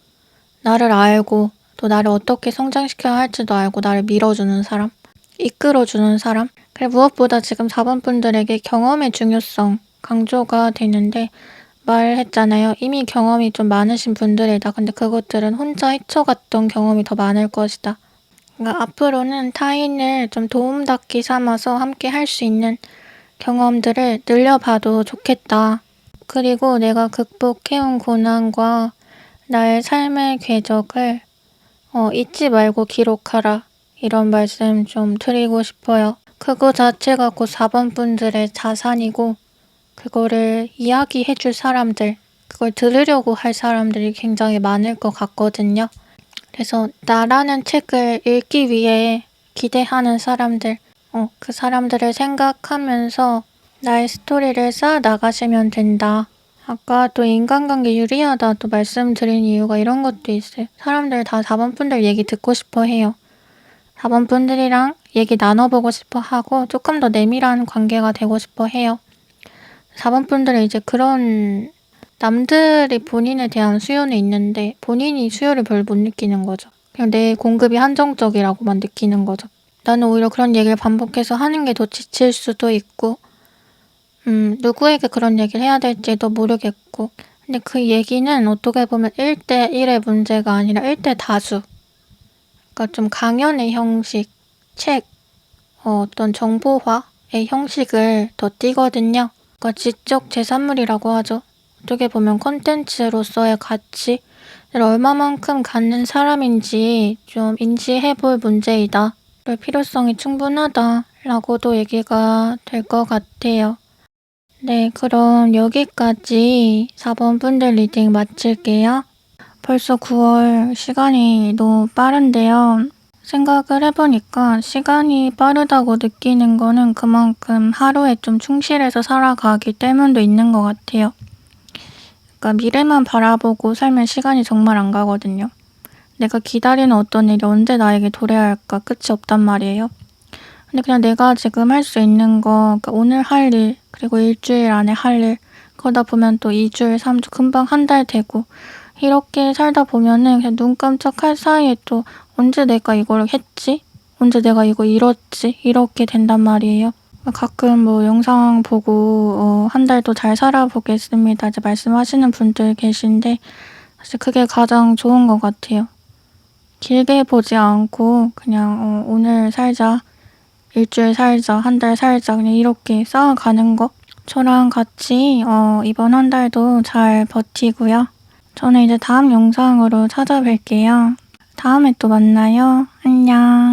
나를 알고 또 나를 어떻게 성장시켜야 할지도 알고 나를 밀어주는 사람, 이끌어주는 사람. 그래 무엇보다 지금 4번 분들에게 경험의 중요성 강조가 되는데 말했잖아요. 이미 경험이 좀 많으신 분들이다. 근데 그것들은 혼자 헤쳐갔던 경험이 더 많을 것이다. 그러니까 앞으로는 타인을 좀 도움닫기 삼아서 함께 할 수 있는 경험들을 늘려봐도 좋겠다. 그리고 내가 극복해온 고난과 나의 삶의 궤적을 잊지 말고 기록하라. 이런 말씀 좀 드리고 싶어요. 그거 자체가 곧 4번 분들의 자산이고 그거를 이야기해줄 사람들, 그걸 들으려고 할 사람들이 굉장히 많을 것 같거든요. 그래서 나라는 책을 읽기 위해 기대하는 사람들, 그 사람들을 생각하면서 나의 스토리를 쌓아 나가시면 된다. 아까 또 인간관계 유리하다 또 말씀드린 이유가 이런 것도 있어요. 사람들 다 4번 분들 얘기 듣고 싶어 해요. 4번 분들이랑 얘기 나눠보고 싶어 하고 조금 더 내밀한 관계가 되고 싶어 해요. 4번 분들은 이제 그런 남들이 본인에 대한 수요는 있는데 본인이 수요를 별로 못 느끼는 거죠. 그냥 내 공급이 한정적이라고만 느끼는 거죠. 나는 오히려 그런 얘기를 반복해서 하는 게 더 지칠 수도 있고 누구에게 그런 얘기를 해야 될지도 모르겠고 근데 그 얘기는 어떻게 보면 1대1의 문제가 아니라 1대 다수 그러니까 좀 강연의 형식, 책, 어떤 정보화의 형식을 더 띠거든요. 그러니까 지적 재산물이라고 하죠. 어떻게 보면 콘텐츠로서의 가치를 얼마만큼 갖는 사람인지 좀 인지해볼 문제이다. 그럴 필요성이 충분하다라고도 얘기가 될 것 같아요. 네, 그럼 여기까지 4번 분들 리딩 마칠게요. 벌써 9월 시간이 너무 빠른데요. 생각을 해보니까 시간이 빠르다고 느끼는 거는 그만큼 하루에 좀 충실해서 살아가기 때문도 있는 것 같아요. 그러니까 미래만 바라보고 살면 시간이 정말 안 가거든요. 내가 기다리는 어떤 일이 언제 나에게 도래할까 끝이 없단 말이에요. 근데 그냥 내가 지금 할 수 있는 거, 그러니까 오늘 할 일, 그리고 일주일 안에 할 일, 그러다 보면 또 2주일, 3주, 금방 한 달 되고 이렇게 살다 보면은 그냥 눈 깜짝할 사이에 또 언제 내가 이걸 했지? 언제 내가 이거 이뤘지? 이렇게 된단 말이에요. 가끔 뭐 영상 보고 한 달도 잘 살아보겠습니다. 이제 말씀하시는 분들 계신데 사실 그게 가장 좋은 것 같아요. 길게 보지 않고 그냥 오늘 살자, 일주일 살자, 한 달 살자 그냥 이렇게 쌓아가는 거. 저랑 같이 이번 한 달도 잘 버티고요. 저는 이제 다음 영상으로 찾아뵐게요. 다음에 또 만나요. 안녕.